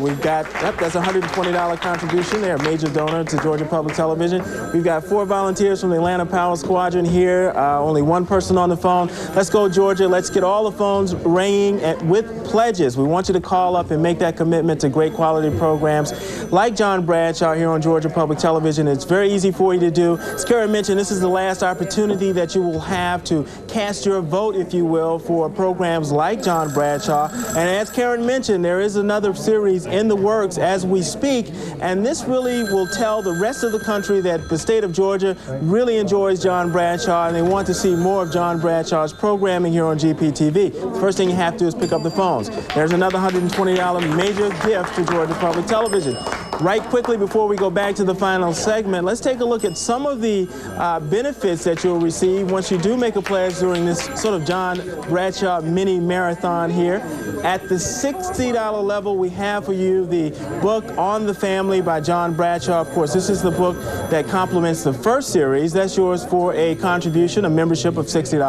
We've got, that's a $120 contribution. They're a major donor to Georgia Public Television. We've got 4 volunteers from the Atlanta Power Squadron here. Only 1 person on the phone. Let's go, Georgia. Let's get all the phones ringing with pledges. We want you to call up and make that commitment to great quality programs like John Bradshaw here on Georgia Public Television. It's very easy for you to do. As Karen mentioned, this is the last opportunity that you will have to cast your vote, if you will, for programs like John Bradshaw. And as Karen mentioned, there is another series in the works as we speak, and this really will tell the rest of the country that the state of Georgia really enjoys John Bradshaw, and they want to see more of John Bradshaw's programming here on GPTV. The first thing you have to do is pick up the phones. There's another $120 major gift to Georgia Public Television. Right quickly before we go back to the final segment, let's take a look at some of the benefits that you'll receive once you do make a pledge during this sort of John Bradshaw mini marathon here. At the $60 level, we have for you the book On the Family by John Bradshaw. Of course, this is the book that complements the first series. That's yours for a contribution, a membership of $60.